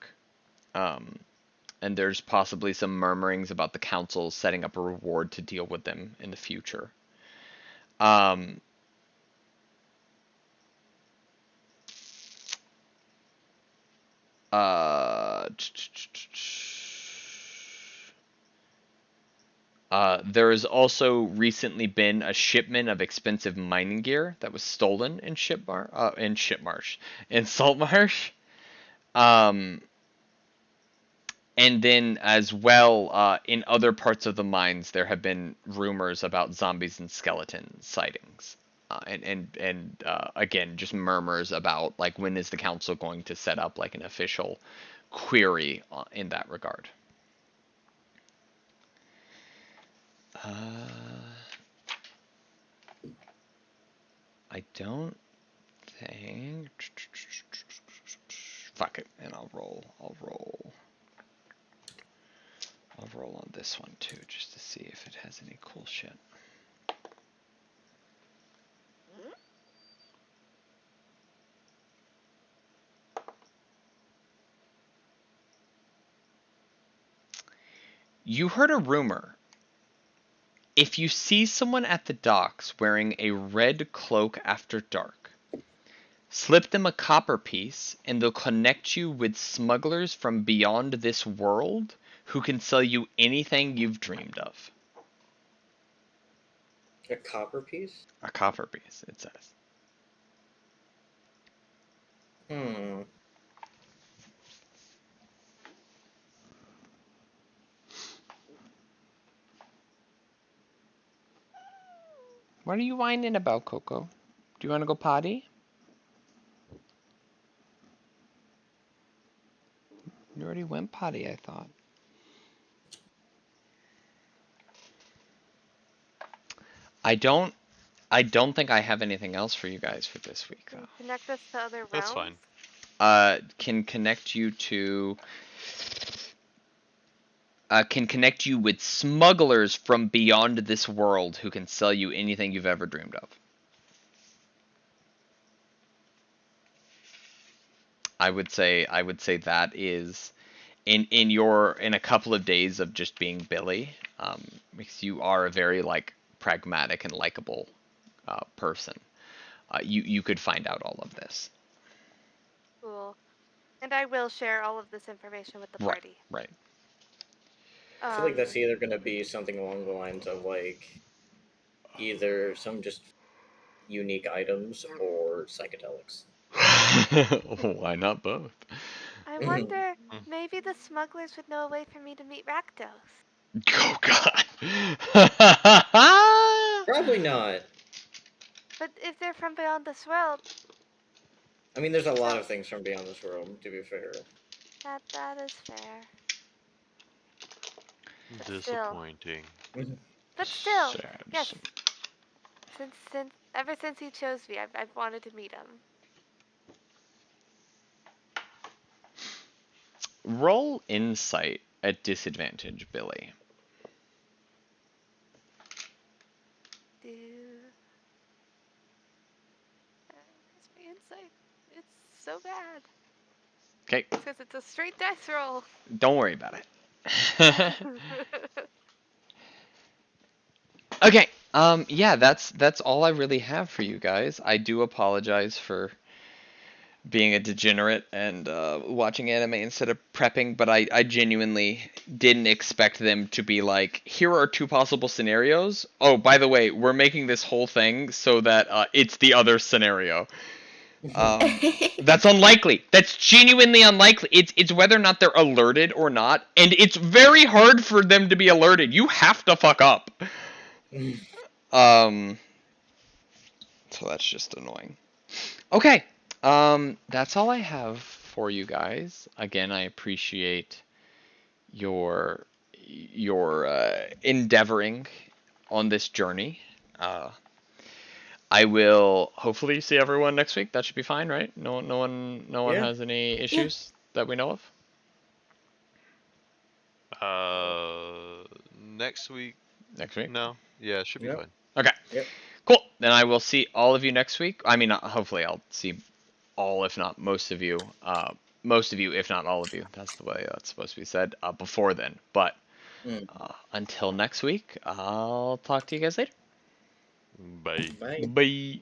B: And there's possibly some murmurings about the council setting up a reward to deal with them in the future. Um, uh, there has also recently been a shipment of expensive mining gear that was stolen in in Saltmarsh. Um, and then as well, in other parts of the mines, there have been rumors about zombies and skeleton sightings. And again, just murmurs about like when is the council going to set up like an official query in that regard. I don't think. Fuck it, and I'll roll. I'll roll on this one too, just to see if it has any cool shit. You heard a rumor. If you see someone at the docks wearing a red cloak after dark, slip them a copper piece and they'll connect you with smugglers from beyond this world who can sell you anything you've dreamed of.
C: A copper piece?
B: A copper piece, it says.
C: Hmm.
B: What are you whining about, Coco? Do you want to go potty? You already went potty, I thought. I don't think I have anything else for you guys for this week, though.
A: Connect us to other
E: That's
A: realms.
E: fine.
B: Can connect you with smugglers from beyond this world who can sell you anything you've ever dreamed of. I would say that is in a couple of days of just being Billy, because you are a very like pragmatic and likable person. You could find out all of this.
A: Cool. And I will share all of this information with the party.
B: Right.
C: I feel like that's either going to be something along the lines of like either some just unique items or psychedelics.
B: Why not both?
A: I wonder, maybe the smugglers would know a way for me to meet Rakdos.
B: Oh God.
C: Probably not.
A: But if they're from beyond this world,
C: I mean, there's a lot of things from beyond this world, to be fair.
A: that is fair.
E: Disappointing.
A: But still,
B: Sad.
A: yes. Ever since he chose me, I've wanted to meet him.
B: Roll insight at disadvantage, Billy.
A: Where's my insight? It's so bad.
B: Okay.
A: Because it's a straight dice roll.
B: Don't worry about it. Okay. Yeah, that's all I really have for you guys. I do apologize for being a degenerate and watching anime instead of prepping, but I genuinely didn't expect them to be like, here are two possible scenarios. Oh, by the way, we're making this whole thing so that it's the other scenario. That's unlikely. That's genuinely unlikely. It's whether or not they're alerted or not, and it's very hard for them to be alerted. You have to fuck up. So that's just annoying. Okay. That's all I have for you guys. Again, I appreciate your endeavoring on this journey. I will hopefully see everyone next week. That should be fine, right? No one
C: Yeah.
B: has any issues that we know of.
E: Next week.
B: Next week.
E: No. Yeah, it should be
C: Yep.
E: fine.
B: Okay.
C: Yep.
B: Cool. Then I will see all of you next week. I mean, hopefully I'll see all, if not most of you. Most of you, if not all of you. That's the way that's supposed to be said. Before then, but until next week, I'll talk to you guys later.
E: Bye.
C: Bye.
B: Bye.